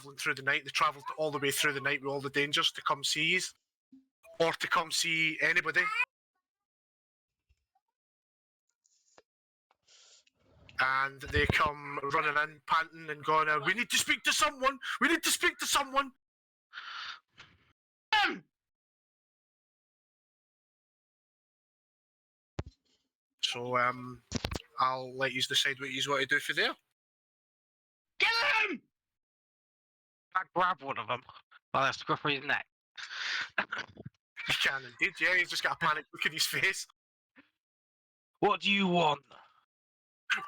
travelling through the night. They travelled all the way through the night with all the dangers to come see you, or to come see anybody. And they come running in, panting and going, "We need to speak to someone! We need to speak to someone!" So, I'll let you decide what you want to do for there. Get him! I grab one of them. I'll have to go for his neck. You can indeed, yeah. He's just got a panic look in his face. What do you want?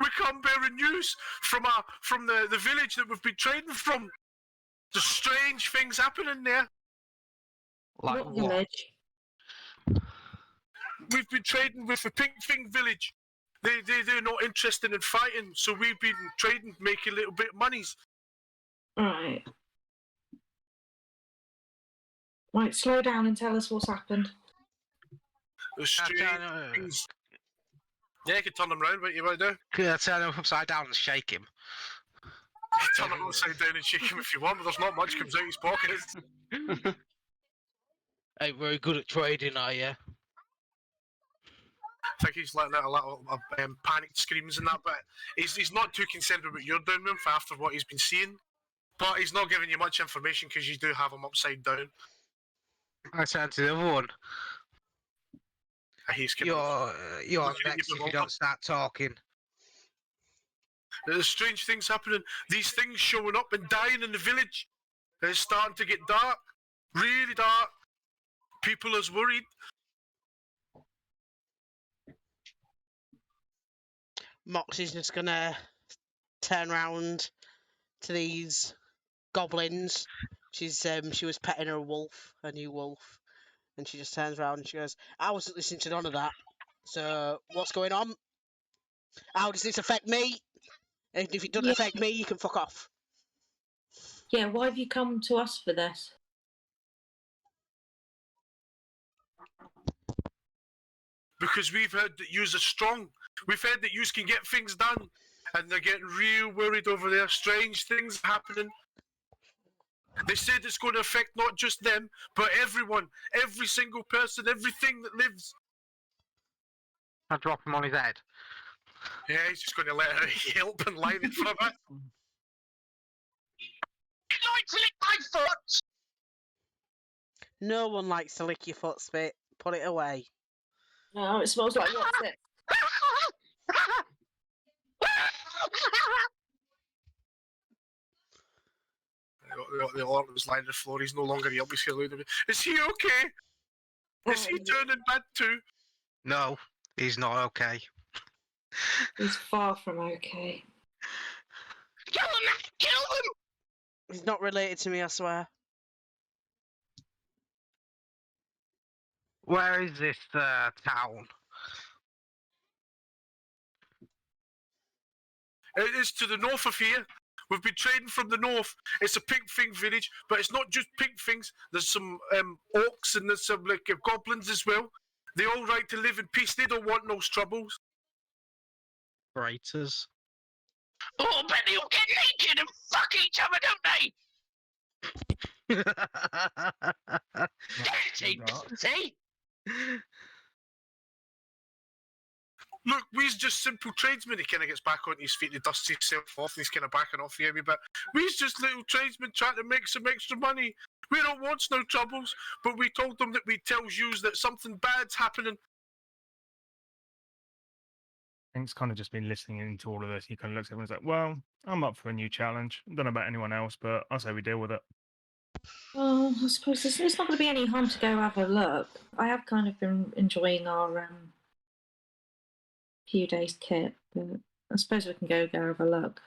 We come bearing news from the village that we've been trading from. There's strange things happening there. Like What what? village? We've been trading with the Pink Thing village. They're not interested in fighting, so we've been trading, making a little bit of monies. Right. Right, slow down and tell us what's happened. There's strange things. Yeah, you can turn them round. What you want to do? Can I turn him upside down and shake him? Turn him upside down and shake him if you want, but there's not much comes out of his pockets. Ain't very good at trading, are you? I think he's letting out a lot of panicked screams and that, but he's not too concerned with what you're doing with him after what he's been seeing. But he's not giving you much information because you do have him upside down. I turn to the other one. He's You're looking at next you if you don't start talking. There's strange things happening. These things showing up and dying in the village. It's starting to get dark. Really dark. People is worried. Mox is just gonna turn around to these goblins. She was petting her wolf, her new wolf, and she just turns around and she goes, "I wasn't listening to none of that. So what's going on? How does this affect me? And if it doesn't affect me, you can fuck off." Yeah, why have you come to us for this? Because we've heard that yous are strong. We've heard that yous can get things done. And they're getting real worried over there. Strange things happening. They said it's going to affect not just them, but everyone. Every single person, everything that lives. I drop him on his head. Yeah, he's just going to let her yelp and lie there for a bit. You'd like to lick my foot! No one likes to lick your foot, Spit. Put it away. No, it smells like what's it? The orc was lying on the floor. He's no longer yelping. He's allowed. Is he okay? Is he turning bad too? No, he's not okay. He's far from okay. Kill him! Kill him! He's not related to me, I swear. Where is this town? It is to the north of here. We've been trading from the north. It's a pink thing village, but it's not just pink things. There's some orcs and there's some goblins as well. They all like to live in peace. They don't want no troubles. Traitors. Oh, but they'll get naked and fuck each other, don't they? Dirty, see? Look, we's just simple tradesmen. He kind of gets back onto his feet and he dusts himself off and he's kind of backing off here a wee bit. We's just little tradesmen trying to make some extra money. We don't want no troubles, but we told them that we tells yous that something bad's happening. Hank's kind of just been listening into all of this. He kind of looks at everyone and is like, well, I'm up for a new challenge. I don't know about anyone else, but I say we deal with it. Well, I suppose it's not going to be any harm to go have a look. I have kind of been enjoying our few days kit, but I suppose we can go have a look.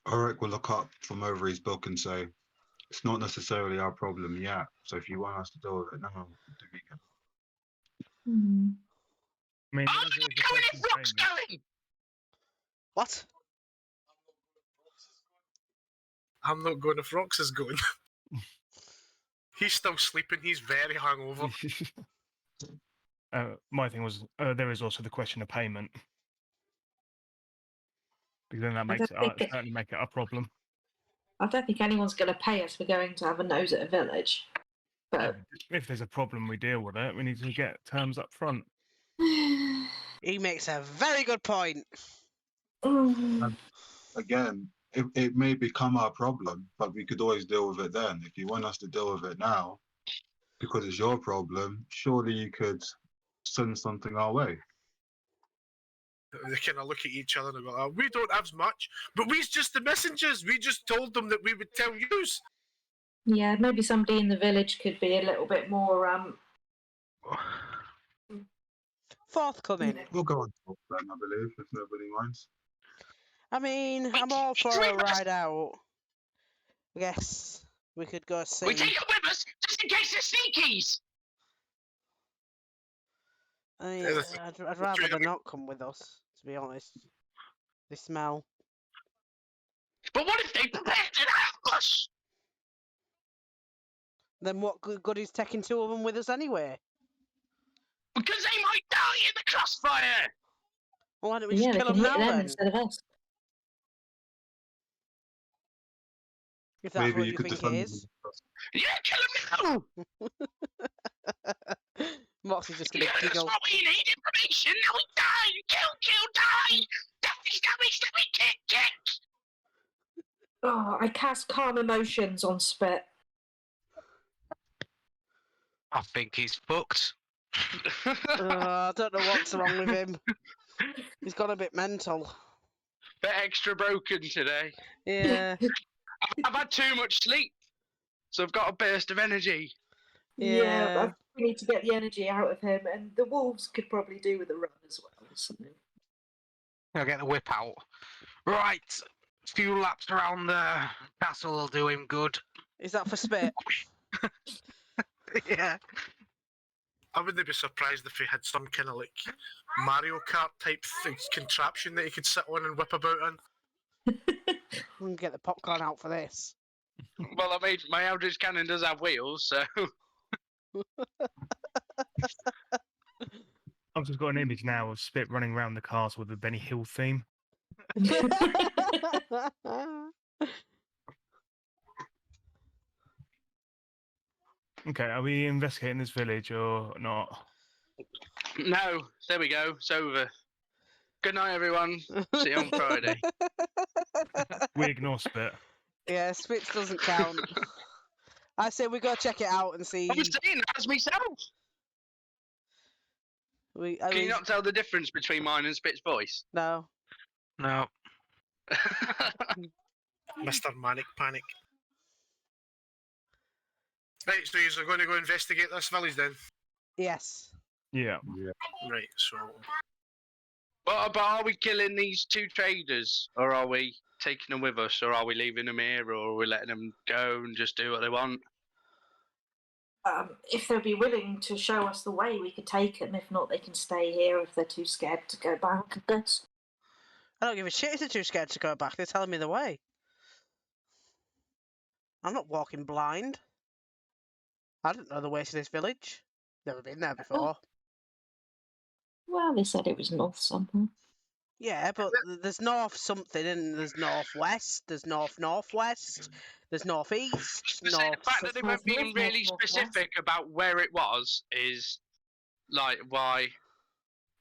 Ulrich will look up from over his book and say, it's not necessarily our problem yet, so if you want us to deal with it now, we can. I mean, I'm going if Rock's going! What? I'm not going if Rox is going. He's still sleeping. He's very hungover. My thing was, there is also the question of payment. Because then that I makes don't think certainly make it a problem. I don't think anyone's going to pay us for going to have a nose at a village. But If there's a problem, we deal with it. We need to get terms up front. He makes a very good point. Again, it may become our problem, but we could always deal with it then. If you want us to deal with it now, because it's your problem, surely you could send something our way. They kind of look at each other and go, oh, we don't have much, but we's just the messengers. We just told them that we would tell yous. yeah, maybe somebody in the village could be a little bit more Forthcoming. We'll go on top then, I believe, if nobody minds. I mean, I'm all for a ride out. I guess we could go see. We take it with us just in case there's sneakies. I mean, Yeah, that's- I'd rather they not come with us, to be honest. They smell. But what if they prepared an ambush? Then what good is taking two of them with us anyway? Because they might die in the crossfire. Well, why don't we yeah, just they kill can them hit now them then? instead of us. If that's Maybe what you you could think it defend is. Yeah, kill them now. Mox is just gonna That's giggle. what we need, information. Now we die. Kill, die. Stabby, kick. Oh, I cast calm emotions on Spit. I think he's fucked. I don't know what's wrong with him. He's got a bit mental. Bit extra broken today. Yeah, I've had too much sleep, so I've got a burst of energy. yeah. We need to get the energy out of him, and the wolves could probably do with a run as well. So. I'll get the whip out. Right, a few laps around the castle will do him good. Is that for Spit? Yeah. I wouldn't be surprised if he had some kind of like Mario Kart type contraption that he could sit on and whip about in. We can get the popcorn out for this. Well, I mean, my Eldritch Cannon does have wheels, so. I've just got an image now of Spit running around the castle with the Benny Hill theme. Okay, are we investigating this village or not? No, there we go. It's over. Good night, everyone. See you on Friday. We ignore Spit. Yeah, Spitz doesn't count. I say we go check it out and see. I was saying that as myself. Can you not tell the difference between mine and Spit's voice? No. No. Mr. Manic Panic. Right, so you're going to go investigate this village then? Yes. Yeah. Right, so... But are we killing these two traders, or are we taking them with us, or are we leaving them here, or are we letting them go and just do what they want? If they'd be willing to show us the way, we could take them. If not, they can stay here if they're too scared to go back, I guess. I don't give a shit if they're too scared to go back. They're telling me the way. I'm not walking blind. I don't know the way to this village. Never been there before. Well, they said it was north somewhere. Yeah, but there's north something, and there's northwest, there's northwest, there's northeast, Just to say, the fact that they weren't being really specific about where it was is like why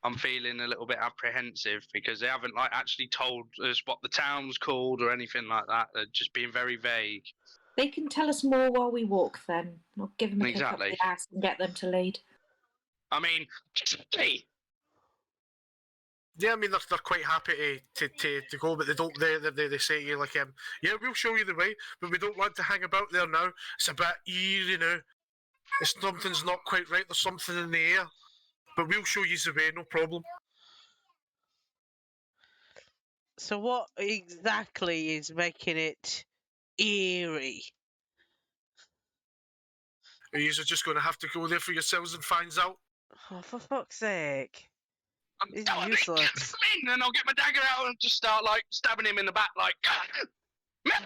I'm feeling a little bit apprehensive, because they haven't like actually told us what the town's called or anything like that. They're just being very vague. They can tell us more while we walk then. I'll give them a kick up Exactly. the ass and get them to lead. I mean, hey, Yeah, I mean, they're quite happy to go, but they don't. They say to you like, yeah, we'll show you the way, but we don't want to hang about there now. It's a bit eerie, you know. If something's not quite right, there's something in the air, but we'll show you the way, no problem. So what exactly is making it eerie? You're just going to have to go there for yourselves and find out. Oh, for fuck's sake. It's no, I mean, useless. come in, and I'll get my dagger out and just start like stabbing him in the back, like.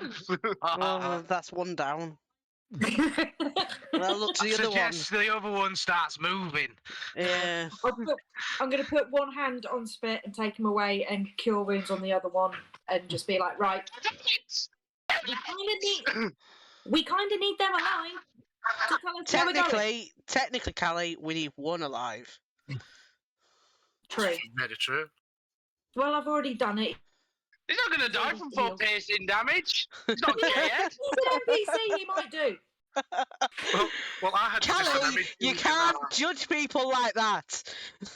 Move! Well, that's one down. I'll look to the other one. the other one starts moving. Yeah. I'm going to put one hand on Spit and take him away and cure wounds on the other one. and just be like, right, we kind of need them alive to tell us where we're going. Technically, Callie, we need one alive. True. Very true. Well, I've already done it. He's not going to die from 4 piercing damage. He's not dead. He's an NPC, he might do. Well, I had just an Callie, image you in, can't judge people like that.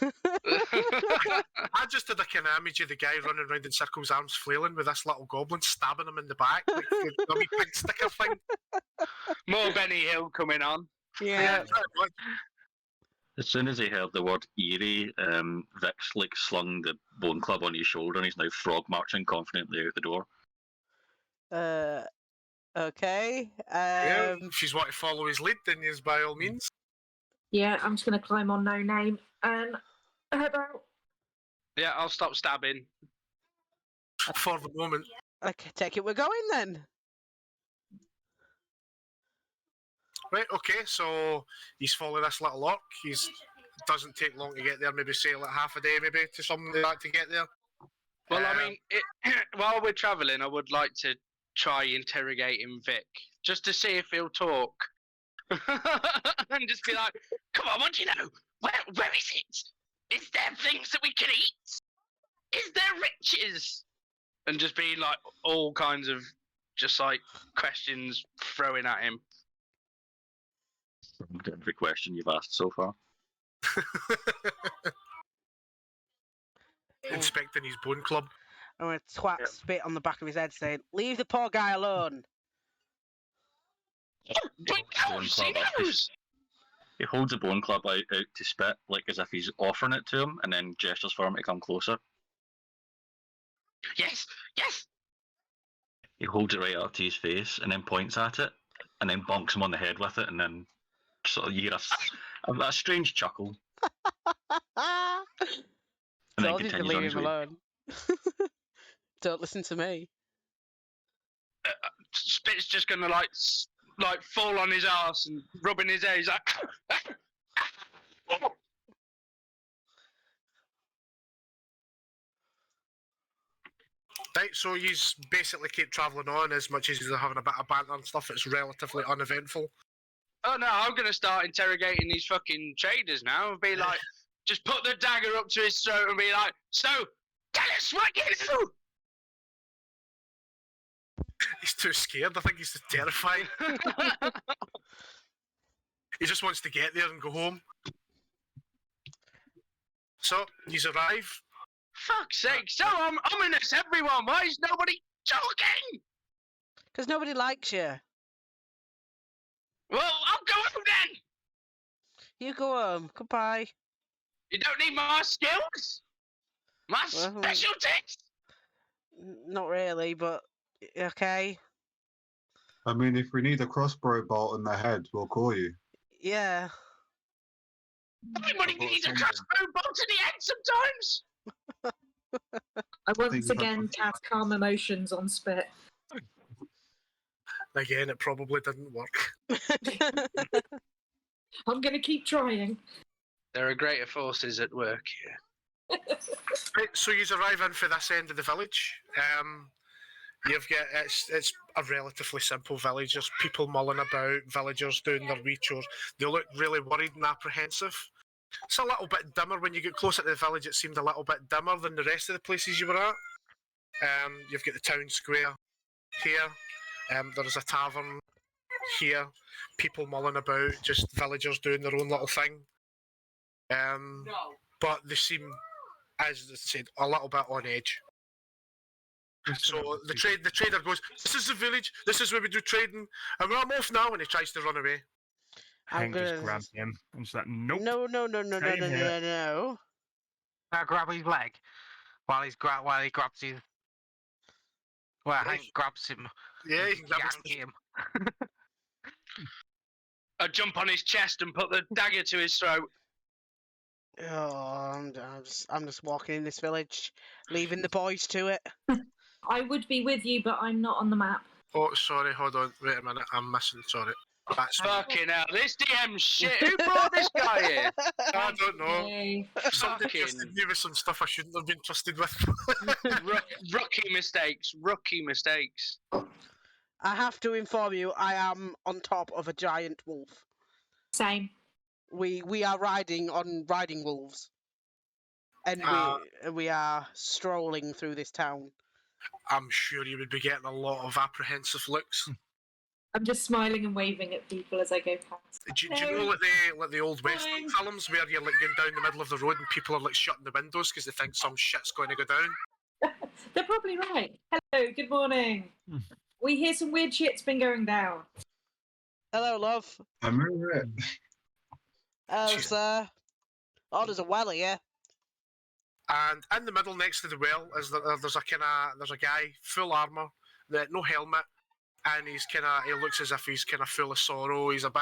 I just did a kind of image of the guy running around in circles, arms flailing, with this little goblin stabbing him in the back, like a wee pig sticker thing. More Benny Hill coming on. Yeah. As soon as he heard the word eerie, Vix like slung the bone club on his shoulder and he's now frog marching confidently out the door. Okay. Yeah, if she's want to follow his lead, then yes, by all means. Yeah, I'm just going to climb on No Name and head out. Yeah, I'll stop stabbing. For the moment. Okay, take it. We're going then. Right, okay, so he's following this little lock. Doesn't take long to get there, maybe say like half a day maybe to something like that to get there. Well, I mean, while we're travelling, I would like to try interrogating Vic, just to see if he'll talk. And just be like, come on, what do you know? Where is it? Is there things that we can eat? Is there riches? And just being like all kinds of just like questions throwing at him. Every question you've asked so far. Inspecting his bone club. I'm going to twat spit on the back of his head saying, leave the poor guy alone. But he knows. He holds the bone club out to spit, like as if he's offering it to him, and then gestures for him to come closer. Yes. He holds it right up to his face, and then points at it, and then bonks him on the head with it, and then sort of you hear a strange chuckle. And then Told you to continues on leave his him way. alone. Don't listen to me. Spit's just gonna like fall on his ass and rubbing his head. He's like, Right, so he's basically keep travelling on as much as he's having a bit of banter and stuff. It's relatively uneventful. oh no, I'm gonna start interrogating these fucking traders now and be like, just put the dagger up to his throat and be like, so tell us what you know. He's too scared. I think he's just terrified. He just wants to get there and go home. So, he's arrived. Fuck's sake, so ominous, everyone. Why is nobody talking? Because nobody likes you. Well, I'll go home then. You go home. Goodbye. You don't need my skills? My Well, specialties? Not really, but okay. I mean, if we need a crossbow bolt on the head, we'll call you. Yeah. Everybody I've got needs a something. crossbow bolt in the head sometimes. I once think again cast calm emotions on Spit. Again, it probably didn't work. I'm going to keep trying. There are greater forces at work here. Right, so you arrive in for this end of the village. You've got it's a relatively simple village. There's people mulling about, villagers doing their wee chores. They look really worried and apprehensive. It's a little bit dimmer when you get closer to the village. It seemed a little bit dimmer than the rest of the places you were at. You've got the town square here. There's a tavern here. People mulling about, just villagers doing their own little thing. But they seem, as I said, a little bit on edge. So the trader goes, "This is the village. This is where we do trading, and I'm off now." And he tries to run away. I'm Hank just gonna. grabs him and just like, nope. No. Stay here. No. I grab his leg while he grabs his. Well, Right. Hank grabs him. Yeah, he can grab yank his- him. I jump on his chest and put the dagger to his throat. Oh, I'm just walking in this village, leaving the boys to it. I would be with you, but I'm not on the map. Oh, sorry. Hold on. Wait a minute. I'm missing. Sorry. That's Fucking hell, this DM shit. Who brought this guy in? I don't know. Yay. Somebody Fucking- trusted me with some stuff I shouldn't have been trusted with. Rookie mistakes. Rookie mistakes. I have to inform you, I am on top of a giant wolf. Same. We are riding on riding wolves, and we are strolling through this town. I'm sure you would be getting a lot of apprehensive looks. I'm just smiling and waving at people as I go past. Do you know like the old Western Morning. films where you're like going down the middle of the road and people are like shutting the windows because they think some shit's going to go down? They're probably right. Hello, good morning. We hear some weird shit's been going down. Hello, love. I'm right. Hello, She's- sir. Oh, there's a well here. And in the middle, next to the well, is there's a guy full armor, no helmet, and he looks as if he's kind of full of sorrow. He's a bit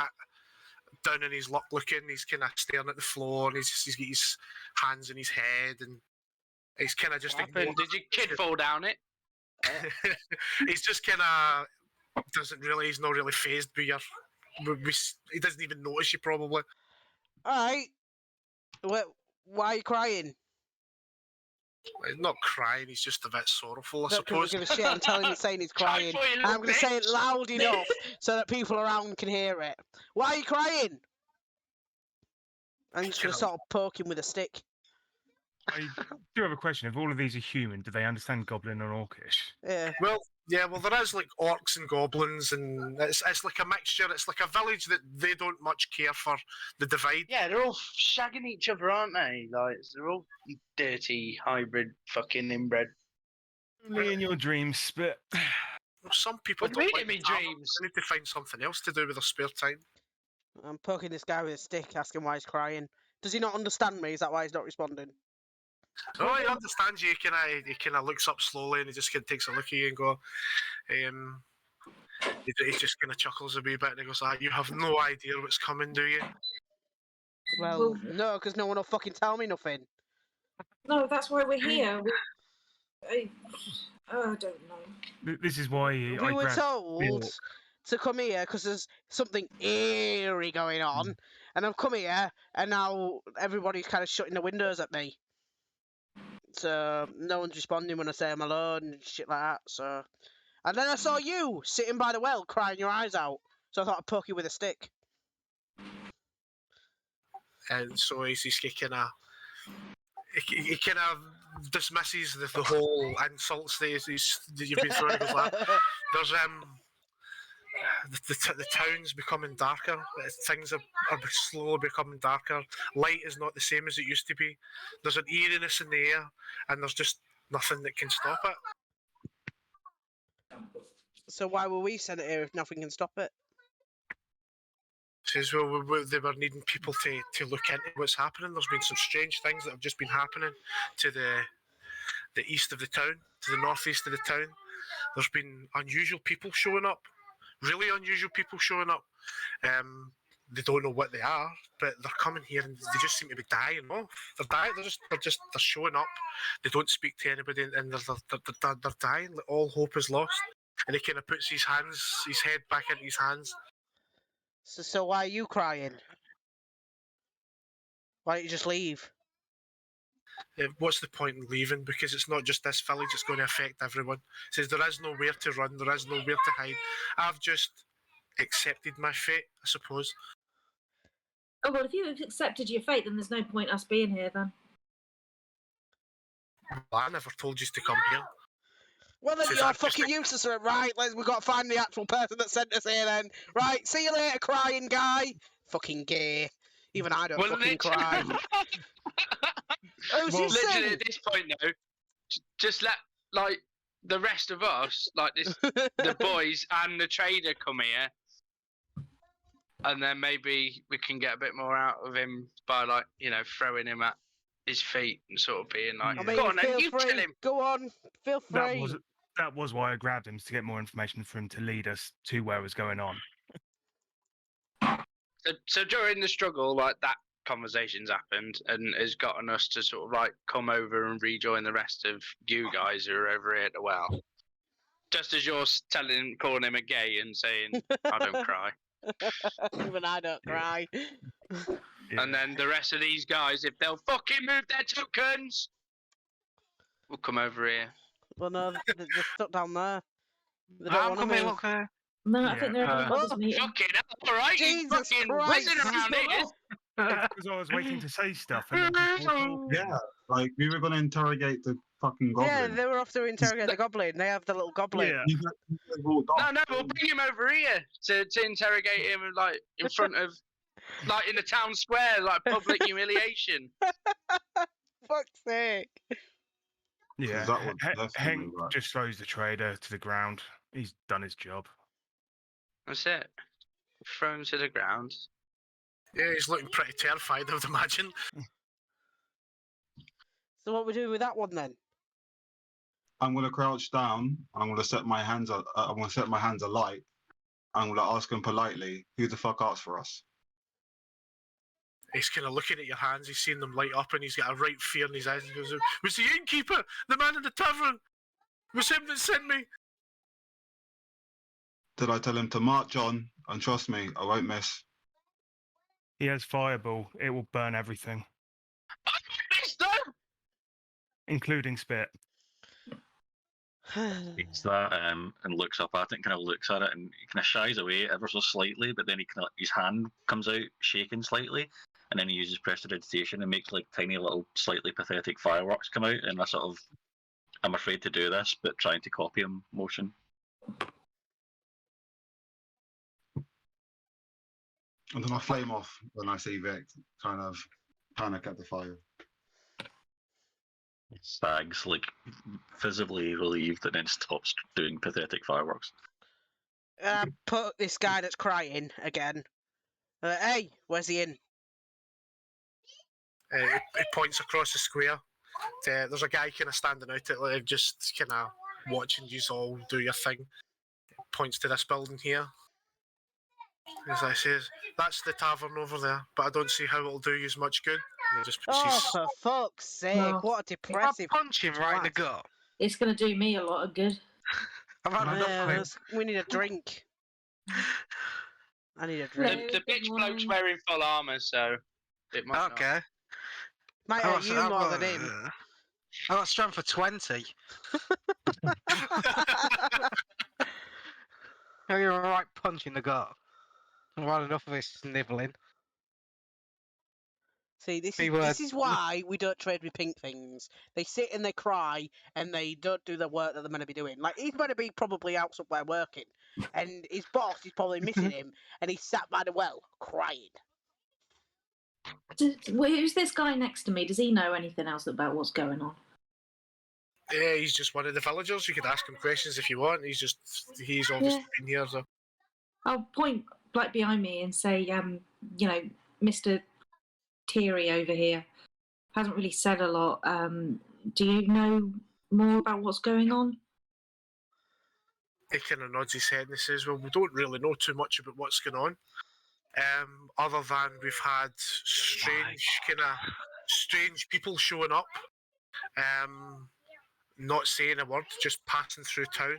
down in his luck looking. He's kind of staring at the floor, and he's got his hands in his head, and he's kind of just What happened? ignoring- Did your kid fall down it? He's just kind of he's not really phased by your. He doesn't even notice you probably. All right. Why are you crying? He's not crying. He's just a bit sorrowful, I Don't suppose. give a shit. I'm telling you, saying he's crying. for you, And little I'm going to say it bitch. loud enough so that people around can hear it. Why are you crying? I'm just going to sort of poke him with a stick. I do have a question. If all of these are human, do they understand Goblin and Orcish? Yeah. Well, there is like orcs and goblins, and it's like a mixture. It's like a village that they don't much care for the divide. Yeah, they're all shagging each other, aren't they? Like, they're all dirty, hybrid, fucking inbred. Only in your dreams, but Some people What do you don't mean like in my the tavern. dreams? They need to find something else to do with their spare time. I'm poking this guy with a stick, asking why he's crying. Does he not understand me? Is that why he's not responding? Oh, he understands you. He kind of looks up slowly, and he just kind of takes a look at you and go. He just kind of chuckles a wee bit, and he goes, "You have no idea what's coming, do you?" Well, no, because no one will fucking tell me nothing. No, that's why we're here. I don't know. this is why We I were grabbed told Bill. to come here because there's something eerie going on, and I've come here, and now everybody's kind of shutting the windows at me. So no one's responding when I say I'm alone and shit like that. So, and then I saw you sitting by the well crying your eyes out. So I thought I'd poke you with a stick. And so he's kind of. He kind of dismisses the whole insults that you've been throwing. He goes like, there's the town's becoming darker. Things are slowly becoming darker. Light is not the same as it used to be. There's an eeriness in the air, and there's just nothing that can stop it. So why were we sent here if nothing can stop it? Says they were needing people to look into what's happening. There's been some strange things that have just been happening to the east of the town, to the northeast of the town. There's been unusual people showing up. Really unusual people showing up. They don't know what they are, but they're coming here and they just seem to be dying off. They're dying. They're showing up. They don't speak to anybody, and they're dying. All hope is lost. And he kind of puts his head back into his hands. So why are you crying? Why don't you just leave? What's the point in leaving? Because it's not just this village, it's going to affect everyone. It says there is nowhere to run, there is nowhere to hide. I've just accepted my fate, I suppose. Oh, well, if you've accepted your fate, then there's no point us being here, then. Well, I never told you to come here. Well, then Says you're I've just fucking useless, right? We've got to find the actual person that sent us here then. Right, see you later, crying guy. Fucking gay. Even I don't fucking cry. Who's Well, this Literally thing? at this point, though, just let like the rest of us, like the boys and the trader, come here, and then maybe we can get a bit more out of him by throwing him at his feet and sort of being like, I mean, "Go on, then, feel you free. kill him." Go on, feel free. That was why I grabbed him, to get more information for him to lead us to where was going on. So during the struggle, like that conversation's happened and has gotten us to sort of like come over and rejoin the rest of you guys who are over here at the well. Just as you're calling him a gay and saying, "I don't cry." Even I don't Yeah. cry. And then the rest of these guys, if they'll fucking move their tokens, we'll come over here. Well, no, they're stuck down there. They don't I'm want to coming, move. okay. No, I Yeah, think they're having a uh, mother's meeting. Fucking hell, alright, you Jesus fucking Christ. whizzing around here. because I was waiting to say stuff. And then people were talking. Yeah, like we were going to interrogate the fucking goblin. Yeah, they were off to interrogate the goblin. They have the little goblin. Yeah. You guys walked off. No, we'll bring him over here to interrogate him, like, in front of, like, in the town square, like, public humiliation. Fuck's sake. Yeah, That would definitely Hank work. just throws the trader to the ground. He's done his job. That's it. Throw him to the ground. Yeah, he's looking pretty terrified, I would imagine. So what we doing with that one then? I'm going to crouch down. I'm going to set my hands. I'm going to set my hands alight. I'm going to ask him politely, "Who the fuck asked for us?" He's kind of looking at your hands, he's seeing them light up, and he's got a right fear in his eyes. He goes, "It was the innkeeper, the man in the tavern. It was him that sent me." Did I tell him to march on? And trust me, I won't miss. He has fireball. It will burn everything, Mister! including spit. It's that and looks up at it and kind of looks at it and he kind of shies away ever so slightly, but then his hand comes out shaking slightly, and then he uses prestidigitation and makes like tiny little slightly pathetic fireworks come out in a sort of "I'm afraid to do this, but trying to copy him" motion. And then I flame off when I see Vic kind of panic at the fire. Stag's like visibly relieved and then stops doing pathetic fireworks. Put this guy that's crying again. Hey, where's he in? He points across the square. There's a guy kind of standing out at like, just kind of watching you all do your thing. Points to this building here. As I says, "That's the tavern over there, but I don't see how it'll do you as much good." And he just Oh, for fuck's sake! No. What a I'll depressive. punch him right in the twat. gut. It's going to do me a lot of good. I've had enough of him. We need a drink. I need a The, drink. the bitch bloke's wearing full armour, so it might not. Okay. Might hurt you more than him. I got strength for 20. You're a right punch in the gut. I've had enough of this snivelling. See, this He is, would. this is why we don't trade with pink things. They sit and they cry and they don't do the work that they're meant to be doing. Like, he's meant to be probably out somewhere working, and his boss is probably missing him, and he's sat by the well crying. Who's this guy next to me? Does he know anything else about what's going on? Yeah, he's just one of the villagers. You could ask him questions if you want. He's obviously been here. So. I'll point like behind me and say, Mr. Teary over here hasn't really said a lot. Do you know more about what's going on? He kind of nods his head and he says, "Well, we don't really know too much about what's going on. Other than we've had strange people showing up, not saying a word, just passing through town.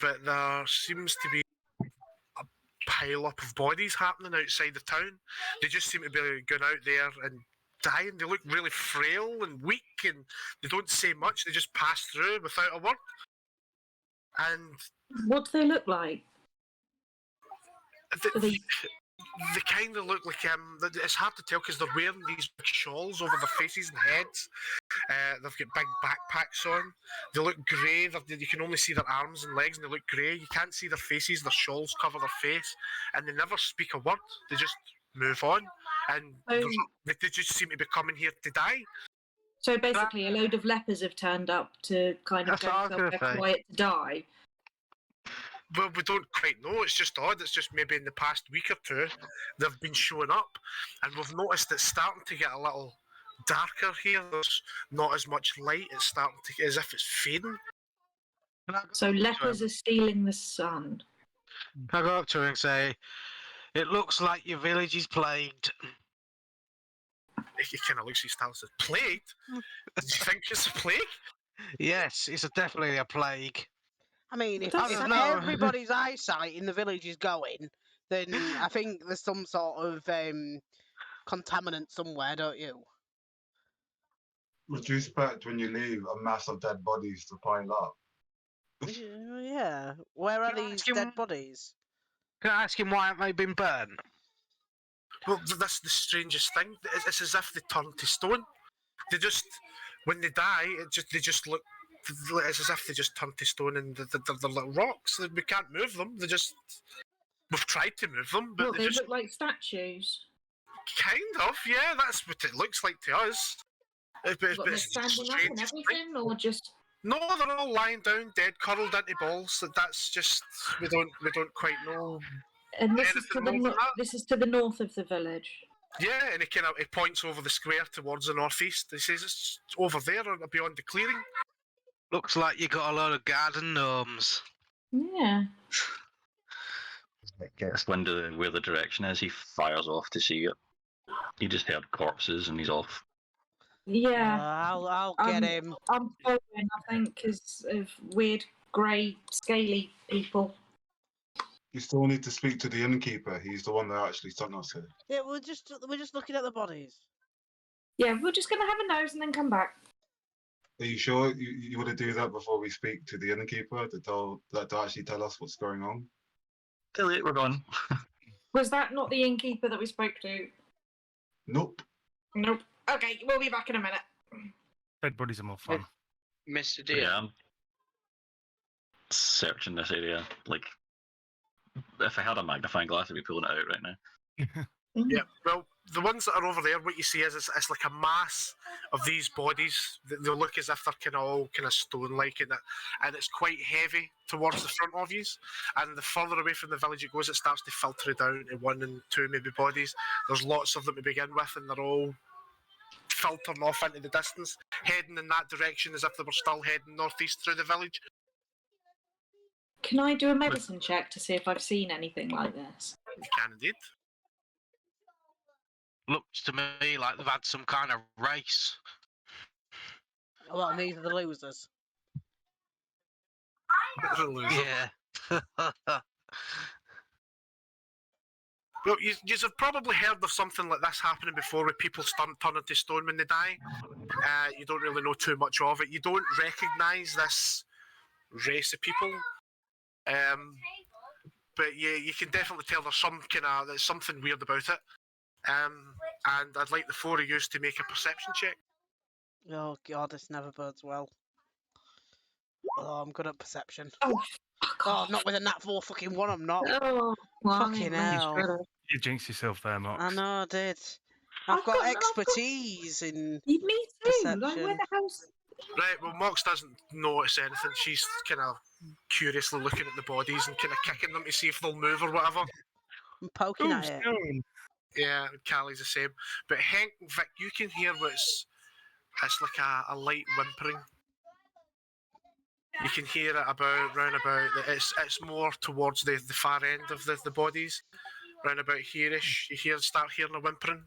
But there seems to be a pile up of bodies happening outside the town. They just seem to be going out there and dying. They look really frail and weak, and they don't say much. They just pass through without a word. And What do they look like? they kind of look like it's hard to tell because they're wearing these big shawls over their faces and heads. They've got big backpacks on. They look grey. You can only see their arms and legs, and they look grey. You can't see their faces. Their shawls cover their face, and they never speak a word. They just move on, and they just seem to be coming here to die. So basically, a load of lepers have turned up to kind of That's what I was go gonna somewhere say. quiet to die. Well, we don't quite know. It's just odd. It's just maybe in the past week or two they've been showing up, and we've noticed it's starting to get a little darker here. There's not as much light. It's starting to as if it's fading. So lepers are stealing the sun. I go up to her and say, "It looks like your village is plagued." He kind of looks at his style and says, "Plagued? Do you think it's a plague?" Yes, it's definitely a plague. I mean, if That's no. everybody's eyesight in the village is going, then I think there's some sort of contaminant somewhere, don't you? Would you expect when you leave a mass of dead bodies to pile up? Yeah. Where are Can I these ask him- dead bodies? Can I ask him why haven't they been burnt? Well, that's the strangest thing. It's as if they turn to stone. They just, when they die, they just look. It's as if they just turn to stone and they're little rocks. We can't move them. We've tried to move them, but What, they they just look like statues? kind of. Yeah, that's what it looks like to us. But What, they're standing up and everything, or just... No, they're all lying down, dead, curled into balls. That's just we don't quite know. And this is to Anything more than that? this is to the north of the village. Yeah, and he points over the square towards the northeast. He says it's over there, beyond the clearing. Looks like you got a lot of garden gnomes. Yeah. Gets wind of where the direction is, he fires off to see it. He just heard corpses and he's off. Yeah. I'll get him. I'm following, I think, because of weird grey, scaly people. You still need to speak to the innkeeper. He's the one that actually sent us here. Yeah, we're just looking at the bodies. Yeah, we're just going to have a nose and then come back. Are you sure you want to do that before we speak to the innkeeper to actually tell us what's going on? Too late, we're gone. Was that not the innkeeper that we spoke to? Nope. Nope. Okay, we'll be back in a minute. Dead bodies are more fun. Mr. Deer. Yeah, I'm searching this area. Like, if I had a magnifying glass, I'd be pulling it out right now. Yeah, well, the ones that are over there, what you see is it's like a mass of these bodies. They look as if they're all stone-like, and it's quite heavy towards the front of you. And the further away from the village it goes, it starts to filter down to 1 and 2 maybe bodies. There's lots of them to begin with, and they're all filtering off into the distance, heading in that direction as if they were still heading northeast through the village. Can I do a medicine check to see if I've seen anything like this? You can indeed. Looks to me like they've had some kind of race. Well, these are the losers. Yeah. Well, you have probably heard of something like this happening before, where people turn into stone when they die. You don't really know too much of it. You don't recognise this race of people, but you can definitely tell there's something weird about it. And I'd like the 4 of you to make a perception check. Oh god, this never bodes well. Oh, I'm good at perception. Oh, Oh, not with a nat 4 fucking 1, I'm not. Oh, well, Fucking hell. You jinxed yourself there, Mox. I know I did. I've got expertise in Me too. Like, where perception. the hell's... Right, well, Mox doesn't notice anything. She's kind of curiously looking at the bodies and kind of kicking them to see if they'll move or whatever. I'm poking Ooh, at it. stone. Yeah, Callie's the same. But Hank, Vic, you can hear it's like a light whimpering. You can hear it round about. It's more towards the far end of the bodies, round about here-ish. You start hearing a whimpering.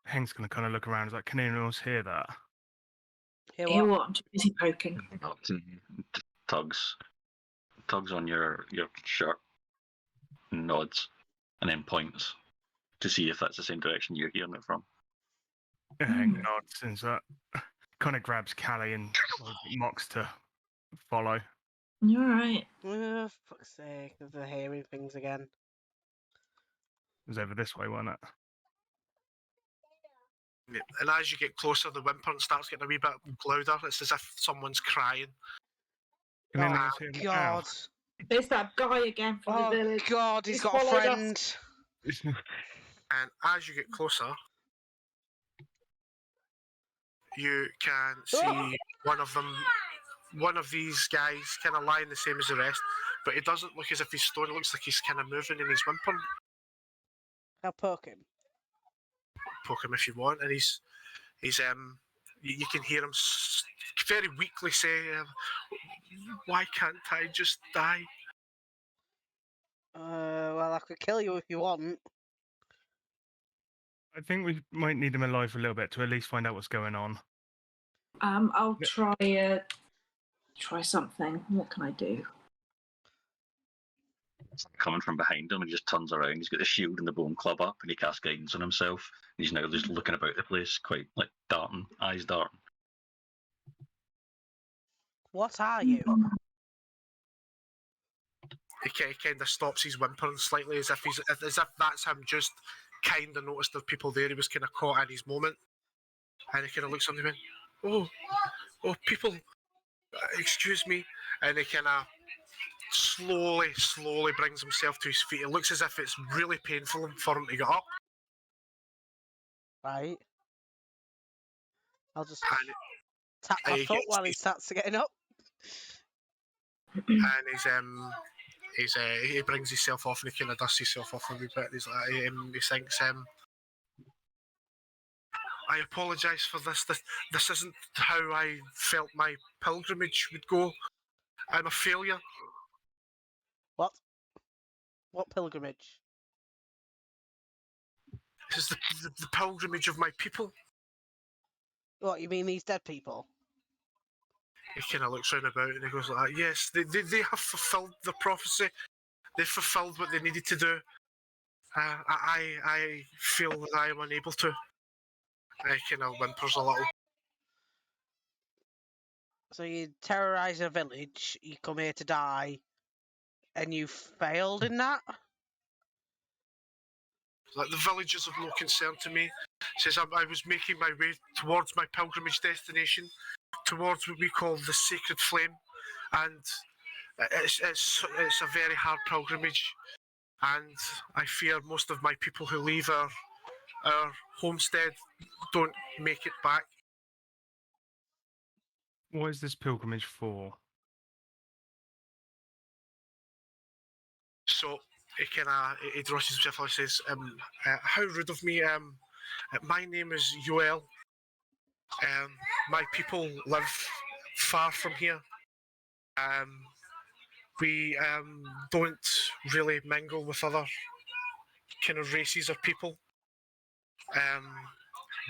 Hank's going to kind of look around. He's like, can anyone else hear that? Hear Hear what? what? I'm too busy poking. Tugs on your shirt, nods, and then points to see if that's the same direction you're hearing it from. Hank nods and so kind of grabs Callie and Mox to follow. You're right. Oh, fuck's sake, they're hearing things again. It was over this way, wasn't it? Yeah, and as you get closer, the whimpering starts getting a wee bit louder. It's as if someone's crying. Can anyone Oh, else hear it now? God. There's that guy again from Oh, the village. God, he's He's got a followed us. friend. And as you get closer, you can see one of these guys kind of lying the same as the rest, but it doesn't look as if he's stone. It looks like he's kind of moving and he's whimpering. I'll poke him. Poke him if you want, and he's you can hear him very weakly say, "Why can't I just die?" Well, I could kill you if you want. I think we might need him alive for a little bit to at least find out what's going on. I'll try something. What can I do? coming from behind him, and he just turns around. He's got the shield and the bone club up, and he casts guidance on himself. And he's now just looking about the place, quite like darting, eyes darting. What are you? He kind of stops his whimpering slightly, as if that's him just kind of noticed the people there. He was kind of caught in his moment, and he kind of looks on them and oh, people, excuse me, and he kind of slowly brings himself to his feet. It looks as if it's really painful for him to get up. Right. I'll just And tap my he foot gets- while he starts getting up. and he brings himself off and he kind of dusts himself off a wee bit. He's like, he thinks, I apologise for this. This isn't how I felt my pilgrimage would go. I'm a failure. What? What pilgrimage? This is the pilgrimage of my people. What, you mean these dead people? He kind of looks round about and he goes like that. Yes, they have fulfilled the prophecy. They've fulfilled what they needed to do. I feel that I am unable to. He kind of whimpers a little. So you terrorise a village, you come here to die, and you failed in that? Like, the village is of no concern to me. Says I was making my way towards my pilgrimage destination, towards what we call the sacred flame, and it's a very hard pilgrimage, and I fear most of my people who leave our homestead don't make it back. What is this pilgrimage for? So he draws himself and says, "How rude of me. My name is Yoel. My people live far from here. We don't really mingle with other kind of races or people.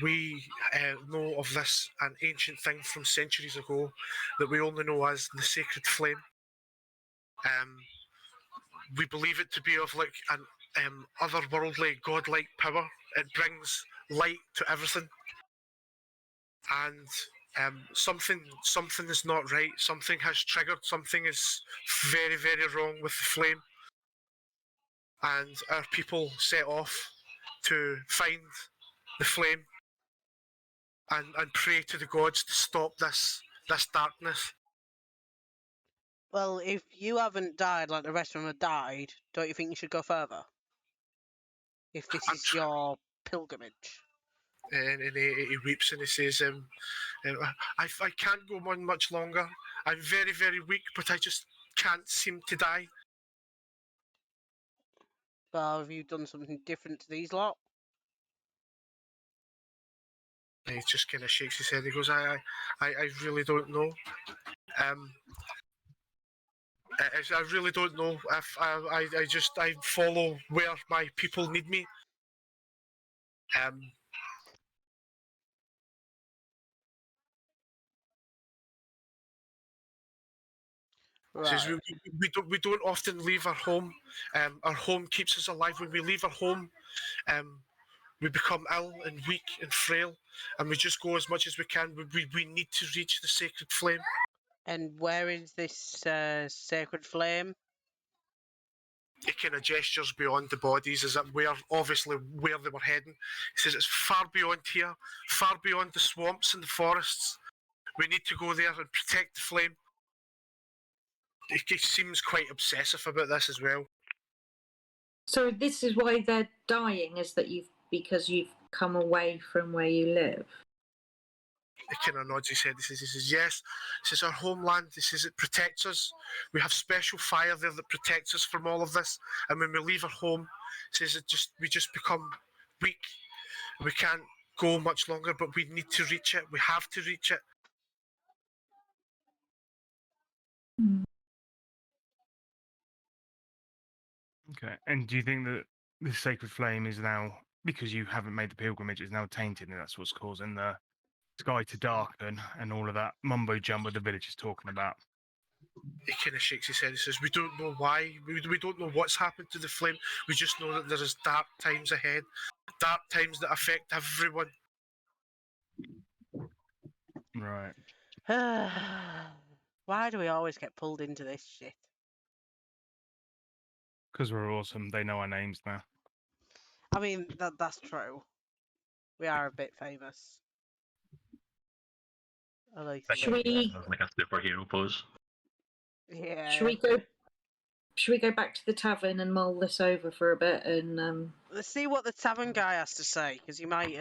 We know of this, an ancient thing from centuries ago that we only know as the sacred flame. We believe it to be of like an otherworldly, godlike power. It brings light to everything. And something is not right. Something has triggered. Something is very, very wrong with the flame. And our people set off to find the flame and pray to the gods to stop this darkness." Well, if you haven't died like the rest of them have died, don't you think you should go further? If this is your pilgrimage. And he weeps and he says, I can't go on much longer. I'm very, very weak, but I just can't seem to die. Well, have you done something different to these lot? And he just kind of shakes his head. He goes, I really don't know. I really don't know. If I follow where my people need me. Right. Says we don't often leave our home. Our home keeps us alive. When we leave our home, we become ill and weak and frail, and we just go as much as we can. We need to reach the sacred flame. And where is this sacred flame? He kind of gestures beyond the bodies, as if obviously where they were heading. He says it's far beyond here, far beyond the swamps and the forests. We need to go there and protect the flame. He seems quite obsessive about this as well. So this is why they're dying, is that because you've come away from where you live? He kind of nods his head. He says, yes. He says, our homeland. He says, it protects us. We have special fire there that protects us from all of this. And when we leave our home, he says, we just become weak. We can't go much longer, but we need to reach it. We have to reach it. Okay. And do you think that the sacred flame is now, because you haven't made the pilgrimage, is now tainted, and that's what's causing the sky to darken and all of that mumbo jumbo the village is talking about? He kind of shakes his head and says, "We don't know why. We don't know what's happened to the flame. We just know that there is dark times ahead. Dark times that affect everyone." Right. Why do we always get pulled into this shit? Because we're awesome. They know our names now. I mean, that's true. We are a bit famous. I like to Should live. we? Like a superhero pose. Yeah. Should we go? Should we go back to the tavern and mull this over for a bit and Let's see what the tavern guy has to say, because he might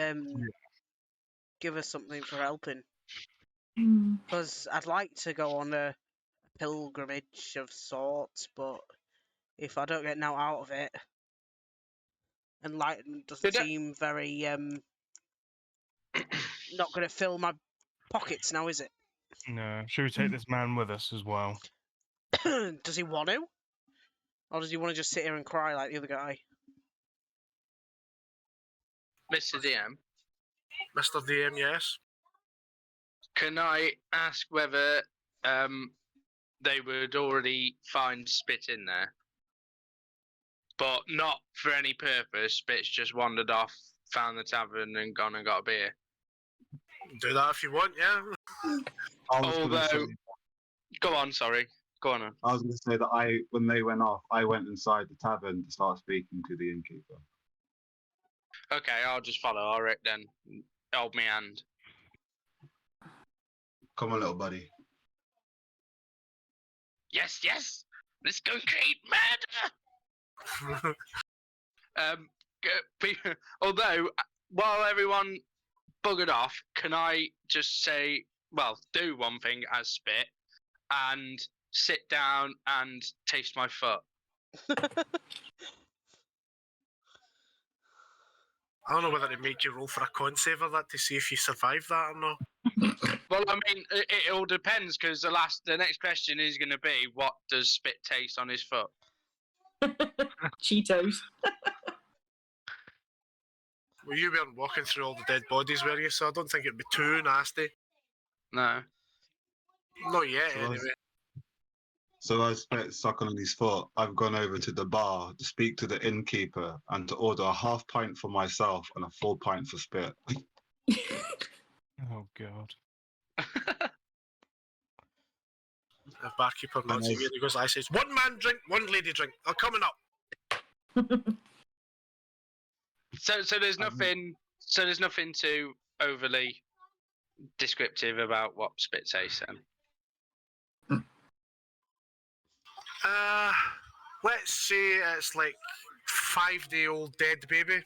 give us something for helping. Because I'd like to go on a pilgrimage of sorts, but if I don't get now out of it, and Lighton doesn't Did it- seem very not going to fill my pockets now, is it? No. Should we take this man with us as well? Does he want to? Or does he want to just sit here and cry like the other guy? Mr. DM, Mr. DM, yes. can I ask whether they would already find spit in there, but not for any purpose? Spit's just wandered off, found the tavern, and gone and got a beer. Do that if you want, yeah. I was gonna say, Although, go on, sorry, go on. I was gonna say that when they went off, I went inside the tavern to start speaking to the innkeeper. Okay, I'll just follow Auric then. Hold me hand. Come on, little buddy. Yes, yes. Let's go create murder. Although, while everyone buggered off, can I just say, well, do one thing as Spit and sit down and taste my foot? I don't know whether to make you roll for a con save or that to see if you survive that or not. Well, I mean, it all depends because the next question is going to be, what does Spit taste on his foot? Cheetos? Well, you weren't walking through all the dead bodies, were you? So I don't think it'd be too nasty. No. Not yet, So anyway. So as Spit's sucking on his foot, I've gone over to the bar to speak to the innkeeper and to order a half pint for myself and a full pint for Spit. Oh God. The barkeeper nods at Nice. you and he goes, I says, "One man drink, one lady drink. I'm coming up." So there's nothing. So there's nothing too overly descriptive about what Spit tastes then. Let's say it's like 5-day-old dead baby.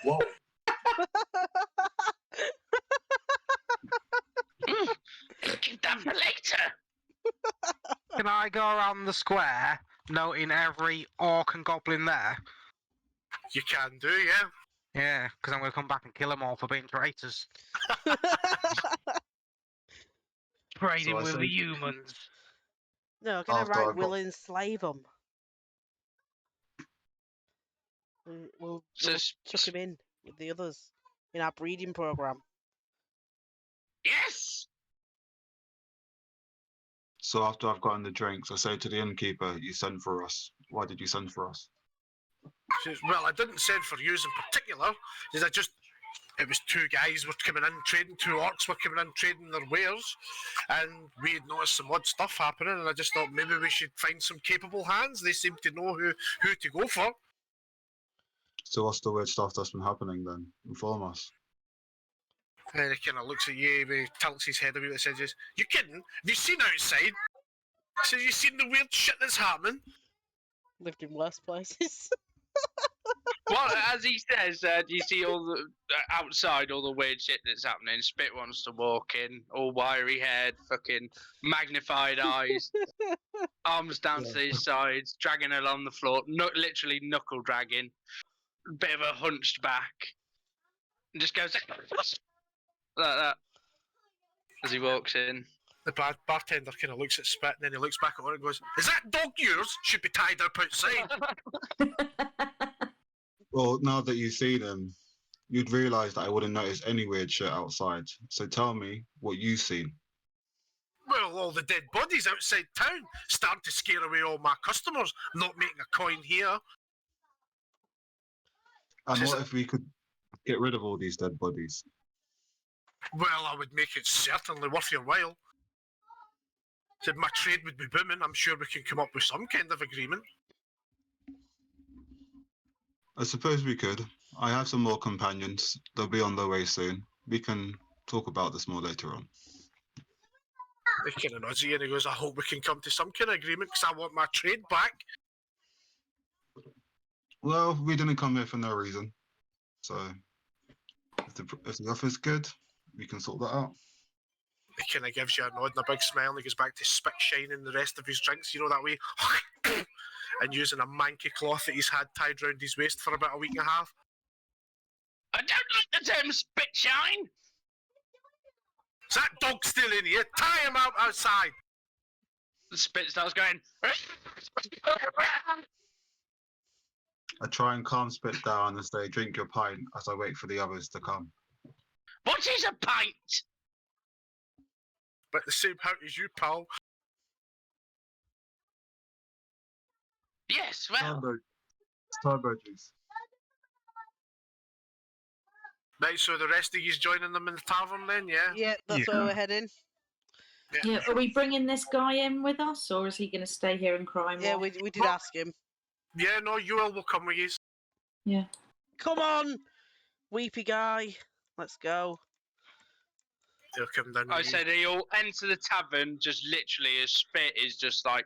Whoa. Keep that for later. Can I go around the square, noting every orc and goblin there? You can do, yeah. Yeah, because I'm going to come back and kill them all for being traitors. Trading So I with say- the humans. No, can I After write I've got- will enslave them? We'll chuck him in with the others in our breeding program. Yes. So after I've gotten the drinks, I say to the innkeeper, "You sent for us. Why did you send for us?" She says, "Well, I didn't send for you in particular. It was two guys were coming in trading, two orcs were coming in trading their wares, and we had noticed some odd stuff happening, and I just thought maybe we should find some capable hands. They seem to know who to go for." So what's the weird stuff that's been happening then? Inform us. And he kind of looks at you, he tilts his head a bit and says, "You kidding? Have you seen outside?" He says, "You seen the weird shit that's happening?" Lived in worse places. Well, as he says, you see all the outside, all the weird shit that's happening. Spit wants to walk in, all wiry haired, fucking magnified eyes, arms down to his sides, dragging along the floor, literally knuckle dragging, bit of a hunched back, and just goes like that as he walks in. The bartender kind of looks at Spit, and then he looks back at her and goes, "Is that dog yours? Should be tied up outside." Well, now that you've seen him, you'd realise that I wouldn't notice any weird shit outside. So tell me what you've seen. Well, all the dead bodies outside town starting to scare away all my customers. Not making a coin here. And Says- what if we could get rid of all these dead bodies? Well, I would make it certainly worth your while. Said my trade would be booming. I'm sure we can come up with some kind of agreement. I suppose we could. I have some more companions. They'll be on their way soon. We can talk about this more later on. He kind of nods at you and he goes, I hope we can come to some kind of agreement because I want my trade back. Well, we didn't come here for no reason. So, if the offer's good, we can sort that out. He kind of gives you a nod and a big smile and he goes back to spit shining the rest of his drinks, you know, that way. And using a manky cloth that he's had tied round his waist for about a week and a half. I don't like the term spit shine. Is that dog still in here? Tie him out outside. The spit starts going. I try and calm Spit down and say, drink your pint as I wait for the others to come. What is a pint? But the same height as you, pal. Yes, well, Turbo juice. Right, so the rest of you's joining them in the tavern then, yeah? Yeah, that's where Yeah. we're heading. Yeah, are we bringing this guy in with us, or is he going to stay here and cry more? Yeah, we did ask him. Yeah, no, Yuel will come with you. Come on, weepy guy. Let's go. They'll come down I with you. said he'll enter the tavern just literally as spit is just like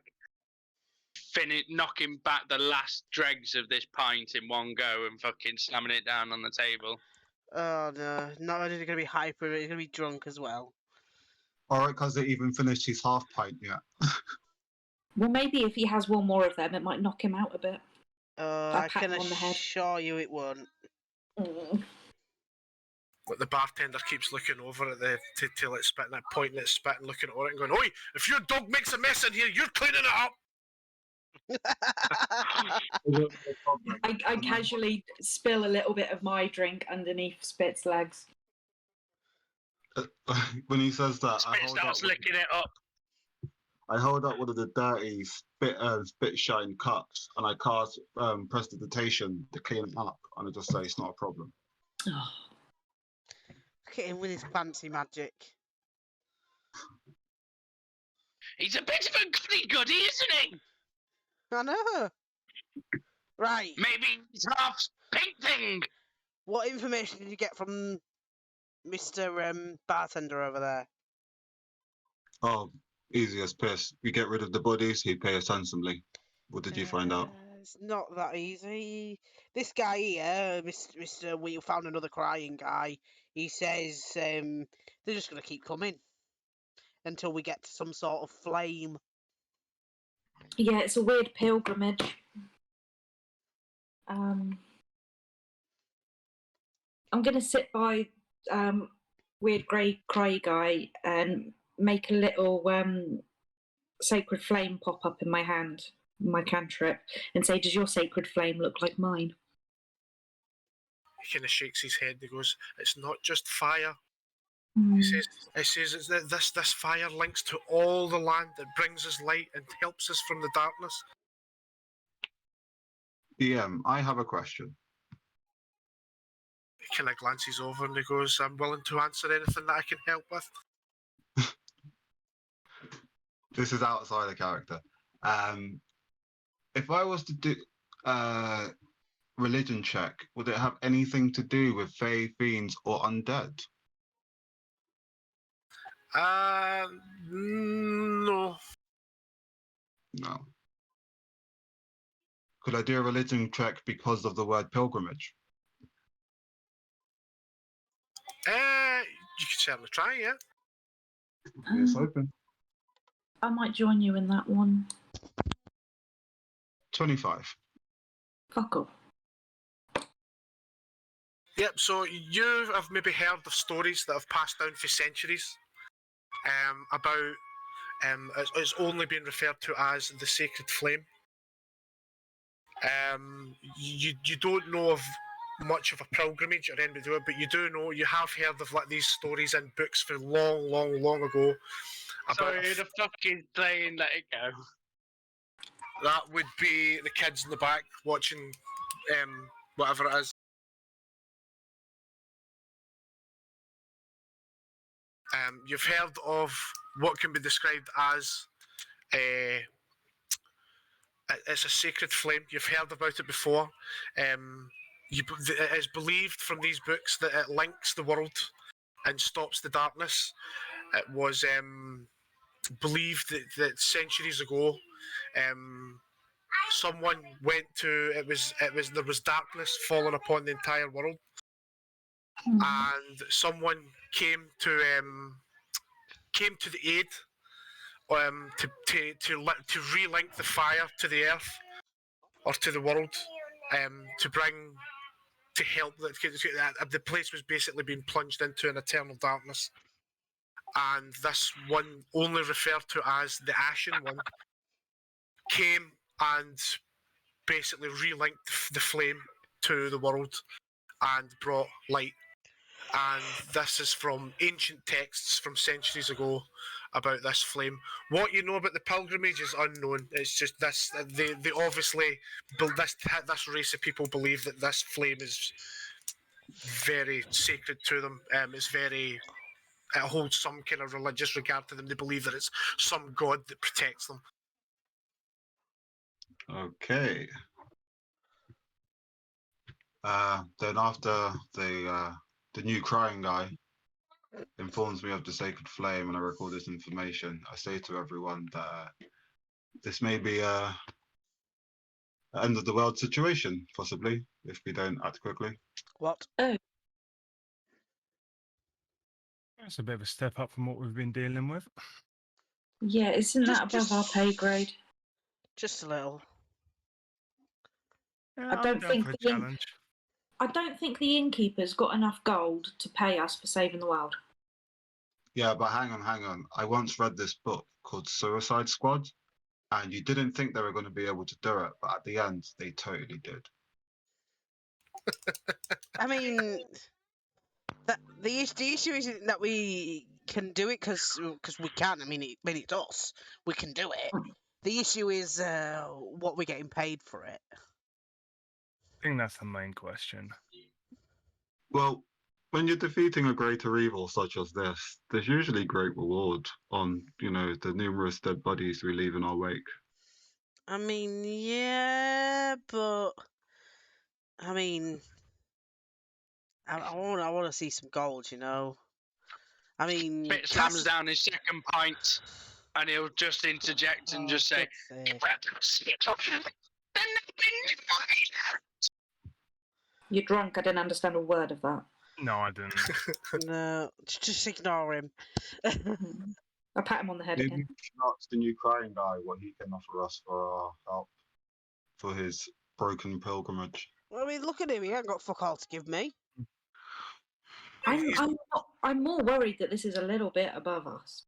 knocking back the last dregs of this pint in one go and fucking slamming it down on the table. Oh no, not only is he going to be hyper, he's going to be drunk as well. All right, because they even finished his half pint yet. Well, maybe if he has one more of them, it might knock him out a bit. I pat can him on the head. assure you it won't. But the bartender keeps looking over at the till it's spitting, that pointing at spit and looking at it and going, "Oi, if your dog makes a mess in here, you're cleaning it up." I casually spill a little bit of my drink underneath Spit's legs. When he says that, Spit starts licking it up. I hold up one of the dirty spit shine cups and I cast prestidigitation to clean it up, and I just say it's not a problem. Oh. Look at him with his fancy magic. He's a bit of a goody-goody, isn't he? I know. Right. Maybe he's half pink thing. What information did you get from Mr. Bartender over there? Oh, easy as piss. We get rid of the bodies, he'd pay us handsomely. What did you find out? It's not that easy. This guy here, Mr. We found another crying guy. He says they're just going to keep coming until we get to some sort of flame. Yeah, it's a weird pilgrimage. I'm going to sit by weird grey cry guy and make a little sacred flame pop up in my hand, my cantrip, and say, "Does your sacred flame look like mine?" He kind of shakes his head and he goes, "It's not just fire." Mm. He says it's that this fire links to all the land that brings us light and helps us from the darkness. DM, I have a question. He kind of glances over and he goes, "I'm willing to answer anything that I can help with." This is outside of character. If I was to do religion check, would it have anything to do with fae, fiends, or undead? No. No. Could I do a religion check because of the word pilgrimage? You could certainly try, yeah. It's open. I might join you in that one. 25. Fuck off. Yep, so you have maybe heard of stories that have passed down for centuries about it's only been referred to as the sacred flame. You don't know of much of a pilgrimage or anything to it, but you do know, you have heard of like these stories in books for long ago Sorry, the fucking saying let it go. That would be the kids in the back watching whatever it is. You've heard of what can be described as it's a sacred flame. You've heard about it before. It is believed from these books that it links the world and stops the darkness. It was believed that centuries ago, someone went to there was darkness falling upon the entire world, and someone came to the aid to relink the fire to the earth or to the world, to help. The place was basically being plunged into an eternal darkness, and this one, only referred to as the Ashen One, came and basically relinked the flame to the world and brought light. And this is from ancient texts from centuries ago about this flame. What you know about the pilgrimage is unknown. It's just this. They obviously this race of people believe that this flame is very sacred to them. It holds some kind of religious regard to them. They believe that it's some god that protects them. Okay. Then after the new crying guy informs me of the sacred flame and I record this information, I say to everyone that this may be an end of the world situation, possibly, if we don't act quickly. What? That's a bit of a step up from what we've been dealing with. Yeah, isn't that above our pay grade? Just a little. Yeah, I I'm don't down think for a the challenge. I don't think the innkeeper's got enough gold to pay us for saving the world. Yeah, but hang on. I once read this book called Suicide Squad, and you didn't think they were going to be able to do it, but at the end, they totally did. I mean, the issue isn't that we can do it because we can. I mean, it's us. We can do it. The issue is what we're getting paid for it. I think that's the main question. Well, when you're defeating a greater evil such as this, there's usually great reward on, the numerous dead bodies we leave in our wake. I mean, yeah, but I mean, I want to see some gold, I mean, Bit slams down his second pint, and he'll just interject and just say, You're drunk. I didn't understand a word of that. No, I didn't. No, just ignore him. I pat him on the head Maybe again. we should ask the new crying guy what he can offer us for our help for his broken pilgrimage. I mean, look at him. He ain't got fuck all to give me. I'm more worried that this is a little bit above us.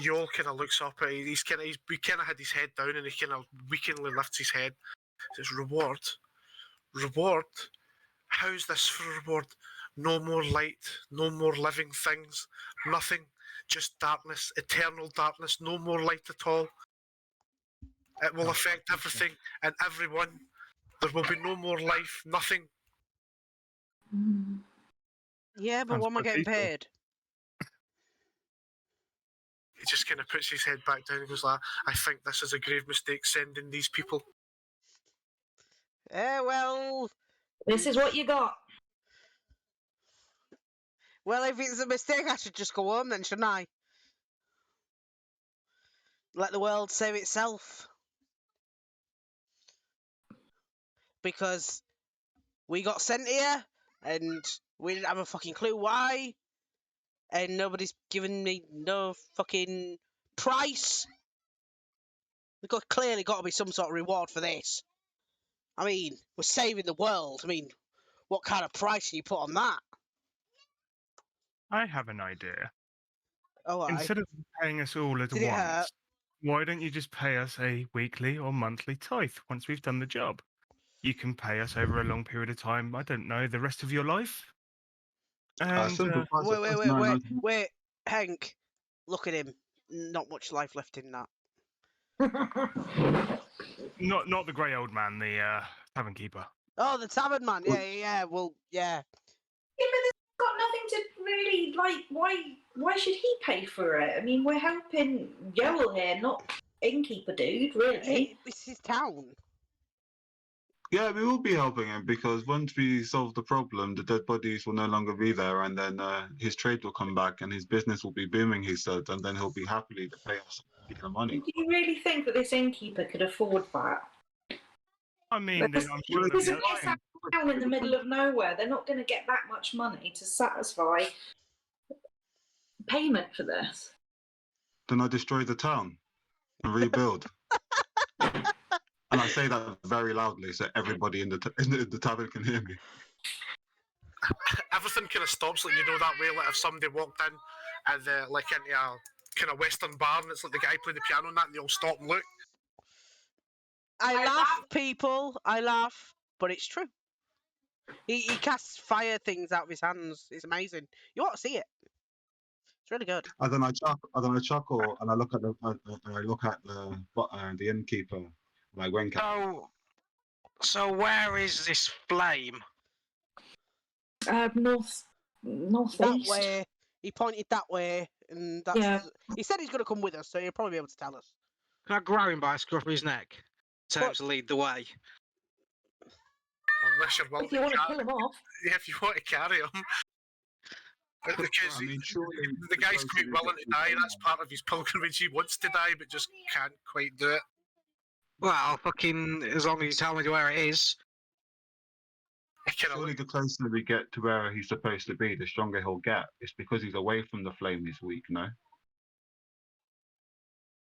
Yol kind of looks up at he kind of had his head down and he kind of weakly lifts his head. Says, "Reward? How's this for a reward? No more light, no more living things, nothing, just darkness, eternal darkness, no more light at all. It will affect everything and everyone. There will be no more life, nothing." Yeah, but Sounds what am I quite getting peaceful. paid? He just kind of puts his head back down and goes like, "I think this is a grave mistake sending these people." Well, This is what you got. well, if it's a mistake, I should just go home then, shouldn't I? Let the world save itself. Because we got sent here, and we didn't have a fucking clue why, and nobody's given me no fucking price. There's clearly got to be some sort of reward for this. I mean, we're saving the world. I mean, what kind of price can you put on that? I have an idea. Oh, Instead of paying us all at Did it hurt? once, why don't you just pay us a weekly or monthly tithe once we've done the job? You can pay us over a long period of time, I don't know, the rest of your life. And Simple price of us knowing us- Wait, Hank. look at him. Not much life left in that. Not the grey old man, the tavern keeper. Oh, the tavern man. Yeah. Well, yeah. Yeah, but it's got nothing to really like. Why should he pay for it? I mean, we're helping Yoel here, not innkeeper dude. Really? It's his town. Yeah, we will be helping him because once we solve the problem, the dead bodies will no longer be there, and then his trade will come back and his business will be booming, he said, and then he'll be happily to pay us the money. Do you really think that this innkeeper could afford that? I mean, Because I'm sure it's there'll a town in the middle of nowhere. They're not going to get that much money to satisfy payment for this. Then I destroy the town and rebuild. And I say that very loudly so everybody in the tavern can hear me. Everything kind of stops, like, you know, that way, like if somebody walked in and like into a kind of western bar and it's like the guy playing the piano and that, and they all stop and look. I laugh, people. I laugh, but it's true. He casts fire things out of his hands. It's amazing. You ought to see it. It's really good. And then I chuckle and I look at the innkeeper, like wink at. So where is this flame? Northeast. That way. He pointed that way, and that's. Yeah. He said he's going to come with us, so he'll probably be able to tell us. Can I grab him by a scruff of his neck? Tell him to lead the way. Unless you're willing If you want to to kill him off. yeah, if you want to carry him. Because I mean, surely the guy's quite willing to die. That's part of his pilgrimage. He wants to die, but just can't quite do it. Well, fucking, as long as you tell me where it is. Surely the closer we get to where he's supposed to be, the stronger he'll get. It's because he's away from the flame he's weak, no?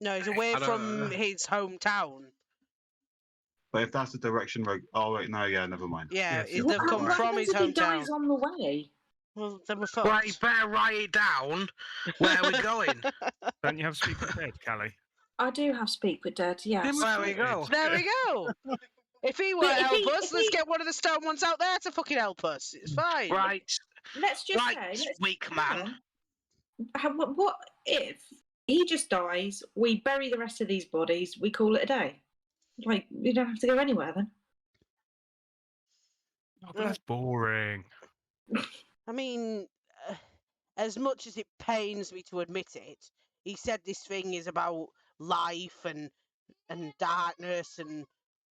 No, he's away from his hometown. But if that's the direction we're... Oh, wait, no, yeah, never mind. Yeah, Yes, they've come What from his happens if he hometown. dies on the way? Well, then we're Well, you fucked. better write it down where we're going. Don't you have Speak with Dead, Callie? I do have Speak with Dead, yes. There we go. There we go. If he won't But if help he- us, if let's he- get one of the stone ones out there to fucking help us. It's fine. Right, Let's just right, say... weak man. What if he just dies, we bury the rest of these bodies, we call it a day? Like, we don't have to go anywhere then. Oh, but that's boring. I mean, as much as it pains me to admit it, he said this thing is about life and darkness and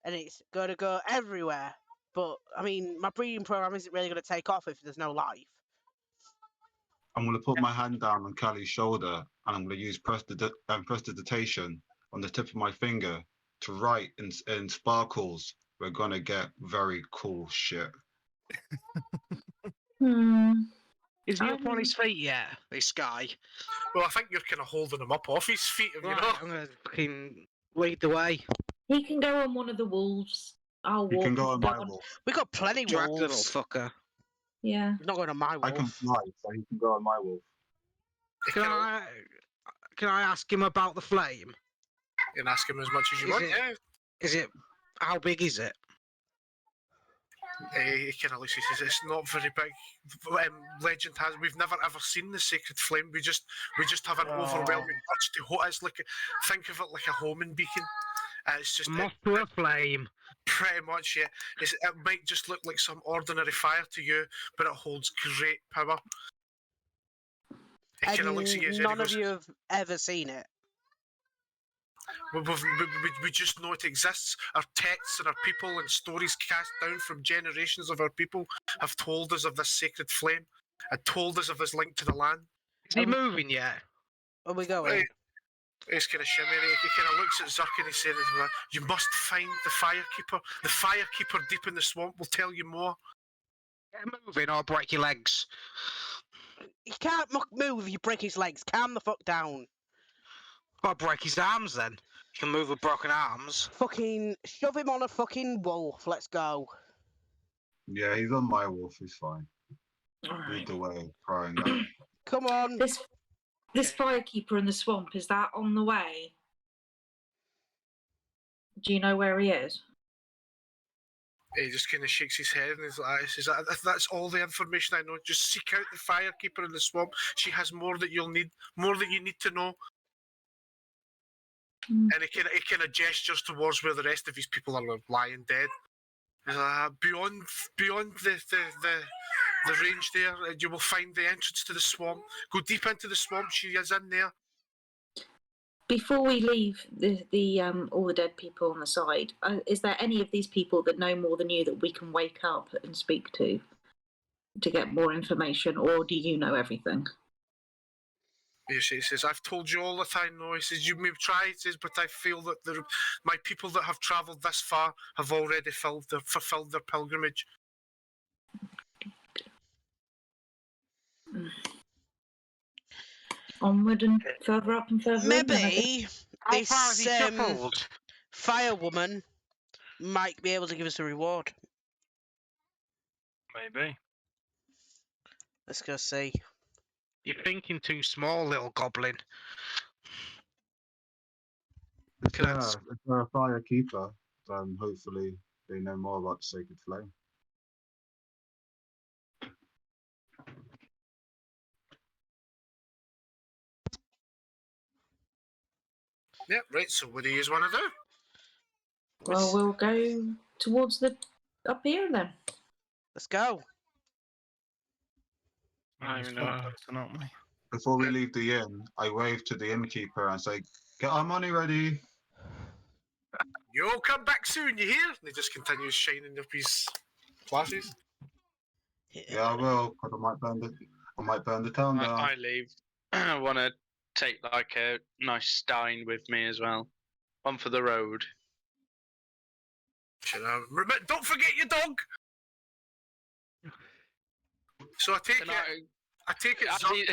it's going to go everywhere. But, I mean, my breeding program isn't really going to take off if there's no life. I'm going to put my hand down on Callie's shoulder and I'm going to use prestidigitation on the tip of my finger to write in sparkles, we're going to get very cool shit. Is he up on his feet yet, this guy? Well, I think you're kind of holding him up off his feet, you Right, know? I'm going to fucking lead the way. He can go on one of the wolves. I'll You walk. can go on my down. wolf. We got plenty Drag the little wolves. fucker. Yeah. He's not going on my wolf. I can fly, so he can go on my wolf. Can I ask him about the flame? You can ask him as much as you Is want, it- yeah. Is it, how big is it? He kind of looks, he says, it's not very big. Legend has, we've never ever seen the sacred flame. We just have an overwhelming urge to it's like, think of it like a homing beacon. It's just Moth to a flame. pretty much, yeah. It might just look like some ordinary fire to you, but it holds great power. He kind of looks at you And and none goes, of you have ever seen it. we just know it exists. Our texts and our people and stories cast down from generations of our people have told us of this sacred flame and told us of this link to the land. Is he moving yet? Where we going? Right. He's kind of shimmering. He kind of looks at Zurk and he says, "You must find the firekeeper. The firekeeper deep in the swamp will tell you more." Get moving or I'll break your legs. He can't move if you break his legs. Calm the fuck down. I'll break his arms then. You can move with broken arms. Fucking shove him on a fucking wolf. Let's go. Yeah, he's on my wolf, he's fine. All Lead right. the way, crying out. Come on. This firekeeper in the swamp, is that on the way? Do you know where he is? He just kind of shakes his head and he says, "That's all the information I know. Just seek out the firekeeper in the swamp. She has more that you'll need, more that you need to know." Mm. And he kind of gestures towards where the rest of his people are lying dead. Beyond the range there, you will find the entrance to the swamp. Go deep into the swamp. She is in there. Before we leave the all the dead people on the side, is there any of these people that know more than you that we can wake up and speak to get more information, or do you know everything? He says, "I've told you all that I know." He says, "You may try," he says, "but I feel that my people that have travelled this far have already fulfilled their pilgrimage." Onward and further up and further in, then, I guess. Maybe How far has he this shuffled? firewoman might be able to give us a reward. Maybe. Let's go see. You're thinking too small, little goblin. If they're a firekeeper, then hopefully they know more about the sacred flame. Yeah, right. So what do you want to do? Well, we'll go towards the up here then. Let's go. We're I know. aren't we? Before we leave the inn, I wave to the innkeeper and say, "Get our money ready." You'll come back soon, you hear? And he just continues shining up his glasses. Yeah, I will, because I might burn the town down. I leave. I want to take like a nice stein with me as well. One for the road. Don't forget your dog. So I take it As Zog he-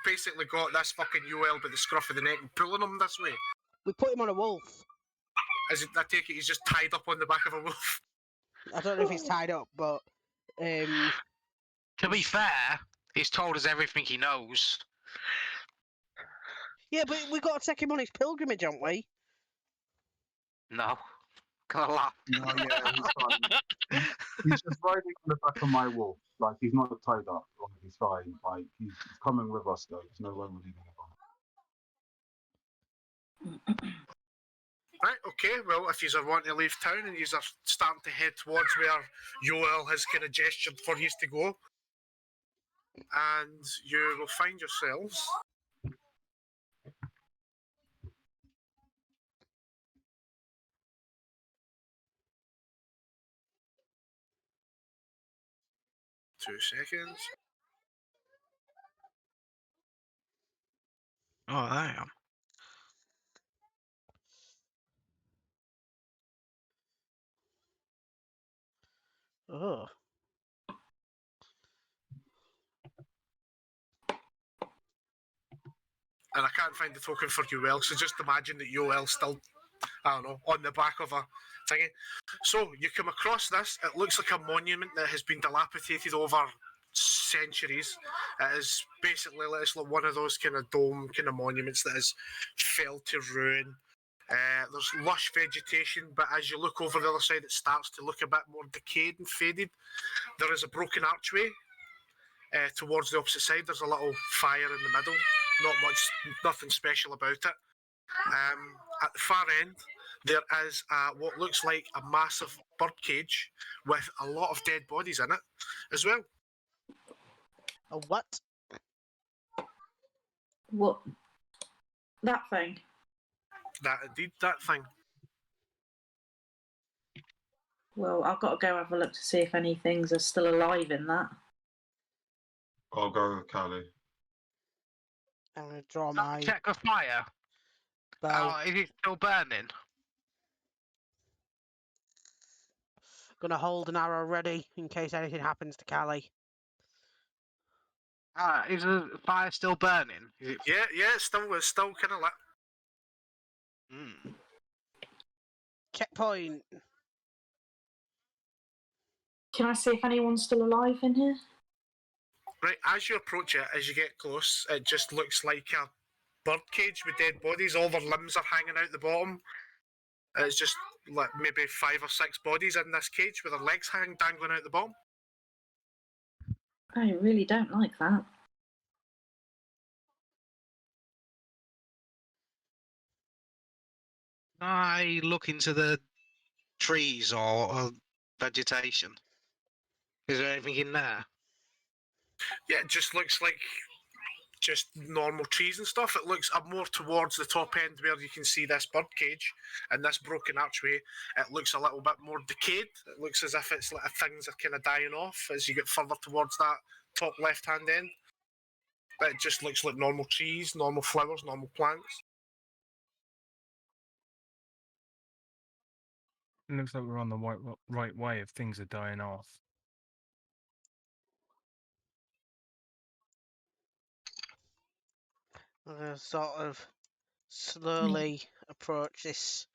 basically got this fucking UL by the scruff of the neck and pulling him this way. We put him on a wolf. I take it he's just tied up on the back of a wolf. I don't know if he's tied up, but To be fair, he's told us everything he knows. yeah, but we got to take him on his pilgrimage, haven't we? No. Gonna laugh. No, yeah, he's fine. He's just riding on the back of my wolf. Like, he's not tied up. Like, he's fine. Like, he's coming with us, though. There's no way we're leaving him. Right, okay, well, if you are wanting to leave town and you are starting to head towards where Yoel has kind of gestured for you to go, and you will find yourselves Two seconds. Oh, there I am. Oh. And I can't find the token for Yoel, so just imagine that Yoel's still, I don't know, on the back of a thingy. So you come across this, it looks like a monument that has been dilapidated over centuries. It is basically it's like one of those kind of dome kind of monuments that has fell to ruin. There's lush vegetation, but as you look over the other side, it starts to look a bit more decayed and faded. There is a broken archway towards the opposite side. There's a little fire in the middle. Not much, nothing special about it. At the far end, there is what looks like a massive birdcage with a lot of dead bodies in it as well. A what? What? That thing? That indeed, that thing. Well, I've got to go have a look to see if any things are still alive in that. I'll go with Callie. I'm going to draw my Check the fire. bow. Oh, is it still burning? Going to hold an arrow ready in case anything happens to Callie. Is the fire still burning? Is it? Yeah, it's still kind of lit. Mm. Checkpoint. Can I see if anyone's still alive in here? Right, as you approach it, as you get close, it just looks like a birdcage with dead bodies. All their limbs are hanging out the bottom. It's just like maybe 5 or 6 bodies in this cage with their legs dangling out the bottom. I really don't like that. Can I look into the trees or vegetation? Is there anything in there? Yeah, it just looks like just normal trees and stuff. It looks up more towards the top end where you can see this bird cage and this broken archway. It looks a little bit more decayed. It looks as if it's like things are kind of dying off as you get further towards that top left-hand end. But it just looks like normal trees, normal flowers, normal plants. It looks like we're on the right way if things are dying off. I'm gonna sort of slowly approach this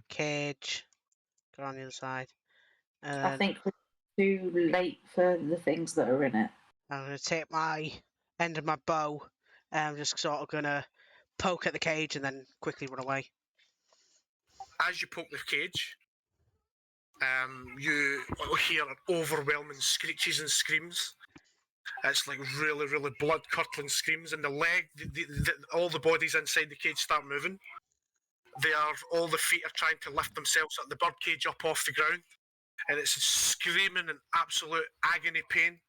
cage, go on the other side, and I think we're too late for the things that are in it. I'm gonna take my end of my bow, and I'm just sort of gonna poke at the cage and then quickly run away. As you poke the cage, you hear overwhelming screeches and screams. It's like really, really blood-curdling screams, and all the bodies inside the cage start moving. All the feet are trying to lift themselves at the bird cage up off the ground, and it's screaming in absolute agony pain,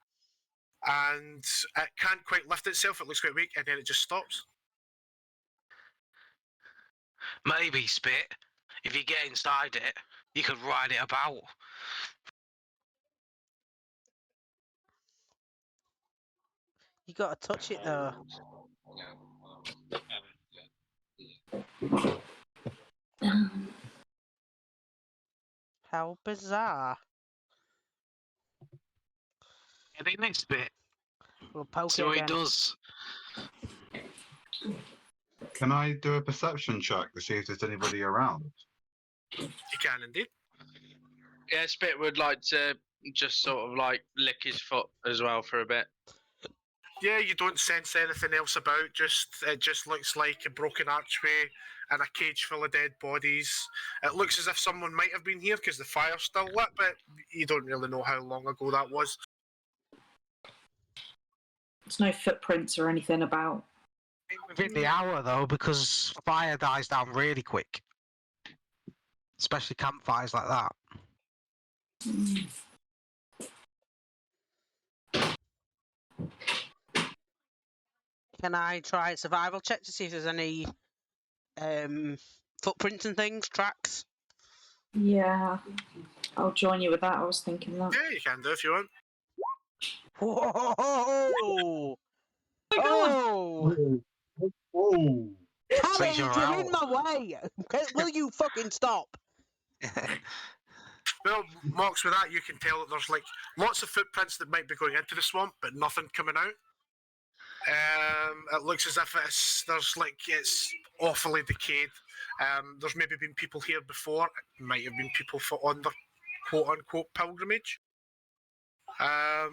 and it can't quite lift itself. It looks quite weak, and then it just stops. Maybe, Spit, if you get inside it, you could ride it about. You gotta touch it though. How bizarre. Get in this bit. We'll poke See it what it again. does. Can I do a perception check to see if there's anybody around? You can indeed. Yeah, Spit would like to just sort of like lick his foot as well for a bit. Yeah, you don't sense anything else about. It just looks like a broken archway and a cage full of dead bodies. It looks as if someone might have been here because the fire's still lit, but you don't really know how long ago that was. There's no footprints or anything about. Within the hour, though, because fire dies down really quick. Especially campfires like that. Can I try a survival check to see if there's any footprints and things, tracks? Yeah, I'll join you with that. I was thinking that. Yeah, you can do if you want. Whoa! Oh! Oh! Please, Tommy, you're you're out. in my way! Will you fucking stop? Well, Mox, with that, you can tell that there's like lots of footprints that might be going into the swamp, but nothing coming out. It looks as if it's awfully decayed. There's maybe been people here before. It might have been people on their quote-unquote pilgrimage. Yeah,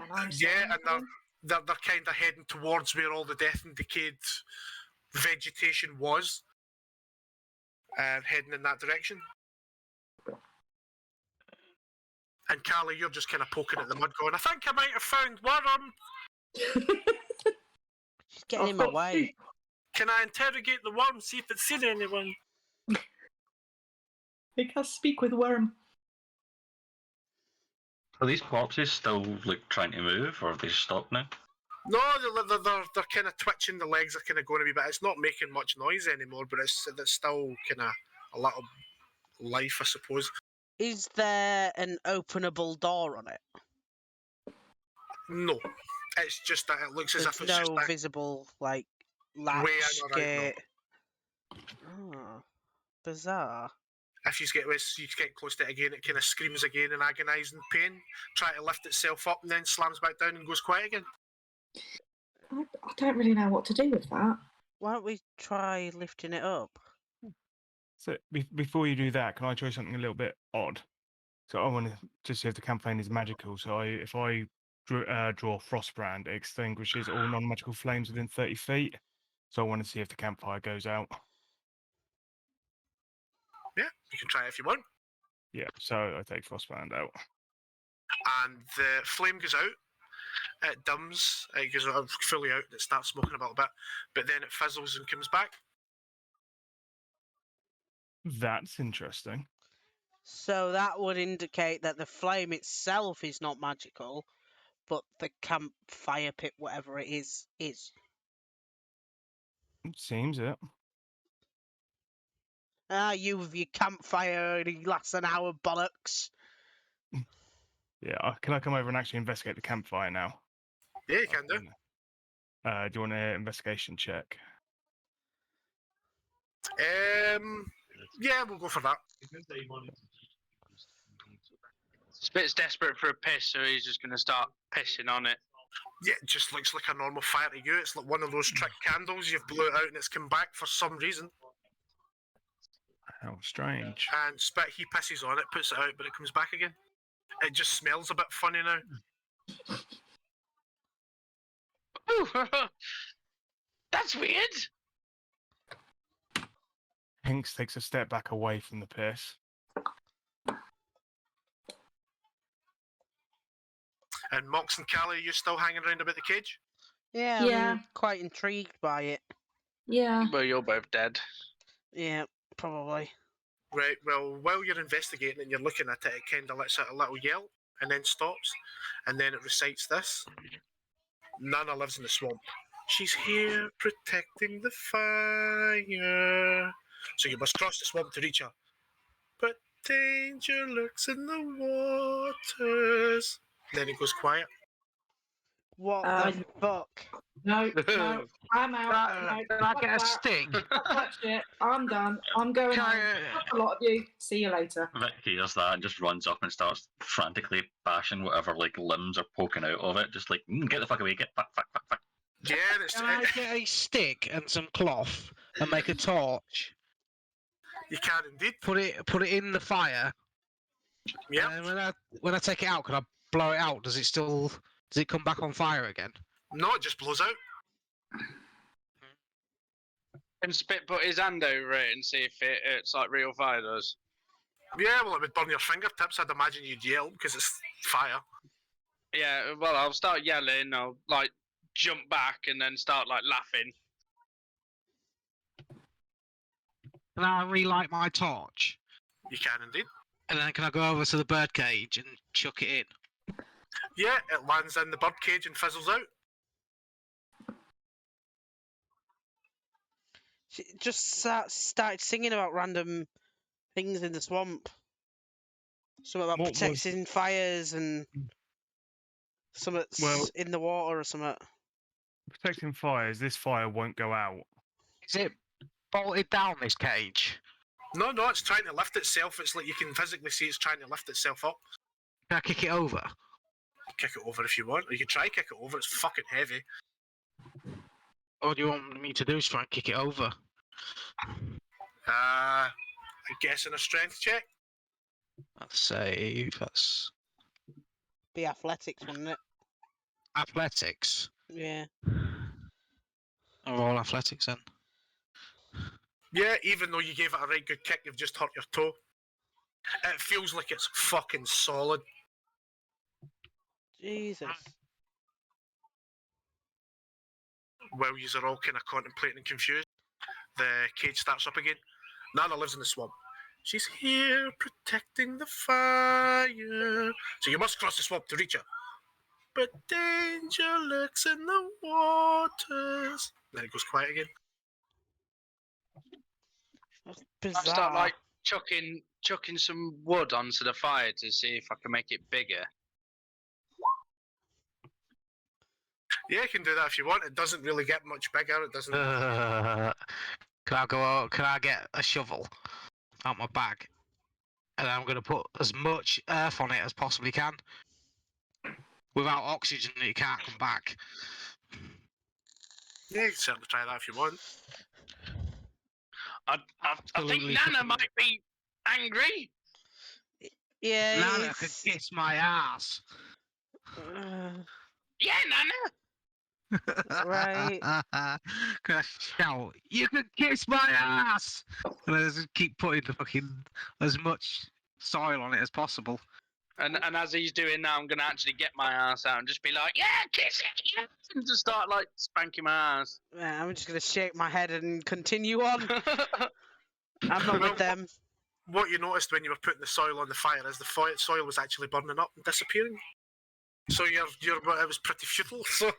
and they're kind of heading towards where all the death and decayed vegetation was. Heading in that direction. And Carly, you're just kind of poking at the mud going, I think I might have found worm. She's getting in my way. Can I interrogate the worm, see if it's seen anyone? Make us speak with worm. Are these corpses still like trying to move, or have they stopped now? No, they're kind of twitching. The legs are kind of going a wee bit. It's not making much noise anymore, but it's still kind of a little life, I suppose. Is there an openable door on it? No, it's just that it looks as There's if it's no just visible, like, way latch, in or out, gate. Oh, bizarre. if you get close to it again, it kind of screams again in agonising pain, try to lift itself up, and then slams back down and goes quiet again. I don't really know what to do with that. Why don't we try lifting it up? So before you do that, can I try something a little bit odd? So I want to just see if the campaign is magical. So if I draw Frostbrand, it extinguishes all non-magical flames within 30 feet. So I want to see if the campfire goes out. Yeah, you can try it if you want. Yeah, so I take Frostbrand out. And the flame goes out. It dims. It goes fully out. It starts smoking a little bit, but then it fizzles and comes back. That's interesting. So that would indicate that the flame itself is not magical, but the campfire pit, whatever it is. Seems it. Ah, you with your campfire, it lasts an hour, bollocks. Yeah, can I come over and actually investigate the campfire now? Yeah, you can do. Do you want an investigation check? Yeah, we'll go for that. Spit's desperate for a piss, so he's just going to start pissing on it. Yeah, it just looks like a normal fire to you. It's like one of those trick candles. You've blew it out and it's come back for some reason. How strange. And Spit, he pisses on it, puts it out, but it comes back again. It just smells a bit funny now. Ooh, that's weird. Hinks takes a step back away from the piss. And Mox and Callie, are you still hanging around about the cage? Yeah, Yeah. I'm quite intrigued by it. Yeah. Well, you're both dead. Yeah, probably. Right, well, while you're investigating and you're looking at it, it kind of lets out a little yell and then stops. And then it recites this. Nana lives in the swamp. She's here protecting the fire. So you must cross the swamp to reach her. But danger lurks in the waters. Then it goes quiet. What the fuck? No, no, I'm out. Can I get a stick? That's it. I'm done. I'm going Can home. I- Fuck a lot of you. See you later. Vic hears that and just runs up and starts frantically bashing whatever like limbs are poking out of it. Just like, get the fuck away, get fuck. Yeah, it's, Can I get a stick and some cloth and make a torch? you can indeed. Put it in the fire. Yeah. And when I take it out, can I blow it out? Does it come back on fire again? No, it just blows out. And Spit put his hand over it and see if it's like real fire does. Yeah, well, it would burn your fingertips. I'd imagine you'd yell because it's fire. Yeah, well, I'll start yelling. I'll like jump back and then start like laughing. Can I relight my torch? You can indeed. And then can I go over to the bird cage and chuck it in? Yeah, it lands in the bird cage and fizzles out. She just started singing about random things in the swamp. Something about What was- protecting fires and something Well- in the water or something. Protecting fires, this fire won't go out. Is it bolted down this cage? No, it's trying to lift itself. It's like you can physically see it's trying to lift itself up. Can I kick it over? Kick it over if you want, or you can try kick it over. It's fucking heavy. Or do you want me to do is try and kick it over? I'm guessing a strength check. Let's save. That's Be athletics, wouldn't it? athletics. Yeah. I'll roll athletics then. Yeah, even though you gave it a right good kick, you've just hurt your toe. It feels like it's fucking solid. Jesus. While you are all kind of contemplating and confused, the cage starts up again. Nana lives in the swamp. She's here protecting the fire. So you must cross the swamp to reach her. But danger lurks in the waters. Then it goes quiet again. That's I'll bizarre. start like chucking some wood onto the fire to see if I can make it bigger. Yeah, you can do that if you want. It doesn't really get much bigger. It doesn't. Can I get a shovel out my bag? And I'm going to put as much earth on it as possibly can. Without oxygen, it can't come back. Yeah, you can certainly try that if you want. I think Absolutely Nana fucking- might be angry. Yeah. Nana could it's- kiss my ass. Uh, Yeah, Nana. Right. Gonna shout, "You can kiss my ass!" And I just keep putting the fucking as much soil on it as possible. And as he's doing that, I'm gonna actually get my ass out and just be like, "Yeah, kiss it!" Yeah! And just start like spanking my ass. I'm just gonna shake my head and continue on. I'm not with them. What you noticed when you were putting the soil on the fire is the soil was actually burning up and disappearing. So it was pretty futile. So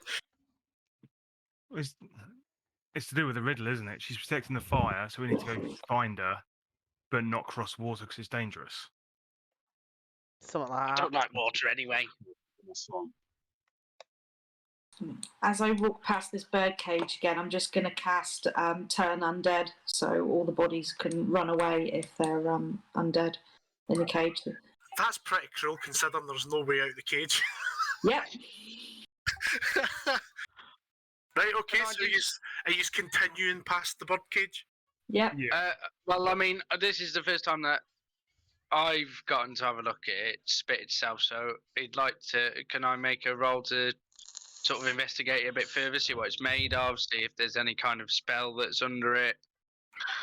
It's to do with the riddle, isn't it? She's protecting the fire, so we need to go find her, but not cross water because it's dangerous. Something I like don't that. like water anyway. As I walk past this bird cage again, I'm just going to cast Turn Undead, so all the bodies can run away if they're undead in the cage. that's pretty cruel considering there's no way out of the cage. Yep. Right, okay, Can I so are you continuing past the bird cage? Yep. Well, I mean, this is the first time that I've gotten to have a look at it spit itself. So I'd like to. Can I make a roll to sort of investigate it a bit further, see what it's made of, see if there's any kind of spell that's under it,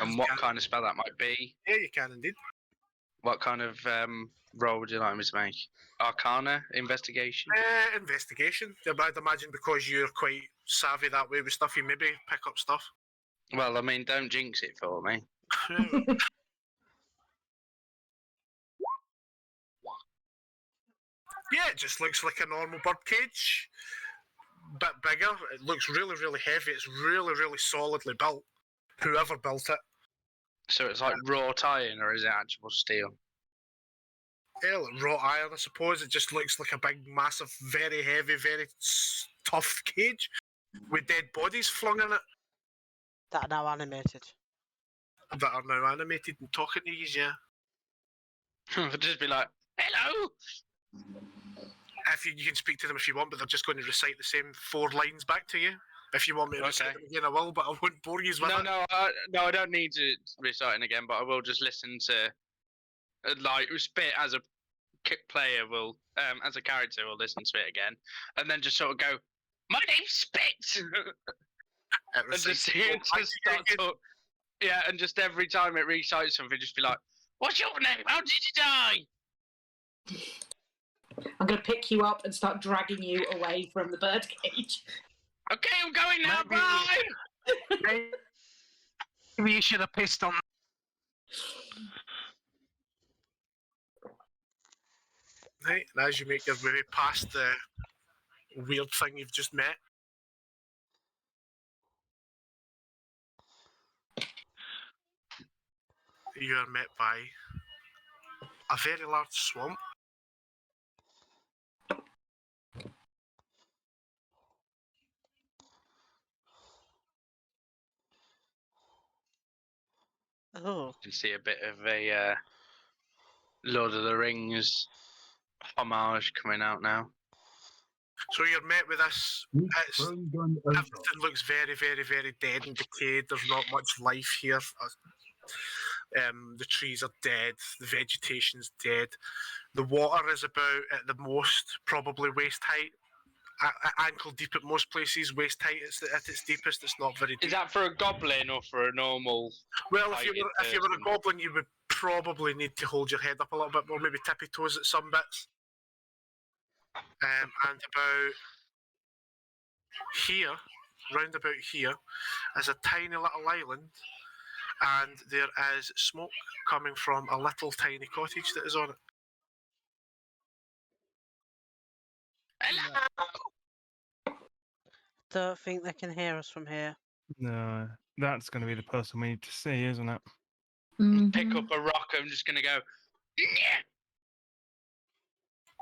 and what kind of spell that might be? Yeah, you can indeed. What kind of roll would you like me to make? Arcana investigation. Investigation. I'd imagine because you're quite savvy that way with stuff, you maybe pick up stuff. Well, I mean, don't jinx it for me. Yeah, it just looks like a normal bird cage. Bit bigger. It looks really, really heavy. It's really, really solidly built. Whoever built it. So it's like wrought iron, or is it actual steel? Yeah, like wrought iron, I suppose. It just looks like a big, massive, very heavy, very tough cage with dead bodies flung in it That are now animated. that are now animated and talking to you, yeah. I'd just be like, "Hello." If you can speak to them if you want, but they're just going to recite the same 4 lines back to you. If you want me to recite Okay. them again, I will, but I won't bore you with No, it. no, I don't need to recite it again, but I will just listen to, like, Spit as a player will, as a character will listen to it again, and then just sort of go, "My name's Spit," and just hear it just start talk. Yeah, and just every time it recites something, just be like, "What's your name? How did you die?" I'm going to pick you up and start dragging you away from the bird cage. Okay, I'm going now. Maybe- Bye. Maybe you should have pissed on. Right, and as you make your way past the weird thing you've just met, you are met by a very large swamp. Oh. You see a bit of a Lord of the Rings homage coming out now. So you're met with this. Everything looks very, very, very dead and decayed. There's not much life here. The trees are dead. The vegetation's dead. The water is about at the most probably waist height, ankle deep at most places. Waist height at its deepest. It's not very deep. Is that for a goblin or for a normal? Well, if you were a person? goblin, you would probably need to hold your head up a little bit more, maybe tippy toes at some bits. And about here, round about here, is a tiny little island, and there is smoke coming from a little tiny cottage that is on it. Hello. Don't think they can hear us from here. No, that's going to be the person we need to see, isn't it? Pick up a rock. I'm just gonna go. Yeah.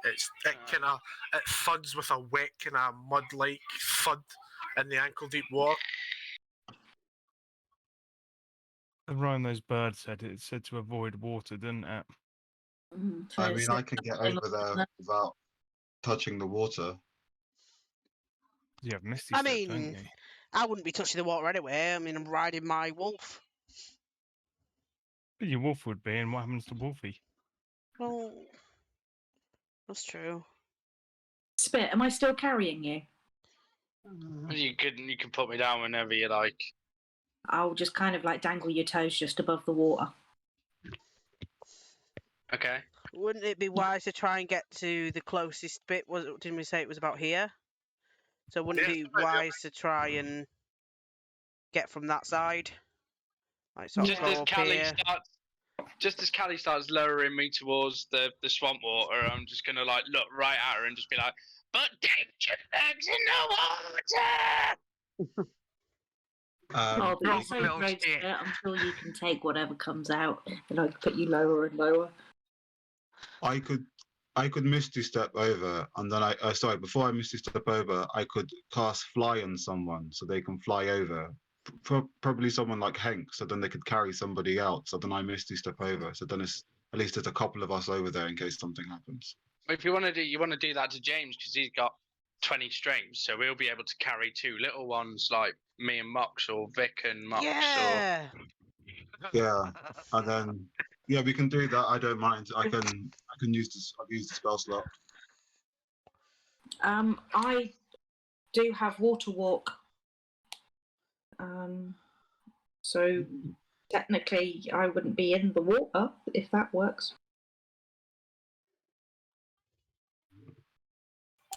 It thuds with a wet kind of mud-like thud in the ankle-deep water. The rhyme those birds said, it said to avoid water, didn't it? I mean, I could get over there without touching the water. You have misty I step, mean, don't you? I wouldn't be touching the water anyway. I mean, I'm riding my wolf. But your wolf would be, and what happens to Wolfie? Well, that's true. Spit, am I still carrying you? You can put me down whenever you like. I'll just kind of like dangle your toes just above the water. Okay. Wouldn't it be wise to try and get to the closest bit? Didn't we say it was about here? So wouldn't it Yeah, be wise to try and get from that side? Like sort of Just go as up Callie here. starts lowering me towards the swamp water, I'm just gonna like look right at her and just be like, "But danger lurks in the water." Oh, but you're drop a so little close to shit. it, I'm sure you can take whatever comes out, and I can put you lower and lower. I could misty step over, and then before I misty step over, I could cast fly on someone so they can fly over. Probably someone like Hank, so then they could carry somebody else. So then I misty step over. So then it's at least there's a couple of us over there in case something happens. If you want to do that to James because he's got 20 strength, so we'll be able to carry two little ones like me and Mox or Vic and Mox. Yeah. Yeah, and then yeah, we can do that. I don't mind. I can use this. I've used the spell slot. I do have water walk. So technically, I wouldn't be in the water if that works.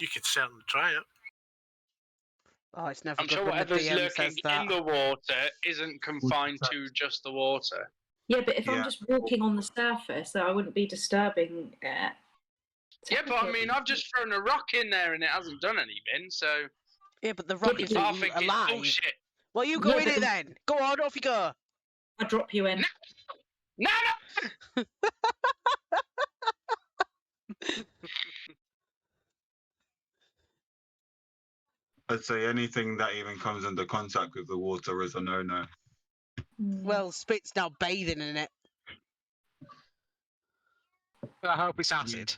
You could certainly try it. Oh, it's never I'm good sure when the whatever's DM says lurking that. in the water isn't confined to just the water. Yeah, but if I'm Yeah. just walking on the surface, then I wouldn't be disturbing it. Yeah, but I mean, I've just thrown a rock in there and it hasn't done anything, so Yeah, but the rock but isn't I think it's alive. bullshit. Well, you go Yeah, in but it then. Go on, off you go. I drop you in. No! I'd say anything that even comes into contact with the water is a no-no. Well, Spit's now bathing in it. I hope it's acid.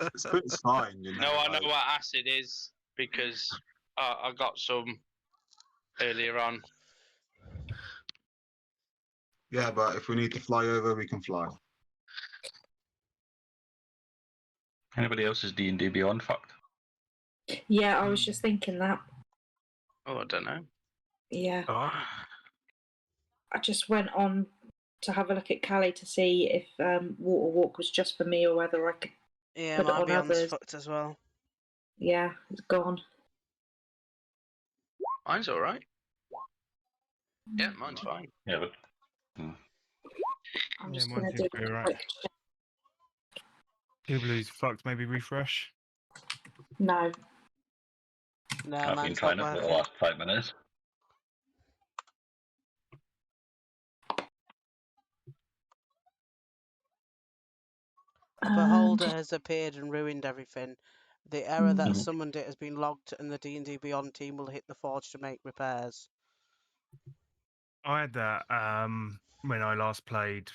It's fine, you know. No, I know what acid is because I got some earlier on. Yeah, but if we need to fly over, we can fly. Anybody else's D&D Beyond fucked? Yeah, I was just thinking that. Oh, I don't know. Yeah, Oh. I just went on to have a look at Callie to see if water walk was just for me or whether I could. Yeah, Put it my on Beyond's others. fucked as well. Yeah, it's gone. Mine's all right. Yeah, mine's fine. Yeah, but I'm Yeah, just mine going to seems do to be a alright. quick check. People who's fucked, maybe refresh. No. No, I've been mine's trying not it for the working. last 5 minutes. The beholder has appeared and ruined everything. The error that has summoned it has been logged, and the D&D Beyond team will hit the forge to make repairs. I had that when I last played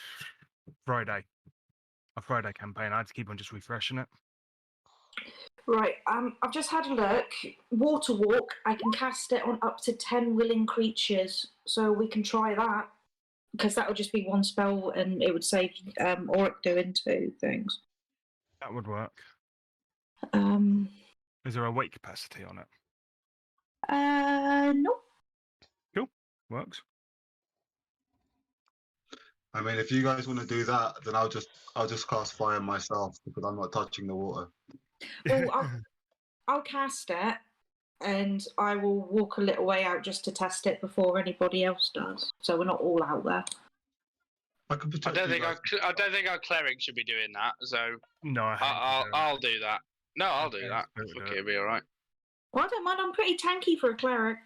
Friday. A Friday campaign. I had to keep on just refreshing it. Right, I've just had a look. Water walk, I can cast it on up to 10 willing creatures, so we can try that. Because that would just be one spell and it would save Auric doing two things. That would work. No. Is there a weight capacity on it? Nope. Works. I mean, if you guys want to do that, then I'll just cast fire myself because I'm not touching the water. Well, I'll cast it and I will walk a little way out just to test it before anybody else does. So we're not all out there. I could I protect don't you think guys. I don't think our cleric should be doing that. So No, I I'll do that. No, I'll do Okay, that. let's do Fuck it. it, it'll be all right. Well, I don't mind. I'm pretty tanky for a cleric.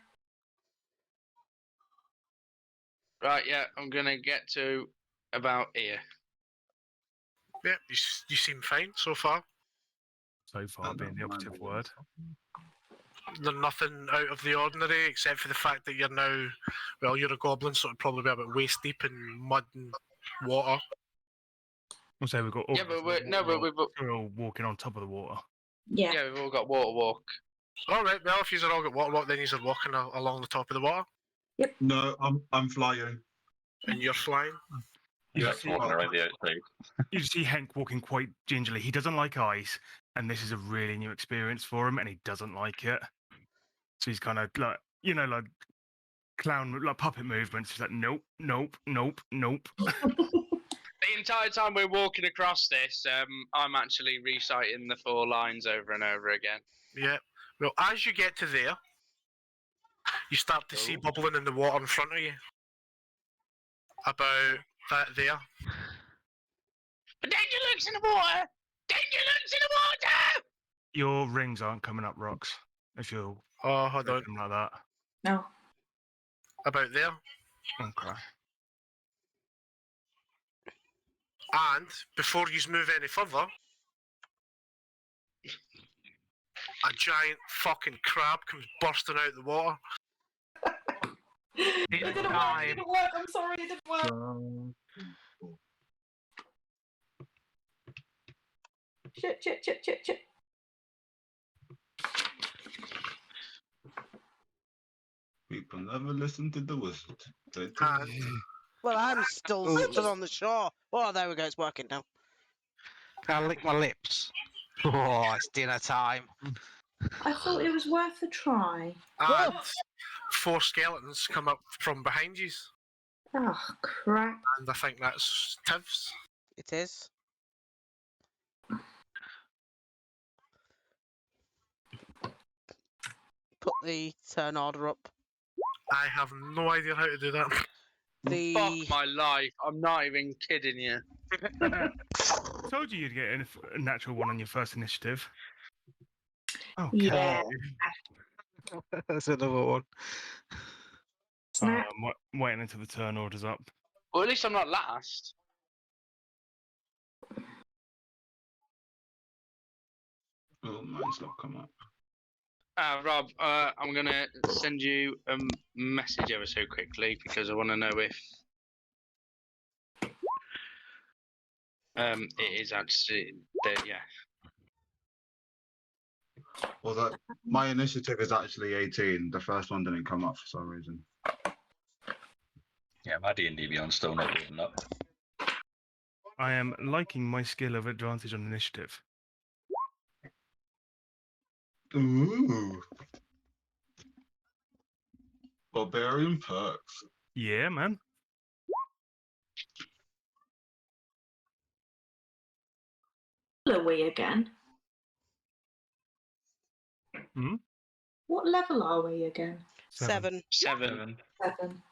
Right, yeah, I'm gonna get to about here. Yeah, you seem fine so far. So far being the operative word. There's nothing out of the ordinary except for the fact that you're now, well, you're a goblin, so it'd probably be about waist deep in mud and water. We'll say we've got all Yeah, of us but in we're the water, we're we're all walking on top of the water. Yeah. yeah, we've all got water walk. All right, well, if you've all got water walk, then you're walking along the top of the water, No, I'm flying. and you're flying. You Yeah, see, Walking around the outside. you see Hank walking quite gingerly. He doesn't like ice, and this is a really new experience for him, and he doesn't like it. So he's kind of like, like clown, like puppet movements. He's like, nope, nope, nope, nope. The entire time we're walking across this, I'm actually reciting the 4 lines over and over again. Yeah. Well, as you get to there, you start to see bubbling in the water in front of you. About that there. Danger lurks in the water! Danger lurks in the water! Your rings aren't coming up, Rocks. If you're Oh, hold on. like that. No. About there. Okay. And before you move any further, a giant fucking crab comes bursting out of the water. It didn't work. It didn't work. I'm sorry. It didn't work. Shit. People never listen to the wizard. Well, I'm still stood on the shore. Oh, there we go. It's working now. I lick my lips. Oh, it's dinner time. I thought it was worth a try. And 4 skeletons come up from behind you. Oh, crap. And I think that's Tiv's. It is. Put the turn order up. I have no idea how to do that. Fuck my life. I'm not even kidding you. I told you you'd get a natural 1 on your first initiative. Okay. Yeah. That's another one. Snap. I'm waiting until the turn order's up. Well, at least I'm not last. Oh, mine's not come up. Rob, I'm going to send you a message ever so quickly because I want to know if it is actually there. Yeah. Well, that my initiative is actually 18. The first one didn't come up for some reason. Yeah, my D&D Beyond's still not loading up. I am liking my skill of advantage on initiative. Ooh. Barbarian perks. Yeah, man. What are we again? Hmm? What level are we again? 7. 7. 7.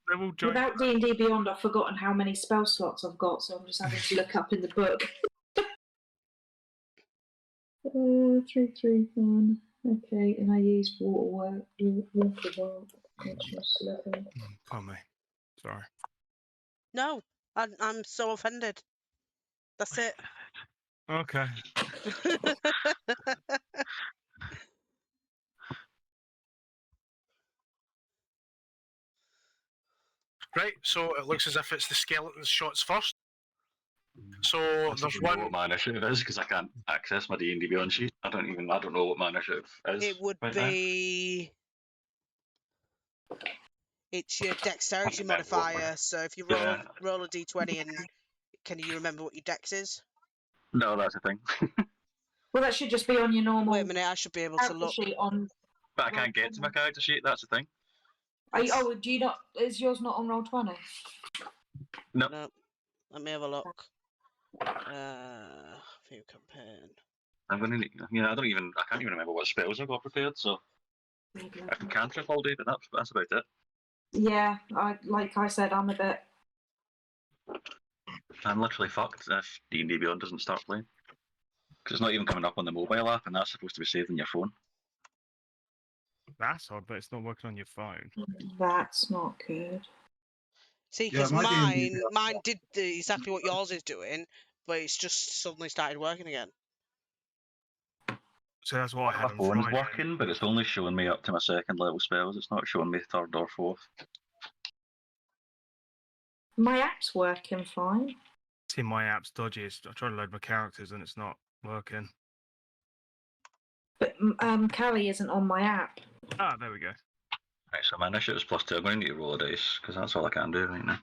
They're all giant. Without D&D Beyond, I've forgotten how many spell slots I've got, so I'm just having to look up in the book. 3, 3, 1. Okay, and I use water work, which is level. Pardon me. Sorry. No, I'm so offended. That's it. Okay. Right, so it looks as if it's the skeleton's shots first. So I there's don't know one. what my initiative is because I can't access my D&D Beyond sheet. I don't know what my initiative is. It would right now. be. It's your dexterity remember what my- modifier. So if you Yeah. roll a d20 and can you remember what your dex is? No, that's the thing. Well, that should just be on your normal Wait a minute, I should be able to character look. sheet on. But I can't get to my character sheet. That's the thing. Do you not? Is yours not on Roll20? No. No. Let me have a look. View campaign. I'm gonna. I can't even remember what spells I've got prepared. So I can cantrip all day, but that's about it. Yeah, like I said, I'm a bit. I'm literally fucked if D&D Beyond doesn't start playing. Because it's not even coming up on the mobile app, and that's supposed to be saved on your phone. That's odd, but it's not working on your phone. That's not good. See, because my D&D mine did exactly what yours is doing, but it's just suddenly started working again. So that's what I had My on phone's Friday. working, but it's only showing me up to my 2nd level spells. It's not showing me 3rd or 4th. My app's working fine. See, my app's dodgy. I try to load my characters and it's not working. But Callie isn't on my app. Ah, there we go. Right, so my initiative's +2. I'm going to need to roll a dice, because that's all I can do right now.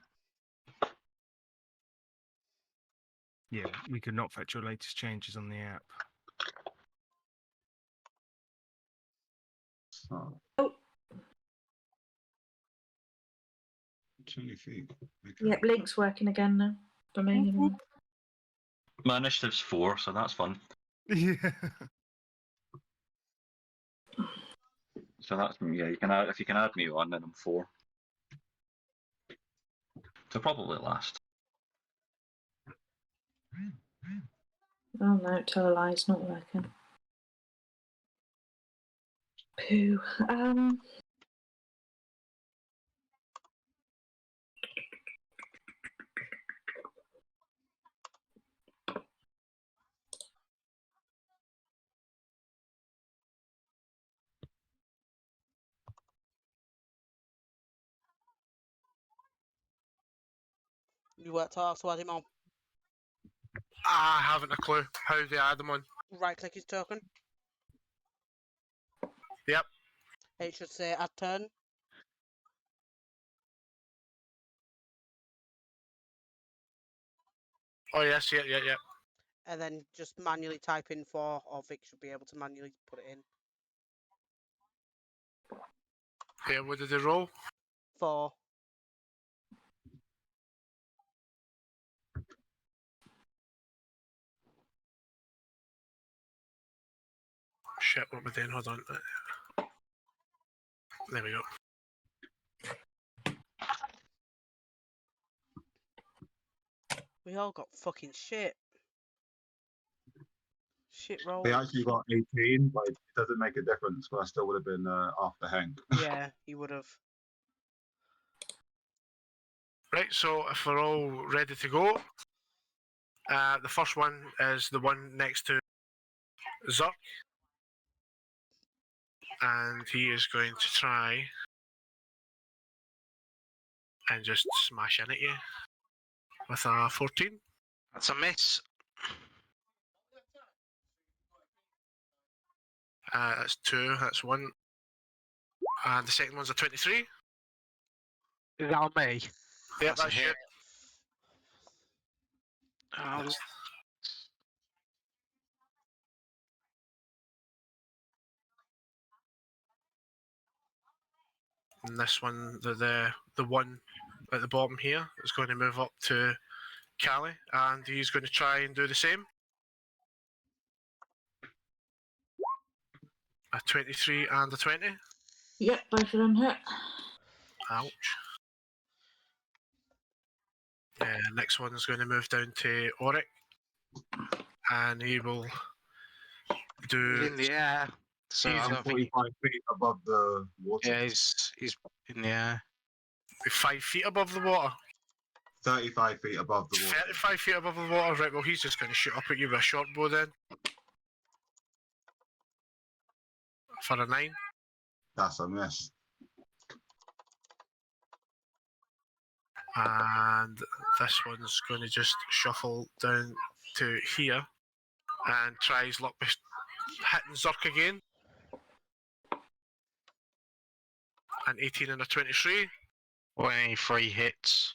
Yeah, we could not fetch your latest changes on the app. So, Oh. 20 feet. Okay. Yep, Link's working again now for me. Anyway. My initiative's 4, so that's fun. Yeah. So that's yeah. You can add if you can add me on, then I'm 4. So probably last. Oh no, tell a lie, it's not working. Pooh. You worked hard to add him on. I haven't a clue how they add them on. Right click his token. Yep. It should say add turn. Oh yes, yeah. And then just manually type in 4, or Vic should be able to manually put it in. Yeah, what did they roll? 4. Shit, what am I doing? Hold on. There we go. We all got fucking shit. Shit roll. They actually got 18, but it doesn't make a difference, but I still would have been after Hank. Yeah, you would have. Right, so if we're all ready to go, the first one is the one next to Zuck. And he is going to try and just smash in at you with a 14. That's a miss. That's 2, that's 1. And the second one's a 23. Is that on me? Yep, That's a that's hit. it. Oh, And this one, the one at the bottom here, is going to move up to Callie, and he's going to try and do the same. A 23 and a 20. Yep, both of them hit. Ouch. Next one is going to move down to Auric, and he will he's do. in the air. So He's I I'm don't think. 45 feet above the water. Yeah, he's in the air. 5 feet above the water. 35 feet above the water. 35 feet above the water. Right, well, he's just going to shoot up at you with a short bow then. For a 9. That's a miss. And this one's going to just shuffle down to here and try his luck with hitting Zurk again. An 18 and a 23. 23 hits.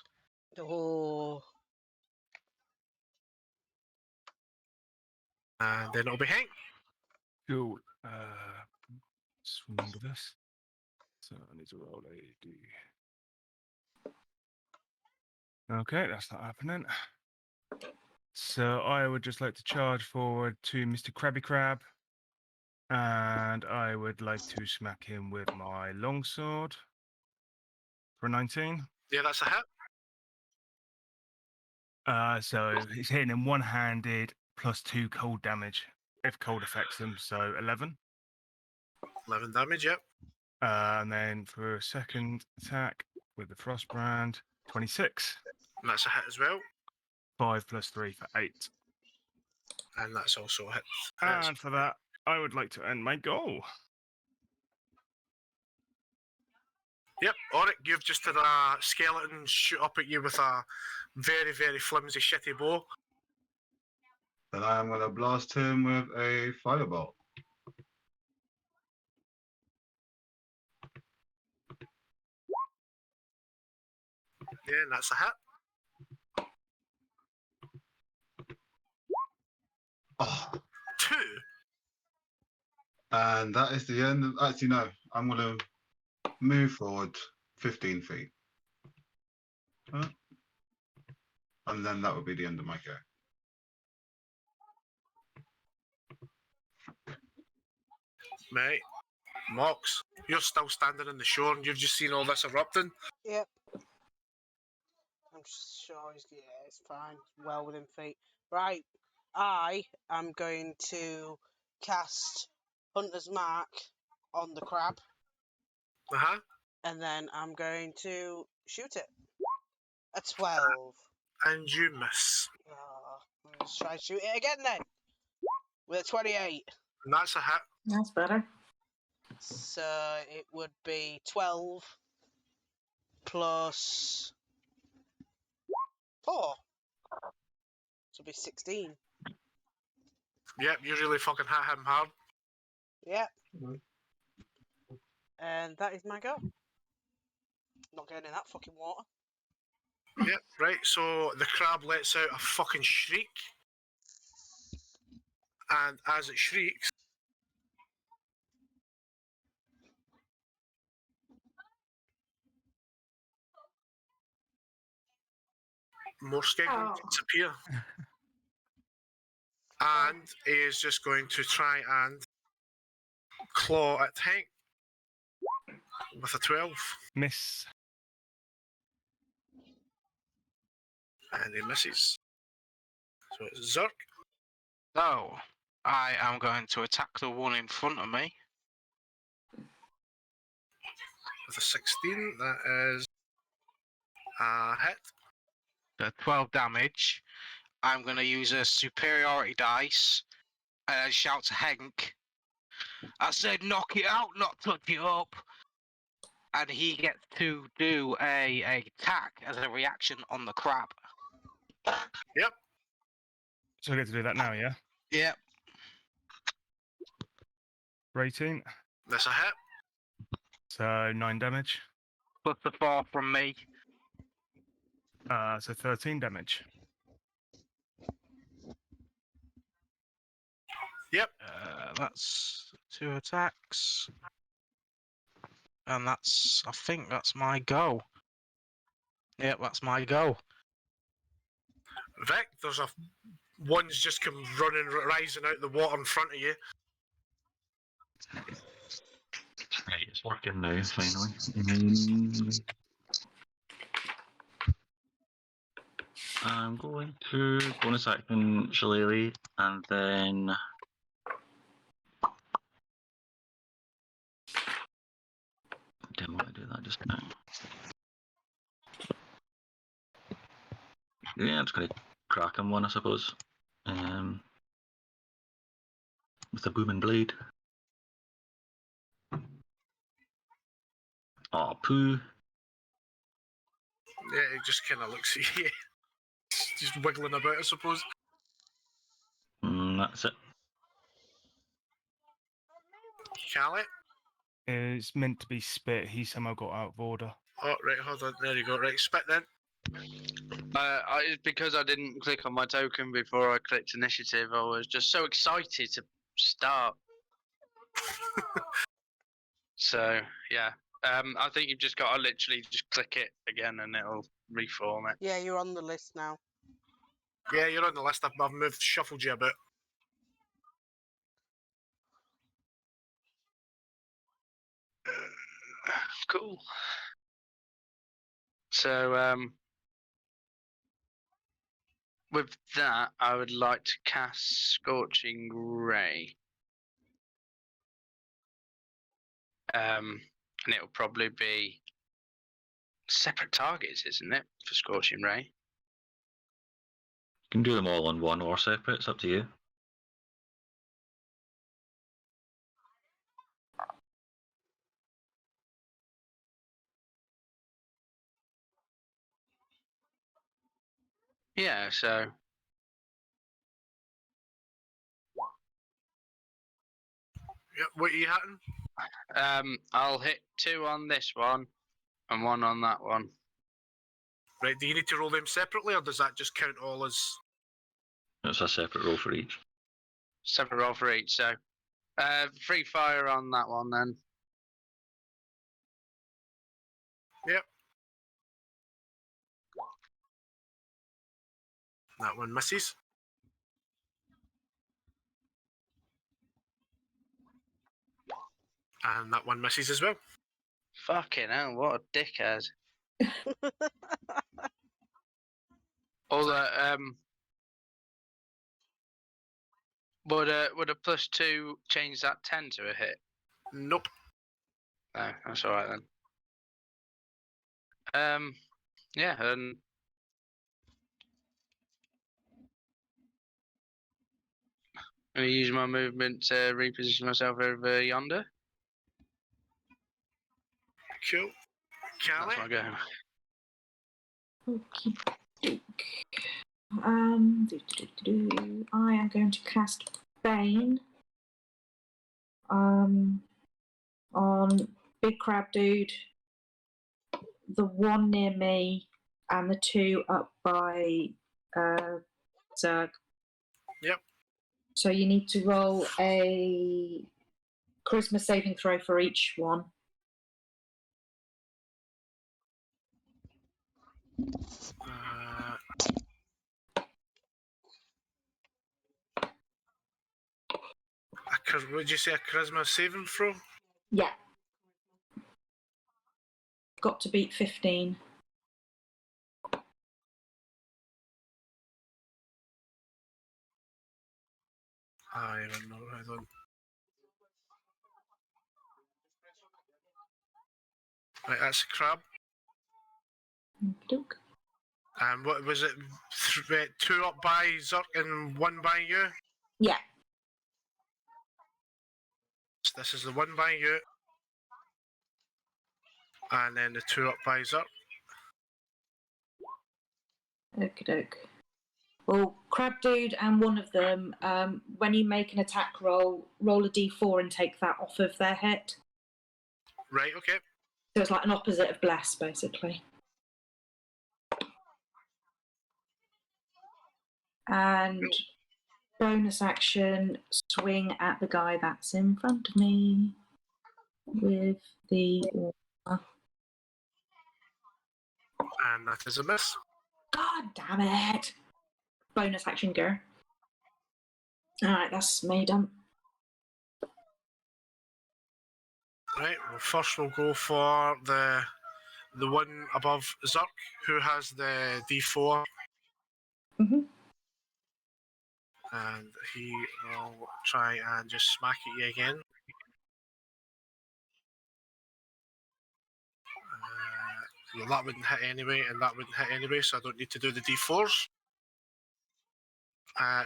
Oh. And then it'll be Hank. Cool. Just remember this. So I need to roll a D. Okay, that's not happening. So I would just like to charge forward to Mr. Krabby Crab. And I would like to smack him with my longsword for 19. Yeah, that's a hit. So he's hitting him one-handed plus 2 cold damage if cold affects him, so 11. 11 damage, yep. And then for a second attack with the frost brand, 26. And that's a hit as well. 5 plus 3 for 8. And that's also a hit. And for that, I would like to end my goal. Yep, Auric, you've just had a skeleton shoot up at you with a very, very flimsy, shitty bow. Then I am going to blast him with a firebolt. Yeah, and that's a hit. Oh, 2? and that is the end. Actually, no. I'm going to move forward 15 feet. Huh? And then that would be the end of my go. Mate, Mox, you're still standing on the shore and you've just seen all this erupting. Yep. I'm sure it's fine. It's well within feet. Right. I am going to cast Hunter's Mark on the crab, Uh-huh. and then I'm going to shoot it. A 12. And you miss. Let's try and shoot it again then. With a 28. And that's a hit. That's better. So it would be 12 plus 4. So it'll be 16. Yep, you really fucking hit him hard. Yep. And that is my go. Not getting in that fucking water. Yep, right, so the crab lets out a fucking shriek. And as it shrieks, more skegging disappear. And he is just going to try and claw at Hank with a 12. Miss. And he misses. So it's Zerk. So, I am going to attack the one in front of me. With a 16, that is a hit. The 12 damage. I'm going to use a superiority dice and shout to Hank. I said knock it out, not touch it up. And he gets to do a attack as a reaction on the crab. Yep. So I get to do that now, yeah? Yep. Rating. That's a hit. So 9 damage. Plus the 4 from me. So 13 damage. Yep. That's 2 attacks. And that's, I think that's my go. Yep, that's my go. Vic, there's a one's just come running, rising out the water in front of you. Right, it's working now, finally. I'm going to bonus action Shillelagh, and then didn't want to do that just now. Yeah, I'm just going to crack him one, I suppose. With a booming blade. Oh, poo. Yeah, it just kind of looks at you. Just wiggling about, I suppose. That's it. Callie? It's meant to be spit. He somehow got out of order. Oh, right, hold on. There you go. Right, spit then. Because I didn't click on my token before I clicked initiative, I was just so excited to start. So, yeah. I think you've just got to literally just click it again and it'll reform it. Yeah, you're on the list now. Yeah, you're on the list. I've moved, shuffled you a bit. Cool. So, with that, I would like to cast Scorching Ray. And it'll probably be separate targets, isn't it, for Scorching Ray? You can do them all on one or separate, it's up to you. Yeah, so Yep, what are you hitting? I'll hit 2 on this one and 1 on that one. Right, do you need to roll them separately, or does that just count all as... It's a separate roll for each. 7 roll for each. So, free fire on that one then. Yep. That one misses. And that one misses as well. Fucking hell, what a dickhead. Although, would a +2 change that 10 to a hit? Nope. No, that's alright then. Yeah, and I'm gonna use my movement to reposition myself over yonder. Cool. Callie? That's my go. Okey-doke. I am going to cast Bane on Big Crab Dude, the one near me, and the 2 up by Zerg. Yep. So you need to roll a charisma saving throw for each one. Would you say a charisma saving throw? Yeah. Got to beat 15. I don't know. I don't. Right, that's a crab. Okey-doke. And what was it? 2 up by Zerk and 1 by you? Yeah. So this is the 1 by you. And then the 2 up by Zerk. Okie doke. Well, Crab Dude and one of them, when you make an attack roll a d4 and take that off of their hit. Right, okay. So it's like an opposite of Bless, basically. And bonus action, swing at the guy that's in front of me with the... And that is a miss. God damn it! Bonus action, go. Alright, that's me done. Right, well, first we'll go for the one above Zerk, who has the d4. Mhm. And he will try and just smack at you again. Well, that wouldn't hit anyway, and that wouldn't hit anyway, so I don't need to do the d4s.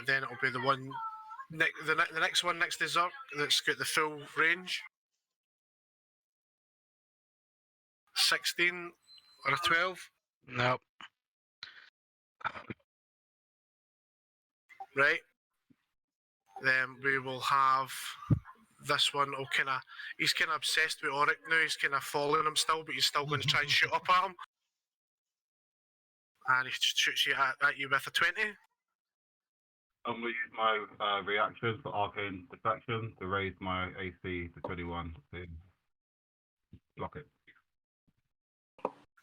Then it'll be the one, the next one next to Zerk that's got the full range. 16 or a 12. Nope. Right. Then we will have this one. He's kind of obsessed with Auric now. He's kind of following him still, but he's still going to try and shoot up at him. And he shoots you at you with a 20. I'm going to use my reaction for Arcane Deflection to raise my AC to 21 to block it.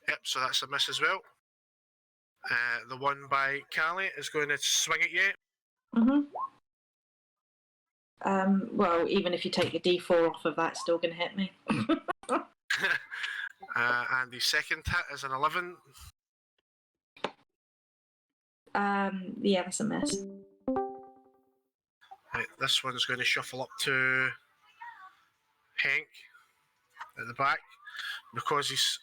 Yep, so that's a miss as well. The one by Callie is going to swing at you. Mhm. Well, even if you take the d4 off of that, it's still going to hit me. And the second hit is an 11. Yeah, that's a miss. Right, this one's going to shuffle up to Hank at the back because he's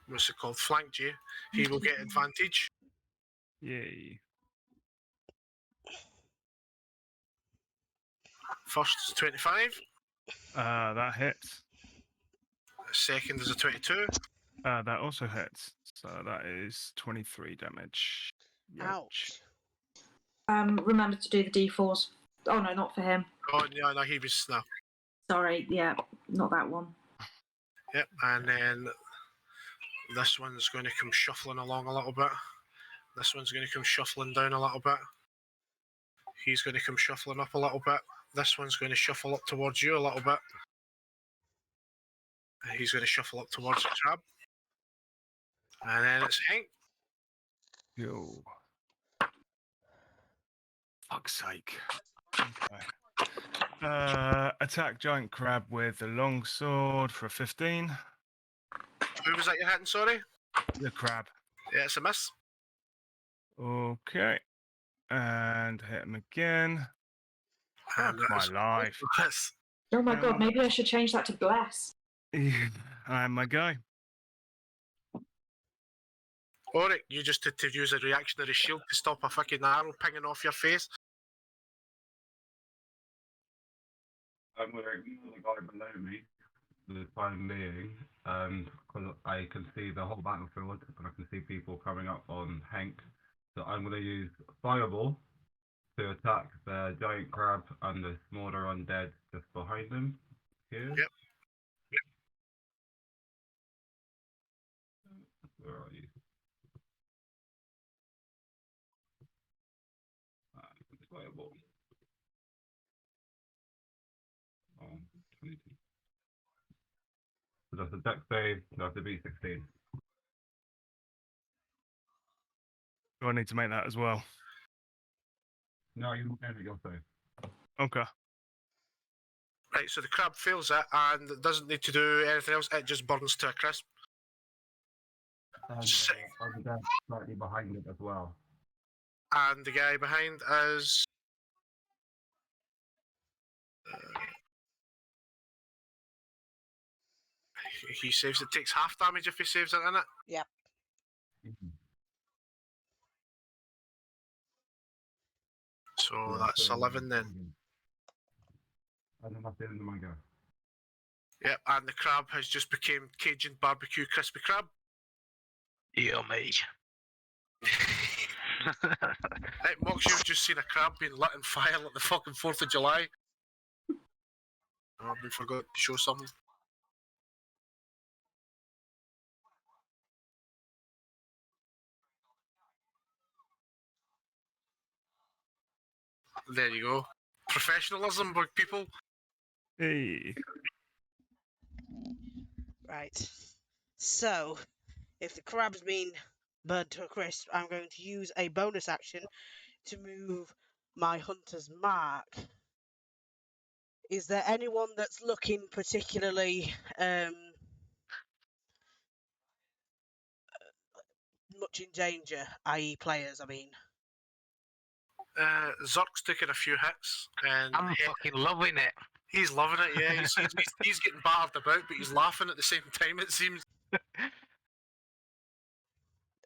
what's it called, flanked you. He will get advantage. Yay. First is 25. That hits. Second is a 22. That also hits. So that is 23 damage. Ouch. Remember to do the d4s. Oh no, not for him. Oh no, he was no. Sorry, yeah, not that one. Yep, and then this one's going to come shuffling along a little bit. This one's going to come shuffling down a little bit. He's going to come shuffling up a little bit. This one's going to shuffle up towards you a little bit. And he's going to shuffle up towards the crab. And then it's Hank. Yo. Fuck's sake. Okay. Attack giant crab with the long sword for a 15. Who was that you're hitting, sorry? The crab. Yeah, it's a miss. Okay. And hit him again. And Fuck my that is life. a miss. Oh my god, maybe I should change that to bless. I'm my guy. Oric, you just had to use a reactionary shield to stop a fucking arrow pinging off your face. I'm going to ignore the guy below me for the time being, because I can see the whole battlefield and I can see people coming up on Hank. So I'm going to use Fireball to attack the giant crab and the smaller undead just behind him. Here. Yep. Where are you? Fireball. 22. So that's a dex save, that's a B16. Do I need to make that as well? No, you don't your save. Okay. Right, so the crab fails it and it doesn't need to do anything else, it just burns to a crisp. And undead slightly behind it as well. And the guy behind is... he saves it, takes half damage if he saves it, innit? Yep. So Yeah, that's so, 11 then. And then that's the end of my go. Yep, and the crab has just become Cajun barbecue crispy crab. Yummy. Right, Mox, you've just seen a crab being lit on fire like the fucking 4th of July. Oh, we forgot to show something. There you go. Professionalism, big people. Hey. Right. So, if the crab's been burned to a crisp, I'm going to use a bonus action to move my hunter's mark. Is there anyone that's looking particularly much in danger, i.e. players, I mean? Zurk's taking a few hits, and I'm fucking loving it. he's loving it, yeah. He's getting battered about, but he's laughing at the same time, it seems.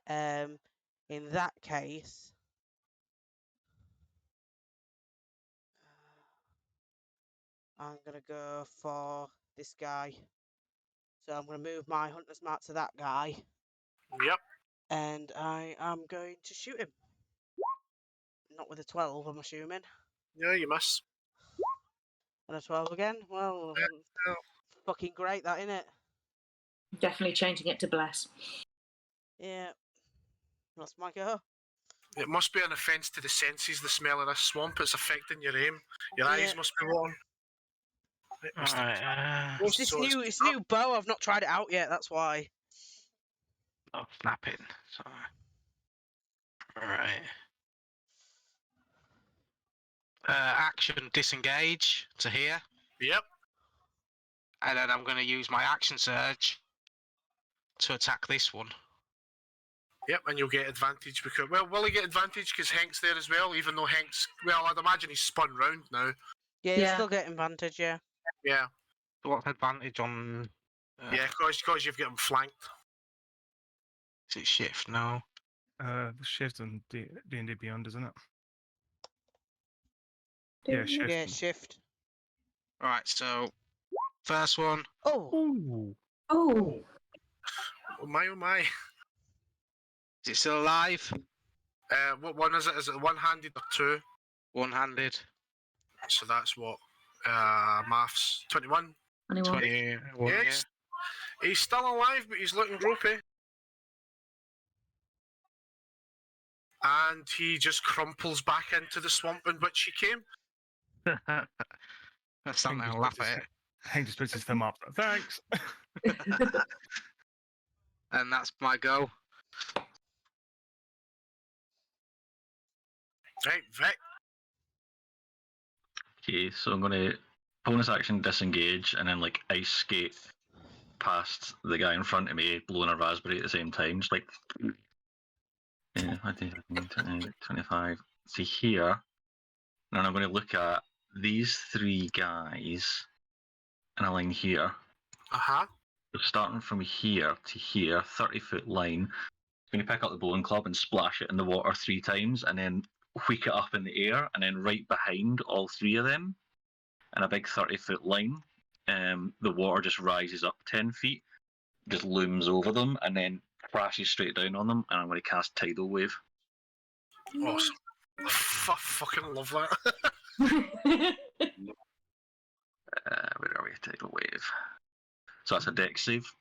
In that case, I'm going to go for this guy. So I'm going to move my hunter's mark to that guy. Yep. And I am going to shoot him. Not with a 12, I'm assuming. Yeah, you miss. And a 12 again? Well, Yeah. fucking great, that, innit? Definitely changing it to bless. Yeah. That's my go. It must be an offence to the senses, the smell of this swamp. It's affecting your aim. Your eyes Yeah. must be watering. Right, Mr. Alright, It's this new bow. I've not tried it out yet, that's why. oh, snapping. Sorry. Alright. Action disengage to here. Yep. And then I'm going to use my action surge to attack this one. Yep, and you'll get advantage because... Well, will he get advantage because Hank's there as well, even though Hank's... Well, I'd imagine he's spun round now. Yeah, you Yeah. still get advantage, yeah. Yeah. What's advantage on... Yeah, because you've got him flanked. Is it shift? No. The shift on D&D Beyond, isn't it? Yeah, shift. Yeah, shift. Right, so... First one. Oh! Ooh. Oh, Oh my. Is it still alive? What one is it? Is it one-handed or two? One-handed. So that's what? Maths. 21? 21. 21, Yeah, yeah. he's still alive, but he's looking ropey. and he just crumples back into the swamp in which he came. That's something I'll laugh at. Hank just puts his thumb up. Thanks. And that's my go. Right, Vic. Okay, so I'm gonna bonus action disengage and then like ice skate past the guy in front of me, blowing a raspberry at the same time. Just like 25 to here. And I'm gonna look at these three guys in a line here. Uh-huh. So starting from here to here, 30-foot line. I'm gonna pick up the bowling club and splash it in the water 3 times, and then wheak it up in the air, and then right behind all 3 of them, in a big 30-foot line, the water just rises up 10 feet, just looms over them, and then crashes straight down on them, and I'm going to cast Tidal Wave. Awesome. I fucking love that. Where are we? Tidal Wave. So that's a dex save.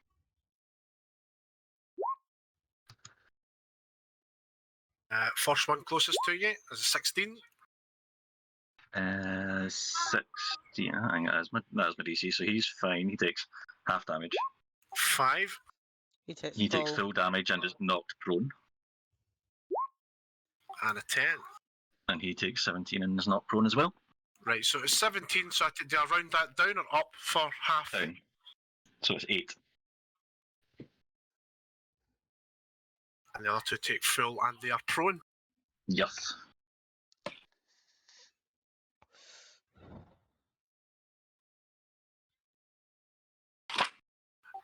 First one closest to you is a 16. 16. I think that is my DC, so he's fine. He takes half damage. 5. He takes He takes full damage and is knocked prone. And a 10. And he takes 17 and is not prone as well. Right, so it's 17, so do I round that down or up for half? Down. So it's 8. And the other 2 take full and they are prone. Yes.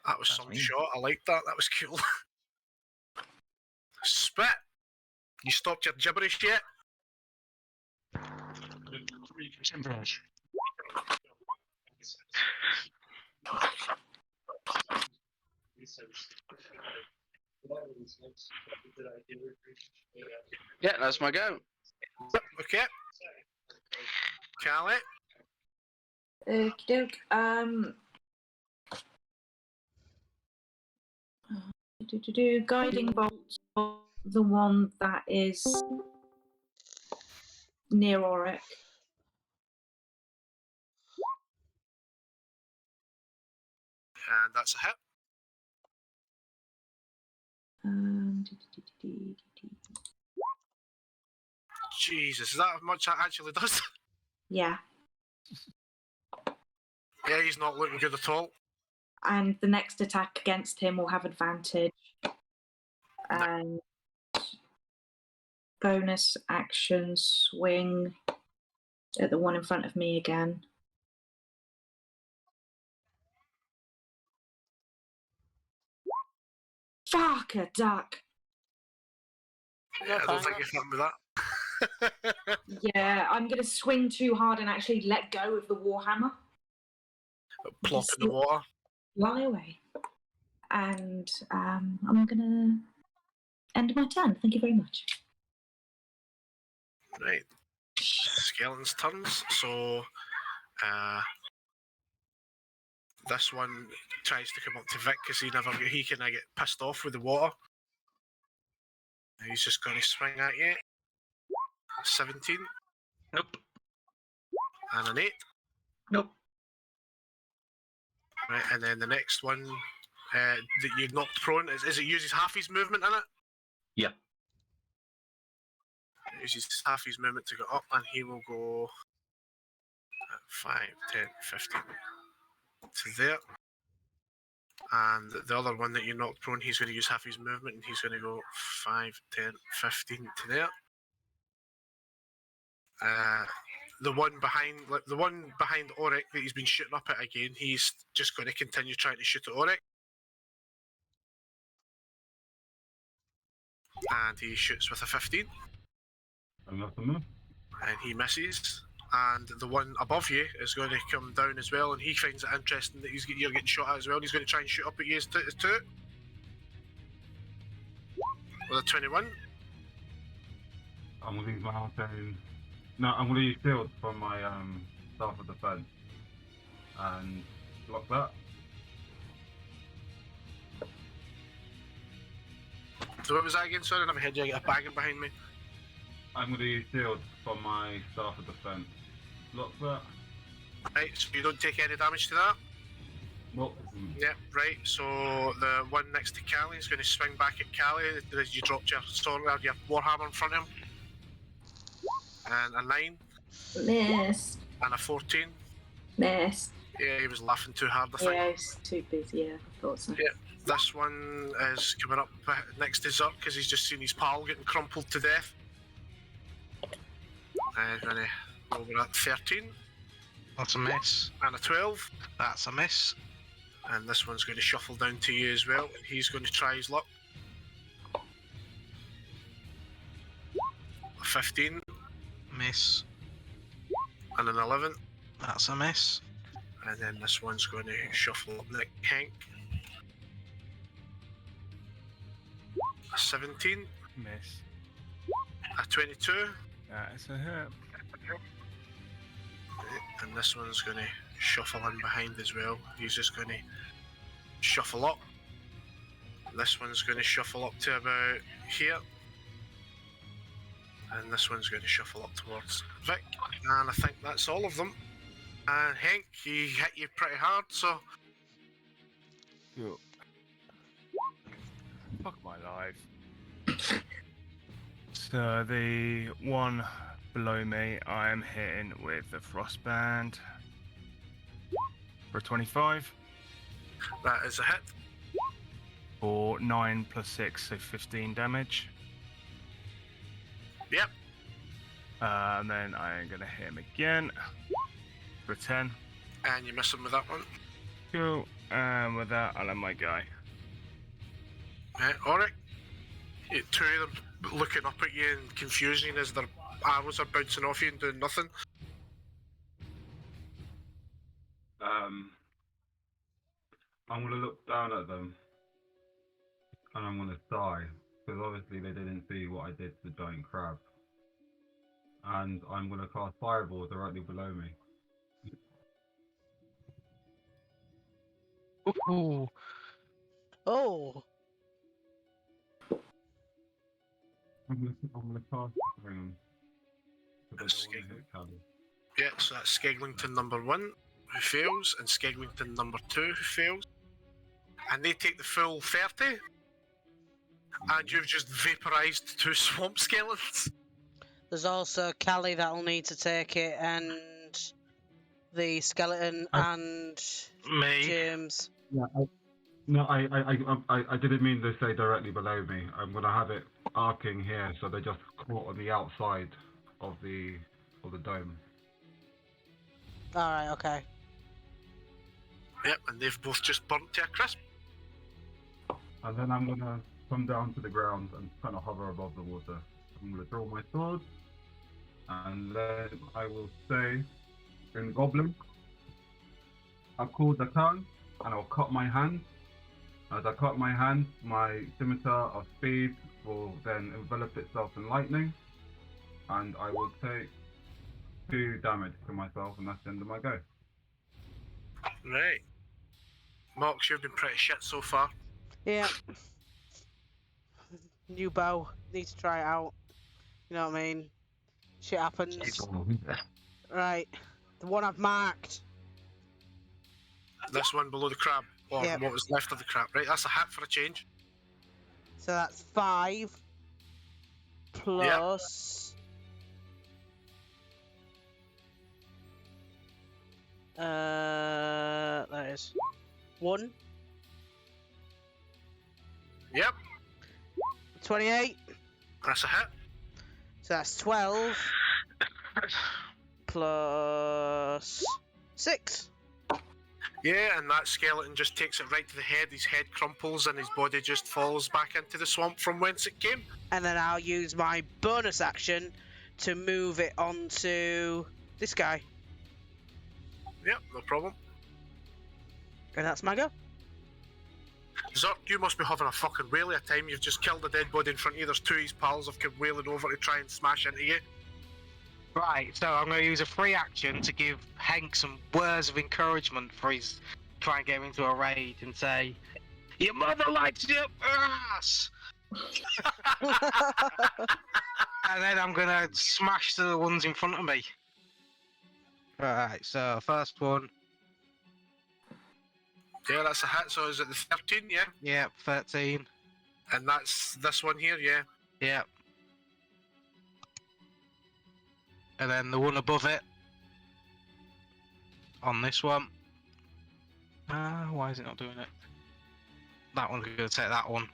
That was That's some fine. shot. I like that. That was cool. Spit. You stopped your gibberish yet? Yeah, that's my go. Okay. Callie. Okie doke. Guiding bolt, the one that is near Auric. And that's a hit. Jesus, is that how much that actually does? Yeah. Yeah, he's not looking good at all. And the next attack against him will have advantage. And bonus action swing at the one in front of me again. Fuck a duck. Yeah, I don't think you're fun with that. Yeah, I'm going to swing too hard and actually let go of the warhammer. Plop in the water. Fly away. And I'm going to end my turn. Thank you very much. Right. Skeleton's turns. So, this one tries to come up to Vic because he can get pissed off with the water. He's just going to swing at you. 17. Nope. And an 8. Nope. Right, and then the next one that you knocked prone, is it uses half his movement in it? Yeah. It uses half his movement to go up, and he will go 5, 10, 15 to there. And the other one that you knocked prone, he's going to use half his movement, and he's going to go 5, 10, 15 to there. The one behind Auric that he's been shooting up at again, he's just going to continue trying to shoot at Auric. And he shoots with a 15. Nothing. And he misses. And the one above you is going to come down as well, and he finds it interesting that you're getting shot at as well. And he's going to try and shoot up at you as two. With a 21. I'm gonna use my arcane. No, I'm gonna use shield from my staff of defense and block that. So what was that again? Sorry, I never heard you. I got a bagging behind me. I'm going to use shield from my staff of defense. Look that. Right, so you don't take any damage to that? Nope. Yep, right. So the one next to Callie is going to swing back at Callie as you dropped your sword, your warhammer in front of him. And a 9 Miss. and a 14. Miss. Yeah, he was laughing too hard, I think. Yeah, it's too busy. Yeah, I thought so. Yeah. This one is coming up next to Zerk because he's just seen his pal getting crumpled to death. And going to go over at 13 That's a miss. and a 12. That's a miss. And this one's going to shuffle down to you as well. And he's going to try his luck. A 15 Miss. and an 11. That's a miss. And then this one's going to shuffle up Nick Hank. A 17, Miss. a 22. That's a hit. And this one's going to shuffle in behind as well. He's just going to shuffle up. This one's going to shuffle up to about here. And this one's going to shuffle up towards Vic. And I think that's all of them. And Hank, he hit you pretty hard, so Cool. Fuck my life. So the one below me, I am hitting with the frostband for 25 that is a hit. for 9 plus 6, so 15 damage. Yep. And then I am gonna hit him again for 10. And you miss him with that one. Cool. And with that, I'll have my guy. Alright. Two of them looking up at you and confusing as their arrows are bouncing off you and doing nothing. I'm going to look down at them and I'm going to sigh because obviously they didn't see what I did to the giant crab. And I'm going to cast Fireball directly below me. Ooh. Oh, I'm going to cast Ring. That's Yeah, so that's Skeglington number 1 who fails and Skeglington number 2 who fails. And they take the full 30. And you've just vaporised 2 swamp skeletons. there's also Callie that'll need to take it, and the skeleton and Me. James. Yeah, I didn't mean to say directly below me. I'm gonna have it arcing here, so they're just caught on the outside of the dome. All right, okay. Yep, and they've both just burnt to a crisp. And then I'm gonna come down to the ground and kind of hover above the water. I'm gonna draw my sword, and then I will say, in Goblin, I'll call the tongue, and I'll cut my hand. As I cut my hand, my scimitar of speed will then envelop itself in lightning, and I will take 2 damage to myself, and that's the end of my go. Right. Mox, you've been pretty shit so far. Yeah. New bow. Need to try it out. You know what I mean? Shit happens. Right. The one I've marked. This one below the crab, or Yep. what was left of the crab. Right, that's a hit for a change. So that's 5 plus. That is 1. Yep, 28. that's a hit. So that's 12 plus 6. Yeah, and that skeleton just takes it right to the head. His head crumples and his body just falls back into the swamp from whence it came. And then I'll use my bonus action to move it onto this guy. Yep, no problem. And that's my go. Zerk, you must be having a fucking whale of a time. You've just killed a dead body in front of you. There's 2 of his pals have come wailing over to try and smash into you. Right, so I'm going to use a free action to give Hank some words of encouragement for his try and get him into a rage and say, "Your mother likes your ass." And then I'm gonna smash the ones in front of me. Right, so first one, Yeah, that's a hit. So is it the 13? Yeah. yeah, 13, And that's this one here. Yeah. yeah. And then the one above it, on this one. Why is it not doing it? That one's gonna take that one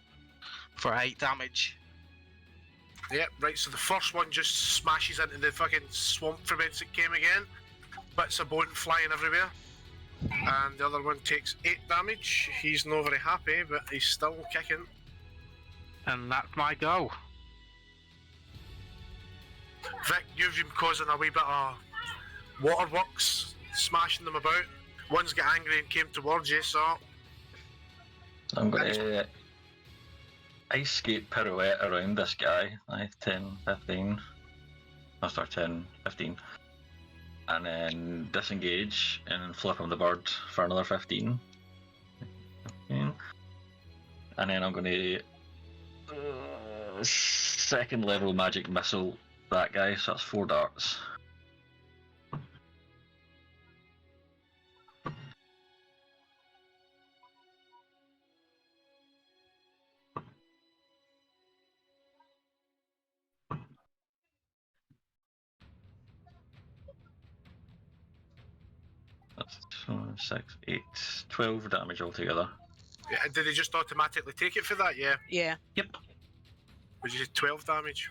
for 8 damage. Yep, right, so the first one just smashes into the fucking swamp from whence it came again. Bits of bone flying everywhere. And the other one takes 8 damage. He's not very happy, but he's still kicking. And that's my go. Vic, you've been causing a wee bit of waterworks, smashing them about. One's got angry and came towards you, so... I'm going to ice skate pirouette around this guy. 10, 15. I'll start 10, 15. And then disengage and flip on the bird for another 15. And then I'm going to second level magic missile that guy, so that's 4 darts. That's 6, 8, 12 damage altogether. Yeah, did he just automatically take it for that? Yeah. Yeah. Yep. Would you say 12 damage?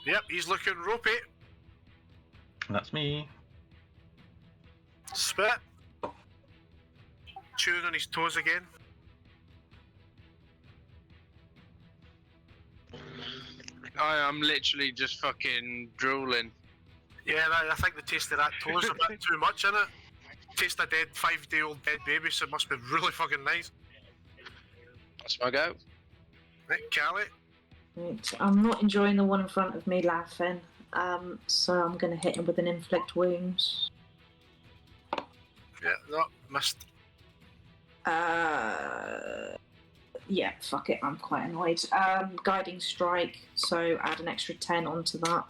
Yep, he's looking ropey. That's me. Spit. Chewing on his toes again. I am literally just fucking drooling. Yeah, I think the taste of that toe's a bit too much, innit? Taste a dead 5-day-old dead baby, so it must be really fucking nice. That's my go. Right, Callie? Right, I'm not enjoying the one in front of me laughing, so I'm going to hit him with an inflict wounds. Yeah, no, missed. Yeah, fuck it, I'm quite annoyed. Guiding strike, so add an extra 10 onto that.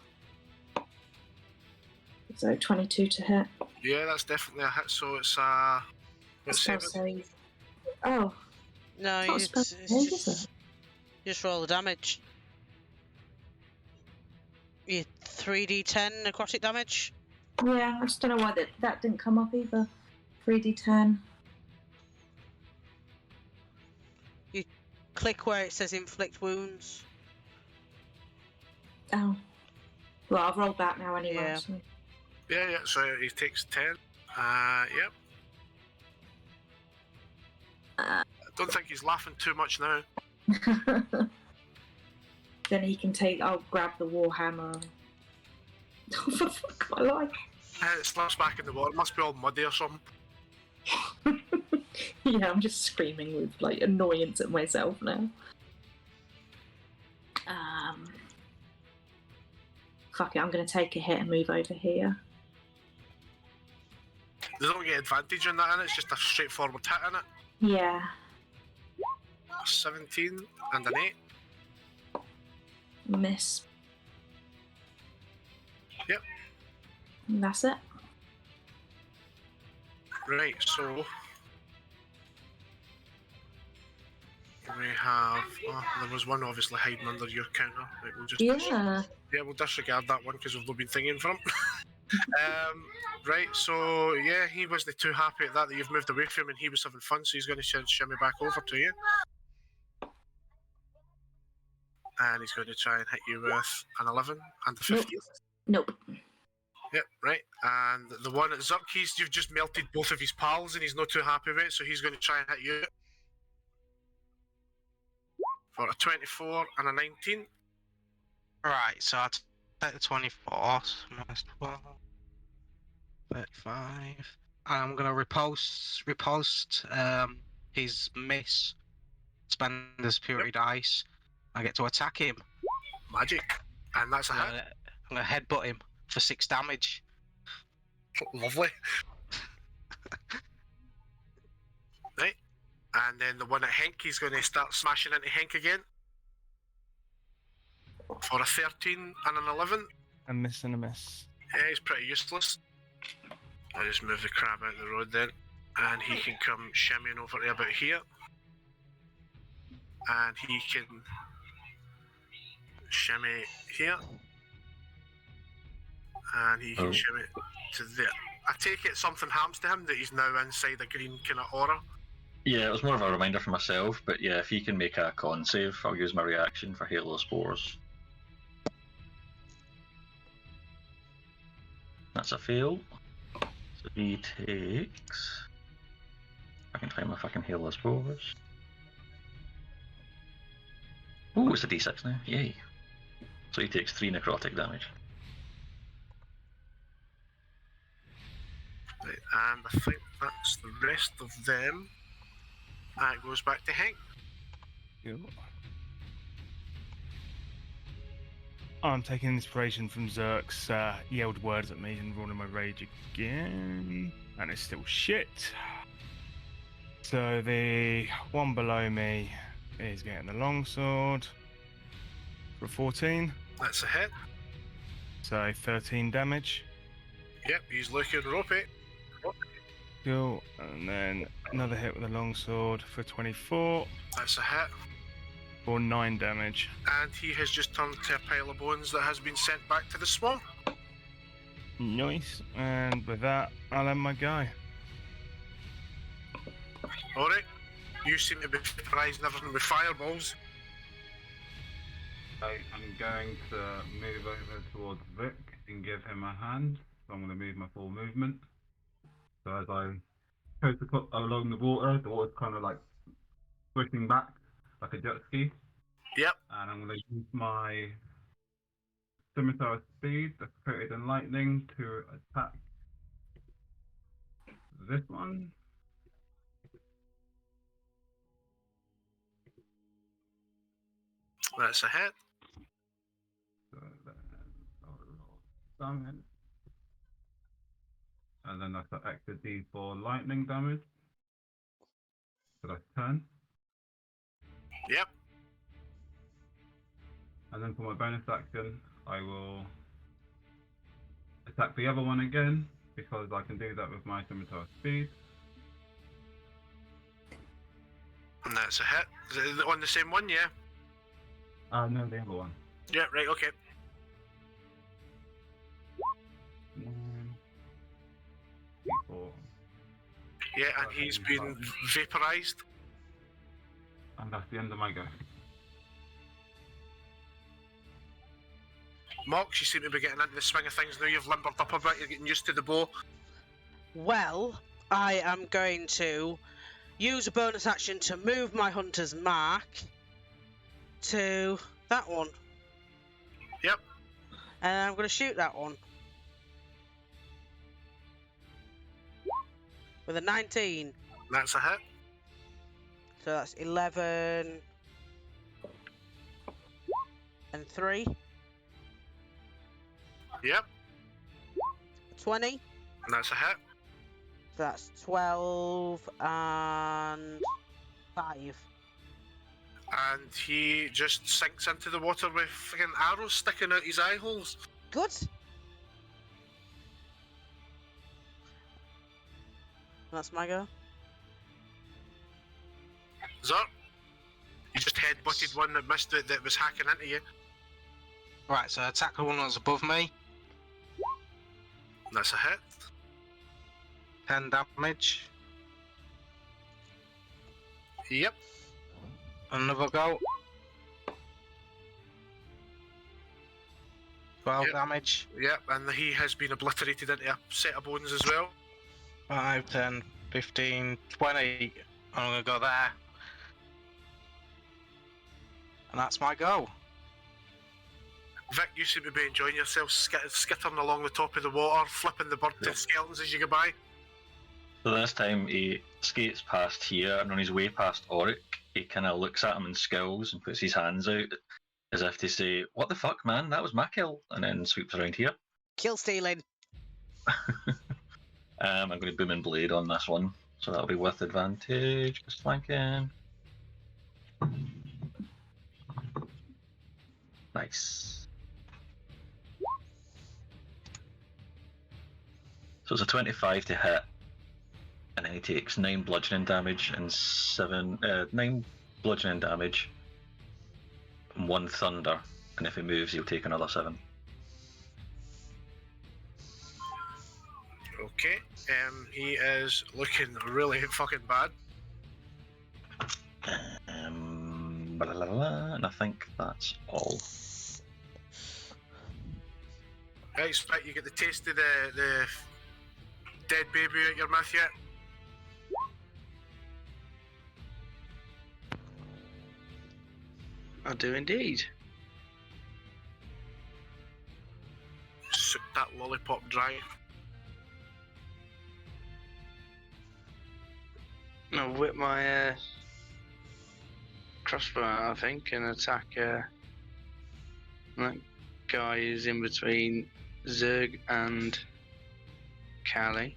So 22 to hit. Yeah, that's definitely a hit, so it's let's Spell save it. save. Oh, No, It's not a spell save, is it? just roll the damage. You 3d10 necrotic damage. yeah, I just don't know why that didn't come up either. 3d10. Click where it says inflict wounds. Oh. Well, I've rolled that now anyway. Yeah. So. Yeah, so he takes 10. Yep. I don't think he's laughing too much now. Then he can take. I'll grab the warhammer. Oh, for fuck my life. It slips back in the water. It must be all muddy or something. Yeah, I'm just screaming with like annoyance at myself now. Fuck it, I'm gonna take a hit and move over here. They don't get advantage on that, innit? It's just a straightforward hit, innit? Yeah. 17 and an 8. Miss. Yep. And that's it. Right, so we have. Oh, there was one obviously hiding under your counter. Right, we'll just Yeah. yeah, we'll disregard that one because we've not been thinking for him. Right, so yeah, he wasn't too happy at that you've moved away from him and he was having fun, so he's going to shimmy back over to you. And he's going to try and hit you with an 11 and a 15. Nope. Yep, right. And the one at Zuck, you've just melted both of his pals and he's not too happy with it, so he's going to try and hit you for a 24 and a 19. Right, so I take the 24, so minus 12, 35. And I'm gonna riposte his miss, spend the superiority dice. I get to attack him. Magic. And that's a I'm hit. gonna headbutt him for 6 damage. Lovely. Right. And then the one at Henk, he's going to start smashing into Henk again. For a 13 and an 11. A miss and a miss. Yeah, he's pretty useless. I'll just move the crab out of the road then. And he can come shimmying over to about here. And he can shimmy here. And he can shimmy to there. I take it something happens to him that he's now inside a green kind of aura. Yeah, it was more of a reminder for myself, but yeah, if he can make a con save, I'll use my reaction for Halo Spores. That's a fail. So he takes... I can find my fucking Halo Spores. Oh, it's a d6 now, yay. So he takes 3 necrotic damage. Right, and I think that's the rest of them. That goes back to Hank. Cool. I'm taking inspiration from Zerk's yelled words at me and rolling my rage again. And it's still shit. So the one below me is getting the longsword for 14. That's a hit. So 13 damage. Yep, he's looking ropey. Cool. And then another hit with a longsword for 24 That's a hit. for 9 damage. And he has just turned to a pile of bones that has been sent back to the swamp. Nice. And with that, I'll end my go. Alright. You seem to be surprising everything with fireballs. I'm going to move over towards Vic and give him a hand. So I'm going to move my full movement. So as I go to put along the water's kind of like swishing back like a jet ski. Yep. And I'm going to use my scimitar speed that's coated in lightning to attack this one. That's a hit. So then I'll roll damage. And then that's an extra D4 lightning damage. So that's 10. Yep. And then for my bonus action, I will attack the other one again, because I can do that with my scimitar speed. And that's a hit. Is it on the same one? Yeah. No, the other one. Yeah, right, okay. 9, 4. Yeah, and he's been vaporized. And that's the end of my go. Mox, you seem to be getting into the swing of things now. You've limbered up a bit. You're getting used to the bow. Well, I am going to use a bonus action to move my hunter's mark to that one. Yep. And I'm going to shoot that one. With a 19. That's a hit. So that's 11 and 3. Yep. 20. And that's a hit. So that's 12 and 5. And he just sinks into the water with fucking arrows sticking out his eye holes. Good. That's my go. Zerk, you just headbutted one that missed it that was hacking into you. Right, so attack the one that's above me. That's a hit. 10 damage. Yep. Another go. 12 Yep. damage. Yep, and he has been obliterated into a set of bones as well. 5, 10, 15, 20. I'm gonna go there. And that's my go. Vic, you seem to be enjoying yourself skittering along the top of the water, flipping the bird to skeletons as you go by. So this time he skates past here, and on his way past Auric, he kind of looks at him and skills and puts his hands out as if to say, "What the fuck, man? That was my kill," and then sweeps around here. Kill stealing. I'm going to boom and blade on this one, so that'll be with advantage, just flanking. Nice. So it's a 25 to hit, and then he takes 9 bludgeoning damage and 9 bludgeoning damage and 1 thunder, and if he moves, he'll take another 7. Okay. He is looking really fucking bad. And I think that's all. I expect you get the taste of the dead baby out your mouth yet. I do indeed. Suck that lollipop dry. I'll whip my crossbow out, I think, and attack that guy who's in between Zerg and Callie.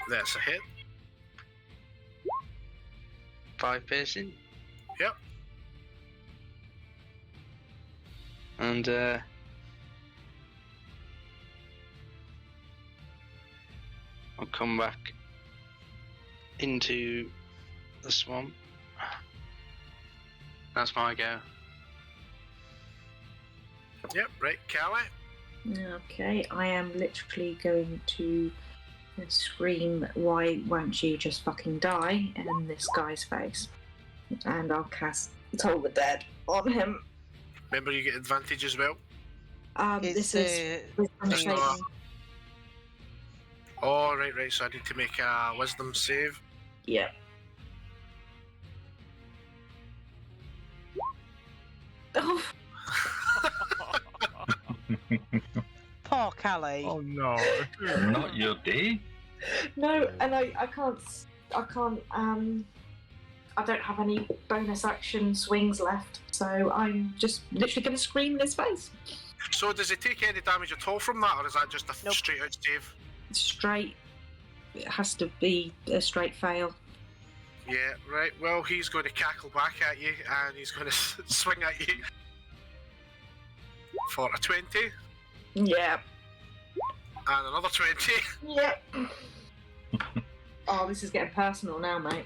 That's a hit. 5 piercing. Yep. And I'll come back into the swamp. That's my go. Yep, right, Callie. Okay, I am literally going to scream, "Why won't you just fucking die?" in this guy's face. And I'll cast Toll the Dead on him. Remember, you get advantage as well. This is wisdom Just not- saving. Oh, right, so I need to make a wisdom save. Yeah. Oh, Poor Callie. Oh no. Not your day? no, and I can't, I don't have any bonus action swings left, so I'm just literally going to scream in his face. So does it take any damage at all from that, or is that just a Nope. straight out save? Straight. It has to be a straight fail. Yeah, right. Well, he's going to cackle back at you, and he's going to swing at you for a 20, Yeah. and another 20. Yep. Oh, this is getting personal now, mate.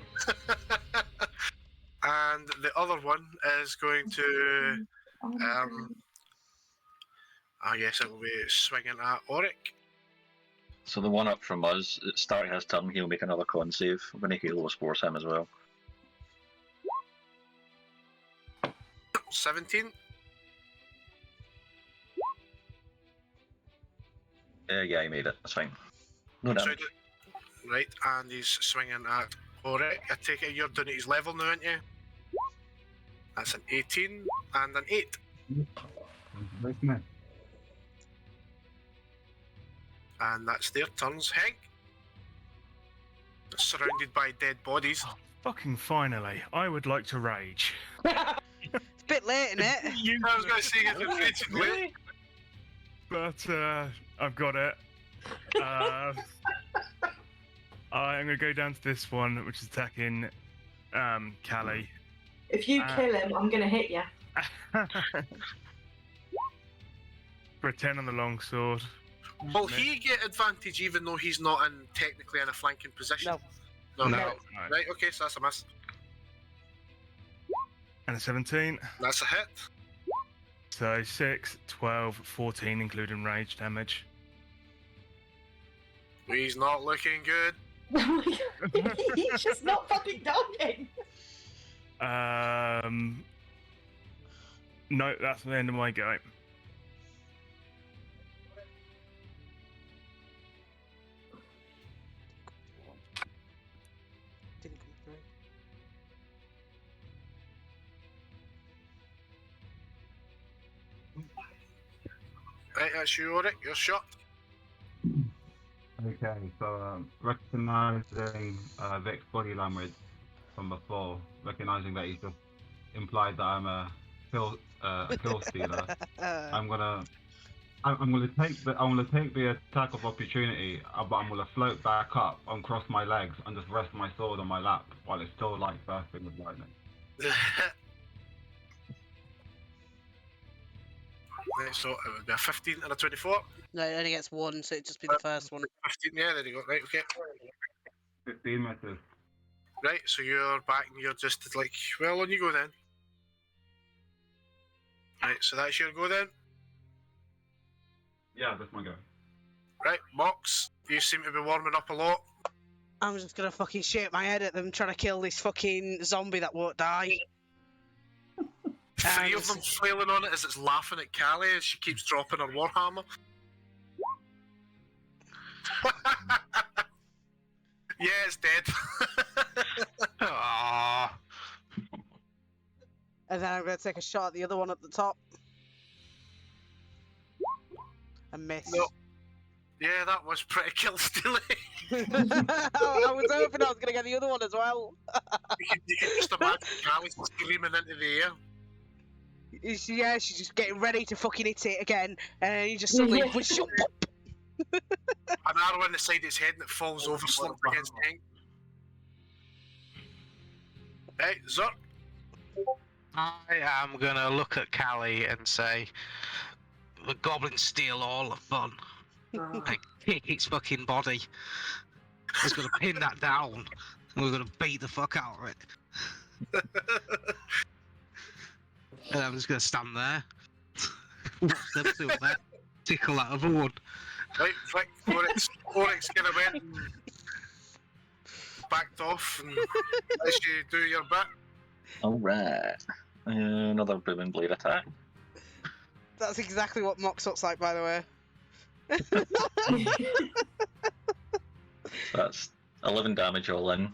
And the other one is going to, I guess it will be swinging at Auric. So the one up from us, at start his turn, he'll make another con save. I'm going to Halo Spores him as well. 17. Yeah, he made it. That's fine. No So damage. right, and he's swinging at Auric. I take it you're doing at his level now, aren't you? That's an 18 and an 8. And that's their turns. Hank? Surrounded by dead bodies. Fucking finally, I would like to rage. It's a bit late, isn't it? I was going to say it's raging late. But I've got it. I'm going to go down to this one, which is attacking Callie. If you kill him, I'm going to hit you. For a 10 on the longsword. Will he get advantage even though he's not technically in a flanking position? No. No. No. Right, okay, so that's a miss. And a 17. That's a hit. So 6, 12, 14, including rage damage. He's not looking good. He's just not fucking dying. No, that's the end of my go. Didn't come through. Right, that's you, Auric. You're shot. Okay, so recognizing Vic's body language from before, recognizing that he's just implied that I'm a kill stealer, I'm gonna I'm gonna take the attack of opportunity, but I'm gonna float back up, uncross my legs, and just rest my sword on my lap while it's still like bursting with lightning. Right, so it would be a 15 and a 24. No, it only gets one, so it'd just be the first one. 15, yeah, there you go. Right, okay. 15 misses. Right, so you're back and you're just like, well, on you go then. Right, so that's your go then. Yeah, that's my go. Right, Mox, you seem to be warming up a lot. I'm just gonna fucking shake my head at them trying to kill this fucking zombie that won't die. Three of them flailing on it as it's laughing at Callie as she keeps dropping her warhammer. Yeah, it's dead. Aww. And then I'm gonna take a shot at the other one at the top. And miss. No. Yeah, that was pretty kill stealing. I was hoping I was gonna get the other one as well. You can just imagine Callie screaming into the air. Yeah, she's just getting ready to fucking hit it again, and then you just suddenly whoosh, An arrow in the side of its head and it falls over, slumped against the tank. Hey, Zerk. I am gonna look at Callie and say, the goblins steal all the fun. I kick its fucking body. I was gonna pin that down, and we're gonna beat the fuck out of it. And I'm just gonna stand there. Watch them do that. Tickle that other one. Right, Flick, Oryx kind of went and backed off and lets you do your bit. Alright. Another booming blade attack. That's exactly what Mox looks like, by the way. That's 11 damage all in.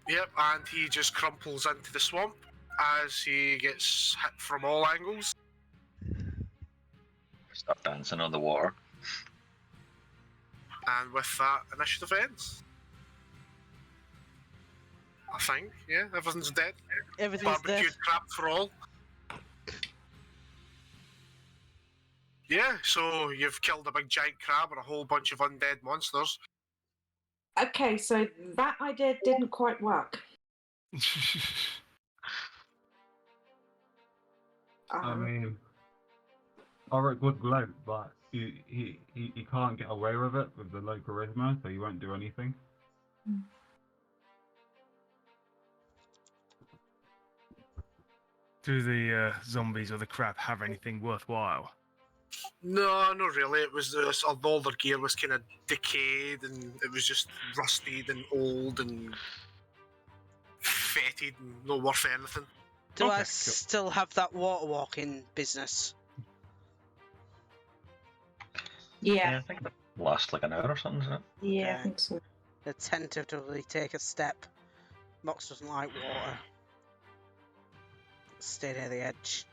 Yep, and he just crumples into the swamp as he gets hit from all angles. Start dancing on the water. And with that, initiative ends. I think, yeah, everything's dead. Everything's dead. Barbecued crap for all. Yeah, so you've killed a big giant crab and a whole bunch of undead monsters. Okay, so that idea didn't quite work. I mean, Ulrich would gloat, but he can't get away with it with the low charisma, so he won't do anything. Do the zombies or the crab have anything worthwhile? No, not really. It was all their gear was kind of decayed and it was just rusted and old and fetid and not worth anything. Do Okay, I cool. still have that water walking business? Yeah, I think that lasts like an hour or something, isn't it? yeah, I Okay. think so. They tentatively take a step. Mox doesn't like water. Stay near the edge.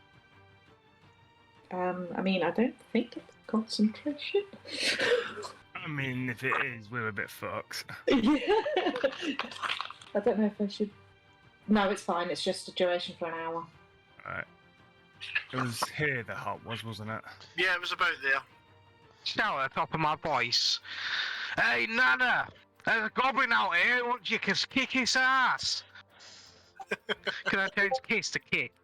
I mean, I don't think it's concentration. I mean, if it is, we're a bit fucked. Yeah. I don't know if I should. No, it's fine. It's just a duration for an hour. Right. It was here the hut was, wasn't it? Yeah, it was about there. Shout at the top of my voice. Hey, Nana! There's a goblin out here who wants you to kick his ass! Can I change kiss to kick?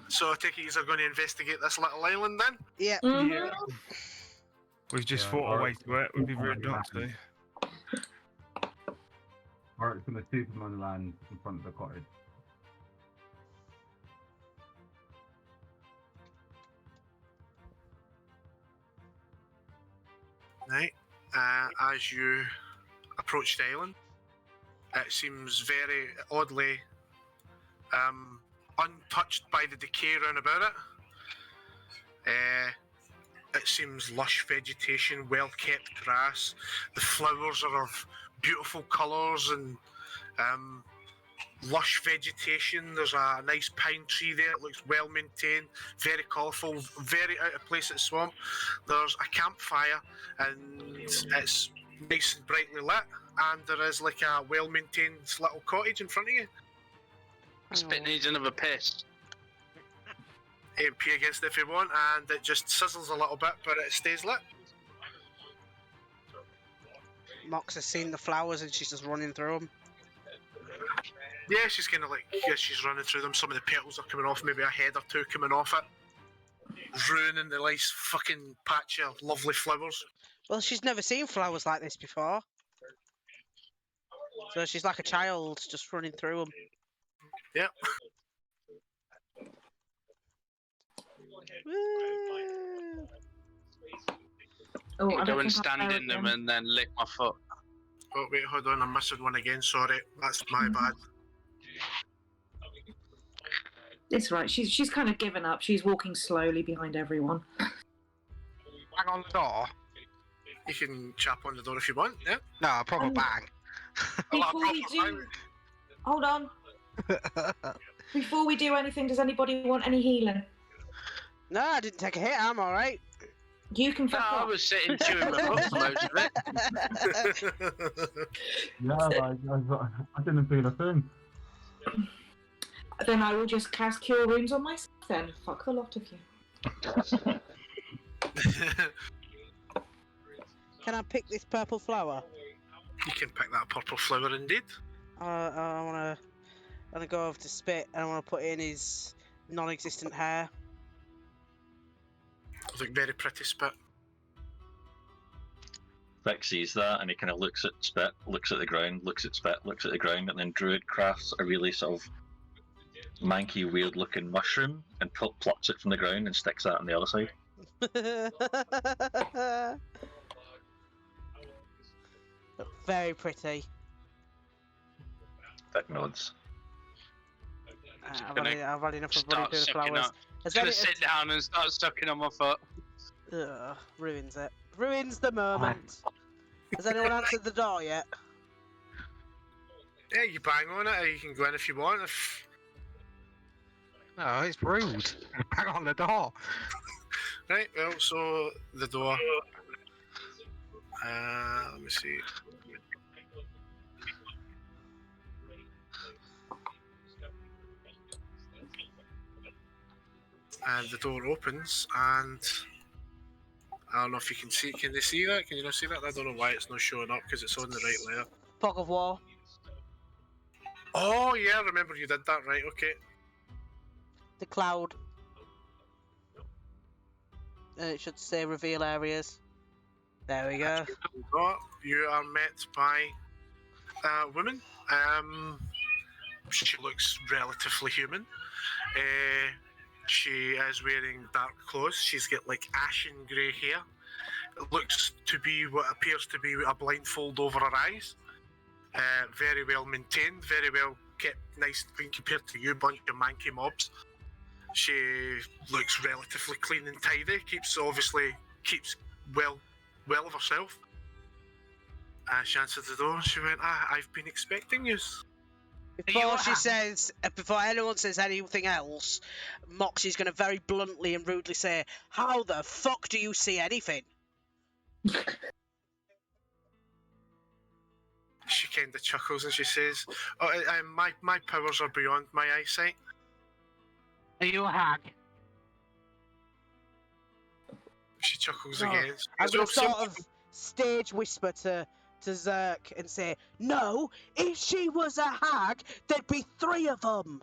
So I take it you're going to investigate this little island then? Yeah. Yeah. We've just Yeah, fought our way alright. to it. We'd be rude not to. Ulrich's gonna Superman land in front of the cottage. Right. As you approach the island, it seems very oddly untouched by the decay round about it. It seems lush vegetation, well-kept grass. The flowers are of beautiful colours and lush vegetation. There's a nice pine tree there. It looks well maintained, very colourful, very out of place at the swamp. There's a campfire and it's nice and brightly lit. And there is like a well-maintained little cottage in front of you. Spit needs another piss. AMP against it if you want, and it just sizzles a little bit, but it stays lit. Mox has seen the flowers and she's just running through them. Yeah, she's kind of like, she's running through them. Some of the petals are coming off, maybe a head or two coming off it. Ruining the nice fucking patch of lovely flowers. Well, she's never seen flowers like this before. So she's like a child, just running through them. Yep. Woo! Oh, I I go don't and think I'll stand bear in them again. and then lick my foot. Oh, wait, hold on, I'm missing one again, sorry. That's my bad. It's right. She's kind of given up. She's walking slowly behind everyone. Bang on the door. You can chap on the door if you want, yeah? No, a proper Oh. bang. Before we do, hold on. Before we do anything, does anybody want any healing? No, I didn't take a hit. I'm all right. You can No, fuck I off. was sitting chewing my foot for most of it. Yeah, I didn't feel a thing. Then I will just cast Cure Wounds on myself then. Fuck the lot of you. Can I pick this purple flower? You can pick that purple flower indeed. I wanna go over to Spit and I wanna put in his non-existent hair. Look very pretty spit. Vic sees that and he kind of looks at Spit, looks at the ground, looks at Spit, looks at the ground, and then Druid crafts a really sort of manky, weird-looking mushroom and plucks it from the ground and sticks that on the other side. Very pretty. Vic nods. I've had enough of running Start through the sucking flowers. up. Has Gonna any- sit down and start sucking on my foot. Ugh, ruins it. Ruins the moment. Has anyone answered the door yet? Yeah, you bang on it, or you can go in if you want. If... No, it's rude. Bang on the door. Right, well, so the door. Let me see. And the door opens, and I don't know if you can see. Can they see that? Can you not see that? I don't know why it's not showing up because it's on the right layer. Fog of War. Oh yeah, I remember you did that. Right, okay. The cloud. And it should say reveal areas. There we go. Oh, you are met by a woman. She looks relatively human. She is wearing dark clothes. She's got like ashen grey hair. It looks to be what appears to be a blindfold over her eyes. Very well maintained, very well kept, nice and clean compared to you, bunch of manky mobs. She looks relatively clean and tidy. Keeps well of herself. She answered the door. She went, "I've been expecting you." Before anyone says anything else, Moxie's going to very bluntly and rudely say, "How the fuck do you see anything?" She kind of chuckles and she says, my powers are beyond my eyesight." Are you a hag? She chuckles No, again. I'm She going goes, to sort of stage whisper to Zerk and say, "No, if she was a hag, there'd be 3 of them."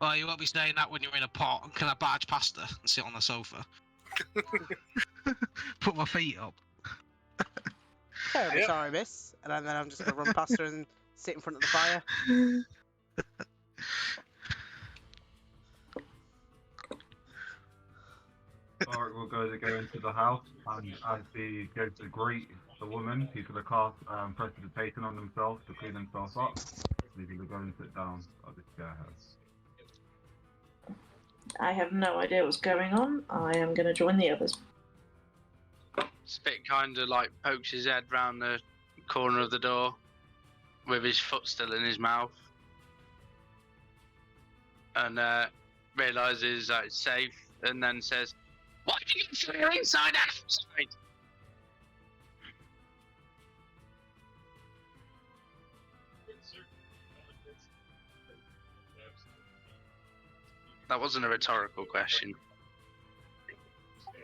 Well, you won't be saying that when you're in a pot. Can I barge past her and sit on the sofa? Put my feet up. Terribly Yep. sorry, miss. And then I'm just going to run past her and sit in front of the fire. Alright, we'll go into the house, and as they go to greet the woman, people are cast prestidigitation on themselves to clean themselves up. They're going to go and sit down at the chair house. I have no idea what's going on. I am going to join the others. Spit kind of like pokes his head round the corner of the door with his foot still in his mouth and realises that it's safe and then says, "Why do you feel your inside outside?" That wasn't a rhetorical question.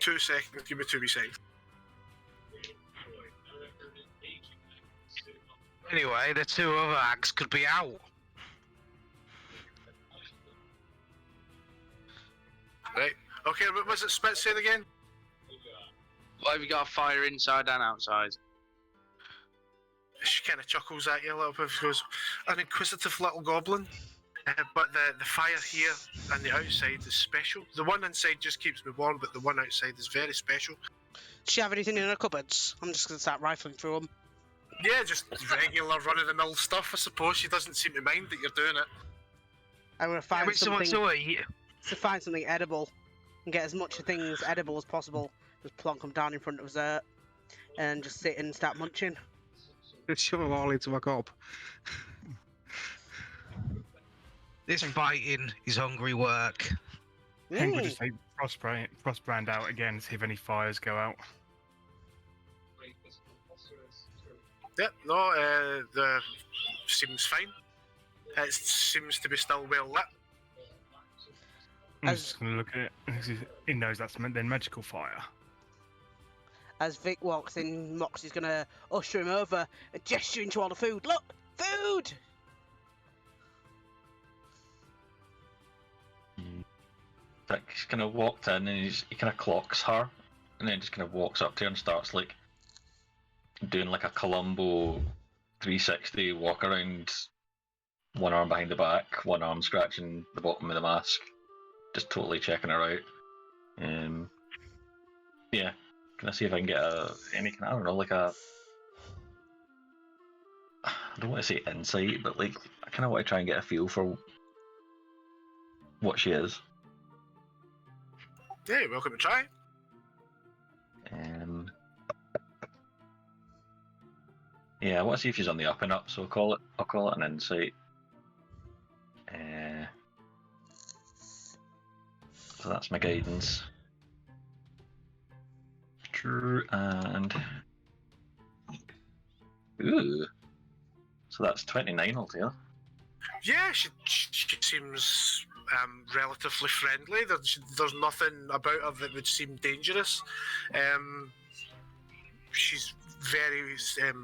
2 seconds. Give me 2 wee seconds. Anyway, the two other hags could be out. Right. Okay, what was it Spitz said again? Why have you got a fire inside and outside? She kind of chuckles at you a little bit. She goes, an inquisitive little goblin. But the fire here and the outside is special. The one inside just keeps me warm, but the one outside is very special. Does she have anything in her cupboards? I'm just going to start rifling through them. Yeah, just regular run-of-the-mill stuff, I suppose. She doesn't seem to mind that you're doing it. I'm going to find someone something to eat. to find something edible and get as much things edible as possible. Just plonk them down in front of Zert and just sit and start munching. Shove them all into my gob. This fighting is hungry work. I think we'll just take Frostbrand out again, see if any fires go out. Yep, no, the seems fine. It seems to be still well lit. I'm just going to look at it. He knows that's then magical fire. As Vic walks in, Mox is going to usher him over and gesture into all the food. Look! Food! He's kind of walked in and he kind of clocks her, and then just kind of walks up to her and starts like doing like a Columbo 360 walk around, one arm behind the back, one arm scratching the bottom of the mask, just totally checking her out. Yeah, can I see if I can get any kind of, I don't know, like a, I don't want to say insight, but like I kind of want to try and get a feel for what she is. Yeah, you're welcome to try. Yeah, I want to see if she's on the up and up, so I'll call it an insight. So that's my guidance. True, and ooh, so that's 29 altogether. Yeah, she seems relatively friendly. There's nothing about her that would seem dangerous. She's very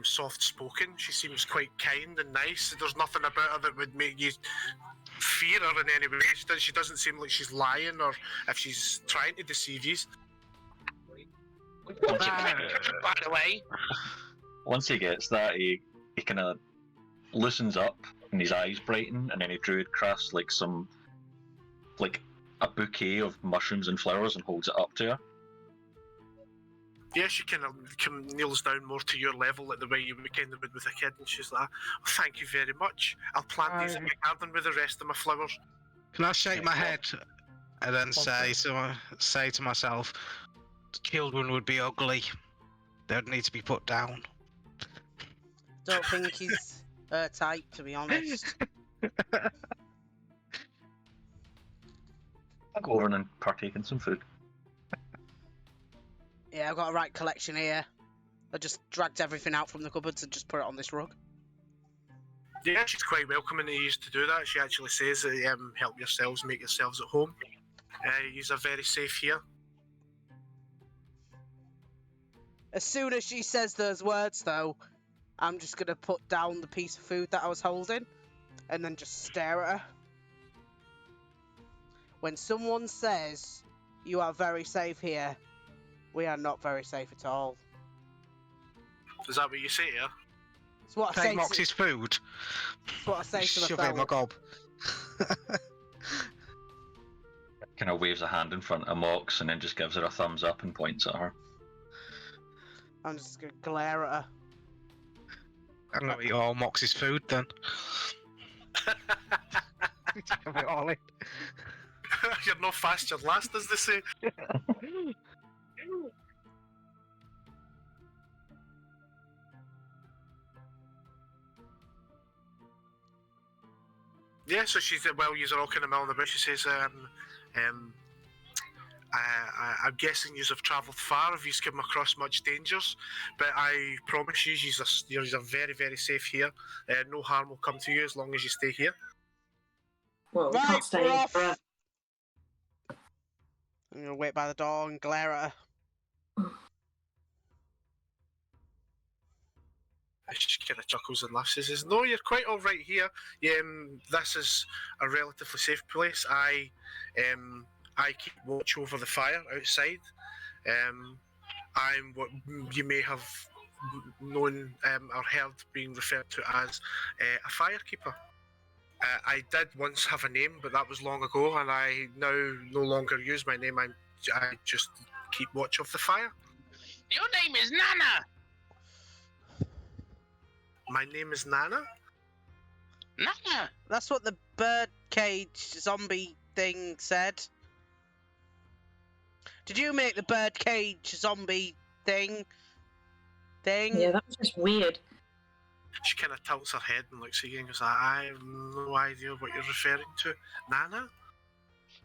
soft-spoken. She seems quite kind and nice. There's nothing about her that would make you fear her in any way. She doesn't seem like she's lying or if she's trying to deceive you. By the way, Once he gets that, he kind of loosens up and his eyes brighten, and then he druid crafts like a bouquet of mushrooms and flowers and holds it up to her. Yeah, she kind of kneels down more to your level, like the way you would kind of would with a kid, and she's like, oh, "Thank you very much. I'll plant these in my garden with the rest of my flowers." Can I shake my head and then say to myself, children would be ugly. They'd need to be put down. Don't think he's her type, to be honest. I'll go over and partake in some food. Yeah, I've got a right collection here. I just dragged everything out from the cupboards and just put it on this rug. Yeah, she's quite welcoming to you to do that. She actually says that help yourselves, make yourselves at home. Yous are very safe here. As soon as she says those words, though, I'm just going to put down the piece of food that I was holding and then just stare at her. When someone says, you are very safe here, we are not very safe at all. Is that what you say here? It's what I Take say Moxie's food. It's what I say to Shove it in my myself. gob. Kind of waves a hand in front of Mox and then just gives her a thumbs up and points at her. I'm just going to glare at her. I'm gonna eat all Moxie's food then. Shove it all in. You're no fast, you're last, as they say. Yeah, so she's well, you're all kind of milling about. She says, I'm guessing you have travelled far. Have you come across much dangers? But I promise you, you're very, very safe here. No harm will come to you as long as you stay here. Well, we Right, can't stay we're here off. forever. I'm gonna wait by the door and glare at her. She kind of chuckles and laughs. She says, "No, you're quite all right here. This is a relatively safe place. I keep watch over the fire outside. I'm what you may have known or heard being referred to as a firekeeper. I did once have a name, but that was long ago, and I now no longer use my name. I just keep watch of the fire. Your name is Nana. My name is Nana. Nana. That's what the birdcage zombie thing said. Did you make the birdcage zombie thing? Yeah, that was just weird. She kind of tilts her head and looks at you and goes, I have no idea what you're referring to. Nana?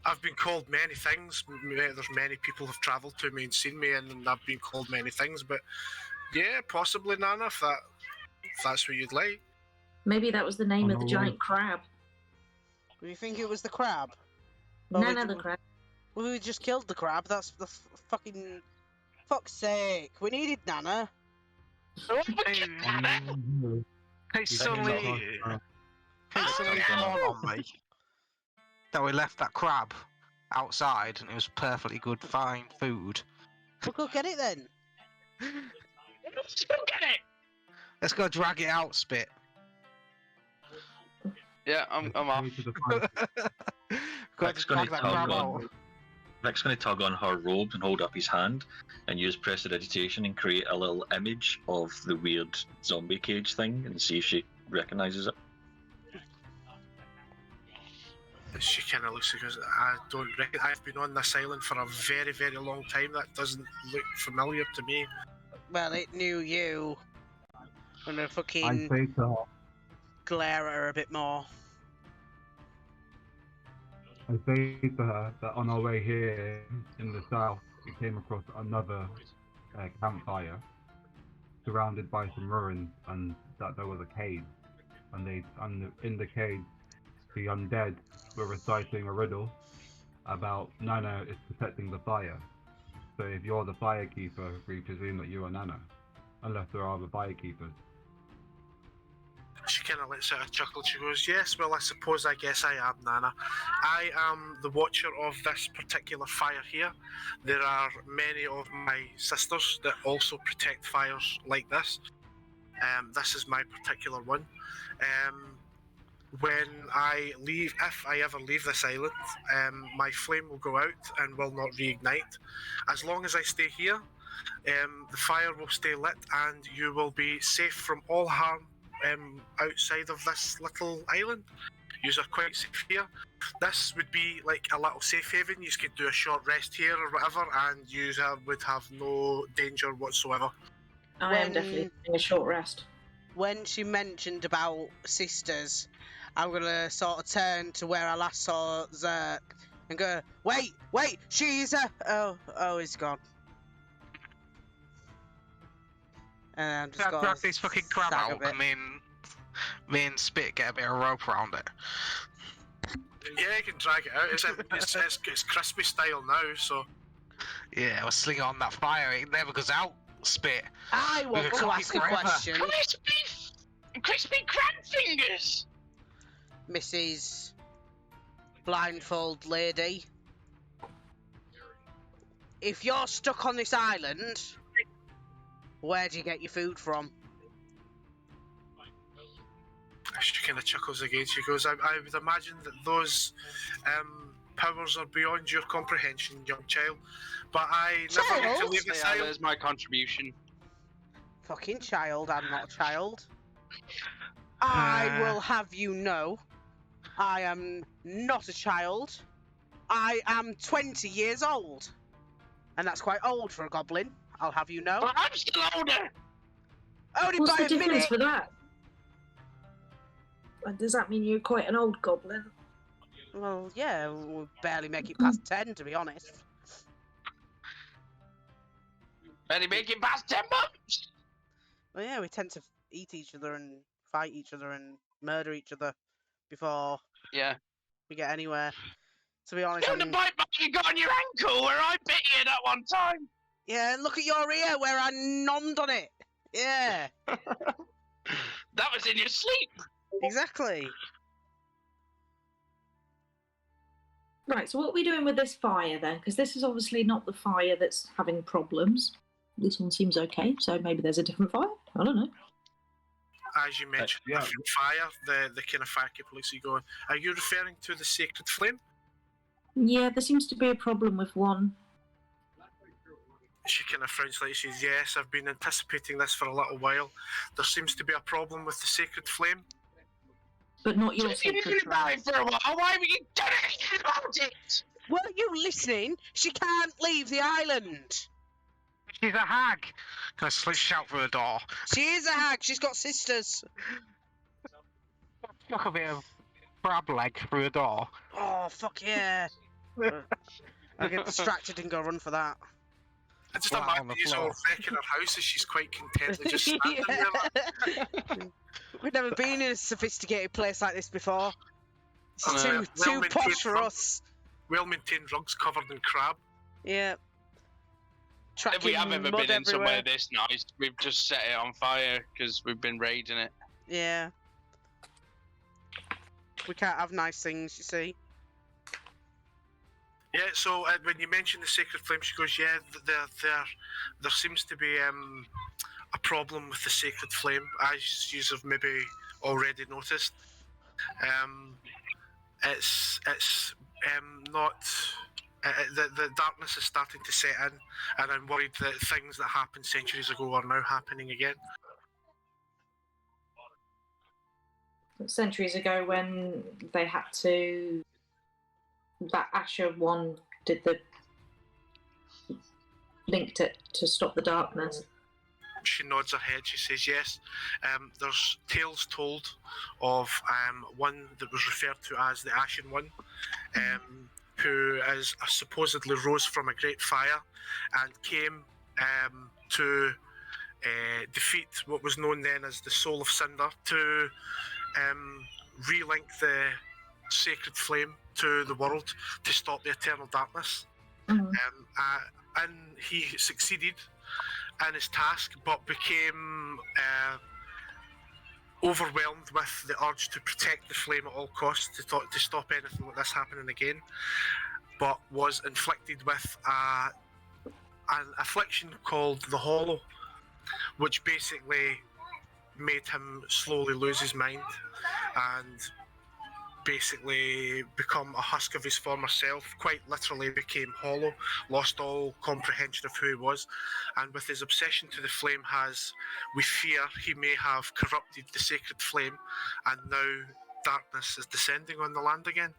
I've been called many things. There's many people have travelled to me and seen me, and I've been called many things. But yeah, possibly Nana, if that's what you'd like. Maybe that was the name of the giant crab. Do you think it was the crab? Nana the crab. Well, we just killed the crab. That's the fucking... Fuck's sake. We needed Nana. It's suddenly dawned on me that we left that crab outside and it was perfectly good, fine food. We'll go get it then. Let's go get it. Let's go drag it out, Spit. Yeah, I'm off. Vic's going to tug on her robe and hold up his hand and use prestidigitation and create a little image of the weird zombie cage thing and see if she recognises it. She kind of looks and goes, I don't reckon. I've been on this island for a very, very long time. That doesn't look familiar to me. Well, it knew you. I'm gonna I fucking say to her, glare at her a bit more. I say to her that on our way here in the south, we came across another campfire surrounded by some ruins, and that there was a cave. And in the cave, the undead were reciting a riddle about Nana is protecting the fire. So if you're the firekeeper, we presume that you are Nana, unless there are other firekeepers. She kind of lets out a chuckle. She goes, yes, well, I guess I am Nana. I am the watcher of this particular fire here. There are many of my sisters that also protect fires like this. This is my particular one. When I leave, if I ever leave this island, my flame will go out and will not reignite. As long as I stay here, the fire will stay lit and you will be safe from all harm outside of this little island. You are quite safe here. This would be like a little safe haven. You could do a short rest here or whatever, and you would have no danger whatsoever. I am definitely taking a short rest. When she mentioned about sisters, I'm gonna sort of turn to where I last saw Zerk and go, wait, she's a... Oh, he's gone. And I'm just gonna Drag this fucking crab sag a out bit. and me and Spit get a bit of rope around it. Yeah, you can drag it out. It's crispy style now, so... Yeah, we'll sling it on that fire. It never goes out, Spit. I want We've to got ask it a forever. question, Crispy crab fingers. Mrs. Blindfold Lady. If you're stuck on this island, where do you get your food from? She kind of chuckles again. She goes, I would imagine that those powers are beyond your comprehension, young child. But I never get to leave this Yeah, island. there's my contribution. Fucking child, I'm not a child. I will have you know, I am not a child. I am 20 years old. And that's quite old for a goblin, I'll have you know. But I'm still older. Only What's by the a difference minute! for that? Like, does that mean you're quite an old goblin? Well, yeah, we'll barely make it past 10, to be honest. Better make it past 10 months. Well, yeah, we tend to eat each other and fight each other and murder each other before Yeah. we get anywhere. To be honest, Down the bite mark you got on your ankle where I bit you that one time. yeah, look at your ear where I nommed on it. Yeah, That was in your sleep. exactly. Right, so what are we doing with this fire then? Because this is obviously not the fire that's having problems. This one seems okay, so maybe there's a different fire. I don't know. As you mentioned, yeah. different fire, the kind of fire police you go. Are you referring to the sacred flame? Yeah, there seems to be a problem with one. She kind of frowns like she says, yes, I've been anticipating this for a little while. There seems to be a problem with the sacred flame. But not your You've been sacred about flame. it for a while. Why haven't you done anything about it? Weren't you listening? She can't leave the island. She's a hag. Can I shout through the door? She is a hag. She's got sisters. Chuck a bit of crab leg through the door. Oh, fuck yeah. I get distracted and go run for that. I just Flat imagine on the he's all floor. wrecking her house as she's quite contently just standing there. Like, We've never been in a sophisticated place like this before. It's Uh, too well-maintained posh for rug. us. well-maintained rugs covered in crab. Yeah. If we Tracking have ever mud been in somewhere everywhere. this nice, we've just set it on fire because we've been raiding it. Yeah. We can't have nice things, you see. Yeah, so when you mention the sacred flame, she goes, yeah, there seems to be a problem with the sacred flame, as you have maybe already noticed. It's not... the darkness is starting to set in, and I'm worried that things that happened centuries ago are now happening again. Centuries ago, when they had to, that Asher one did the linked it to stop the darkness. She nods her head. She says, yes, there's tales told of one that was referred to as the Ashen One, who is supposedly rose from a great fire and came to defeat what was known then as the Soul of Cinder, to relink the sacred flame to the world to stop the eternal darkness. Mhm. And he succeeded in his task, but became overwhelmed with the urge to protect the flame at all costs, to stop anything like this happening again, but was inflicted with an affliction called the Hollow, which basically made him slowly lose his mind and basically become a husk of his former self, quite literally became hollow, lost all comprehension of who he was, and with his obsession to the flame we fear he may have corrupted the sacred flame, and now darkness is descending on the land again.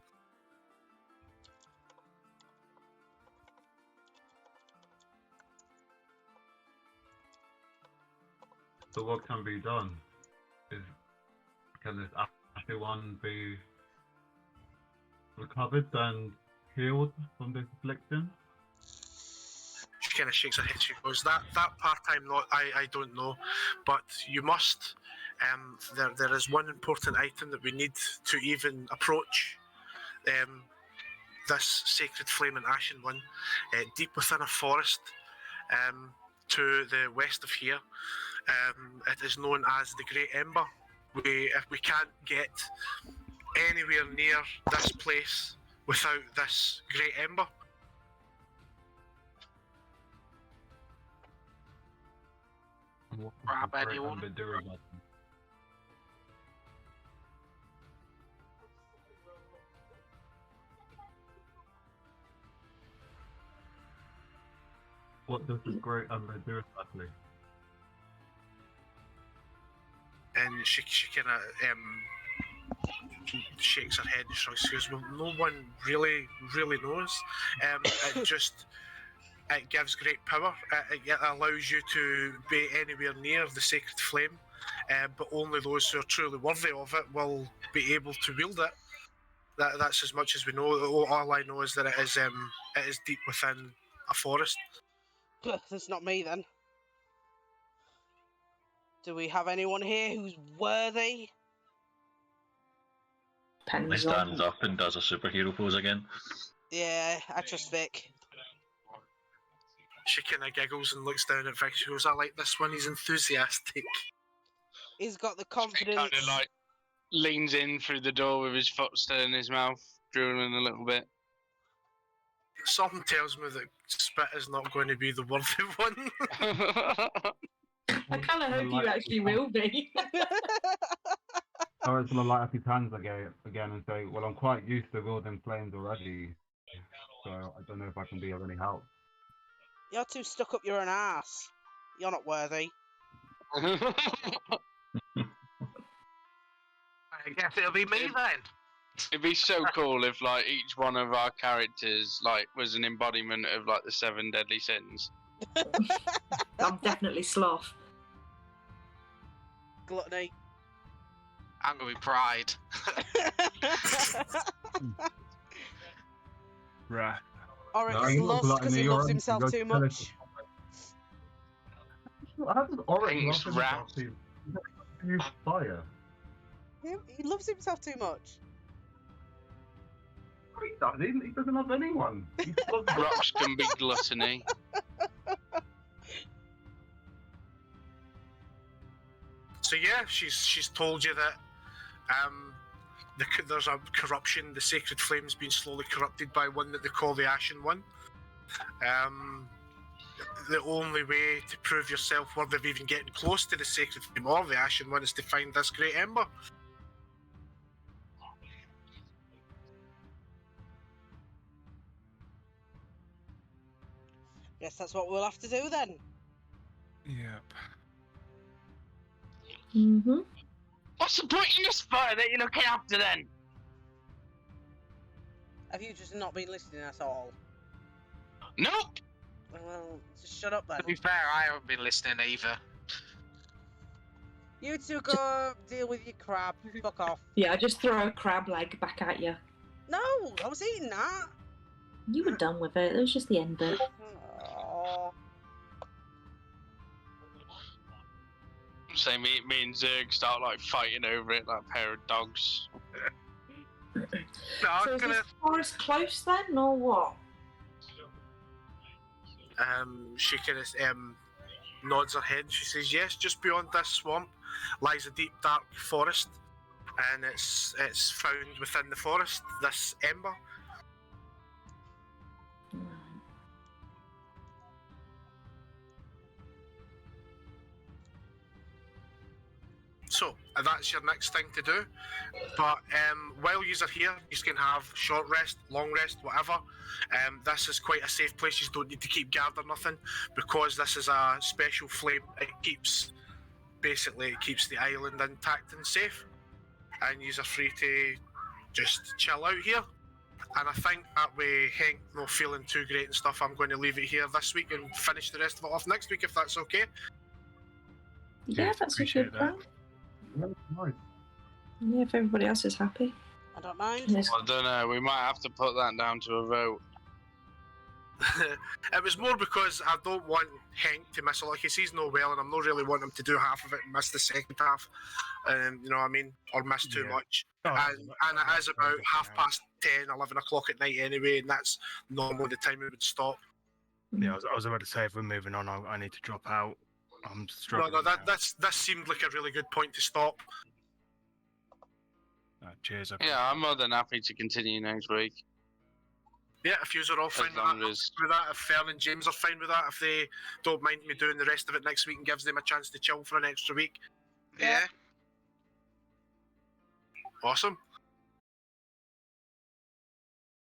So what can be done? Can this Asher one be recovered and healed from this affliction? She kind of shakes her head. She goes, that part I don't know, but you must. There is one important item that we need to even approach this sacred flame and ashen one, deep within a forest to the west of here. It is known as the Great Ember. If we can't get anywhere near this place without this Great Ember, Grab anyone. What does this Great Ember do exactly? and she kind of shakes her head and shrugs. She goes, well, no one really knows. It gives great power. It allows you to be anywhere near the sacred flame, but only those who are truly worthy of it will be able to wield it. That's as much as we know. All I know is that it is deep within a forest. That's not me then. Do we have anyone here who's worthy? He Depends stands on. up and does a superhero pose again. Yeah, I trust Vic. She kind of giggles and looks down at Vic. She goes, I like this one, he's enthusiastic. He's got the He confidence. kind of like leans in through the door with his foot still in his mouth, drooling a little bit. Something tells me that spit is not going to be the worthy one. I kind of hope you actually will be. I was going to light up his hands again and say, well, I'm quite used to wielding flames already, so I don't know if I can be of any help. You're too stuck up your own ass. You're not worthy. I guess it'll be me then. It'd be so cool if like each one of our characters like was an embodiment of like the 7 deadly sins. I'm definitely sloth. Gluttony. I'm gonna be pride. Right. Oryx No, you're not loves because he gluttony, loves you're himself too jealous. much. How does Oryx Pink's love wrath. himself? You fire. He loves himself too much. He doesn't. He doesn't love anyone. He loves Rocks can be gluttony. So yeah, she's told you that there's a corruption. The sacred flame's been slowly corrupted by one that they call the Ashen One. The only way to prove yourself worthy of even getting close to the sacred flame or the Ashen One is to find this Great Ember. Guess that's what we'll have to do then. Yep. Mm-hmm. What's the point in this fire that you're looking after then? Have you just not been listening at all? Nope. Well, just shut up To then. be fair, I haven't been listening either. You two go deal with your crab. Fuck off. Yeah, I just throw a crab leg back at you. No, I was eating that. You were done with it. It was just the end bit. Oh. So me and Zerg start like fighting over it like a pair of dogs. No, So I'm is gonna. this forest close then, or what? She kind of nods her head. She says, "Yes, just beyond this swamp lies a deep, dark forest, and it's found within the forest this ember." So that's your next thing to do. But while you are here, you can have short rest, long rest, whatever. This is quite a safe place. You don't need to keep guard or nothing because this is a special flame. It keeps the island intact and safe, and you are free to just chill out here. And I think that way, Hank, not feeling too great and stuff, I'm going to leave it here this week and finish the rest of it off next week if that's okay. Yeah, Yes, that's a appreciate good that. plan. Nice. Yeah, if everybody else is happy. I don't mind. Yes. I don't know. We might have to put that down to a vote. It was more because I don't want Hank to miss a lot. He's no well, and I'm not really wanting him to do half of it and miss the second half. You know what I mean? Or miss too Yeah. much. Oh, And it is about 10:30, 11 o'clock at night anyway, and that's normally the time we would stop. Yeah, I was about to say if we're moving on, I need to drop out. I'm No, struggling. now. this seemed like a really good point to stop. Cheers. Yeah, I'm more than happy to continue next week. Yeah, if you are all fine with long that, as- if Fern and James are fine with that, if they don't mind me doing the rest of it next week and gives them a chance to chill for an extra week. Yeah. Awesome.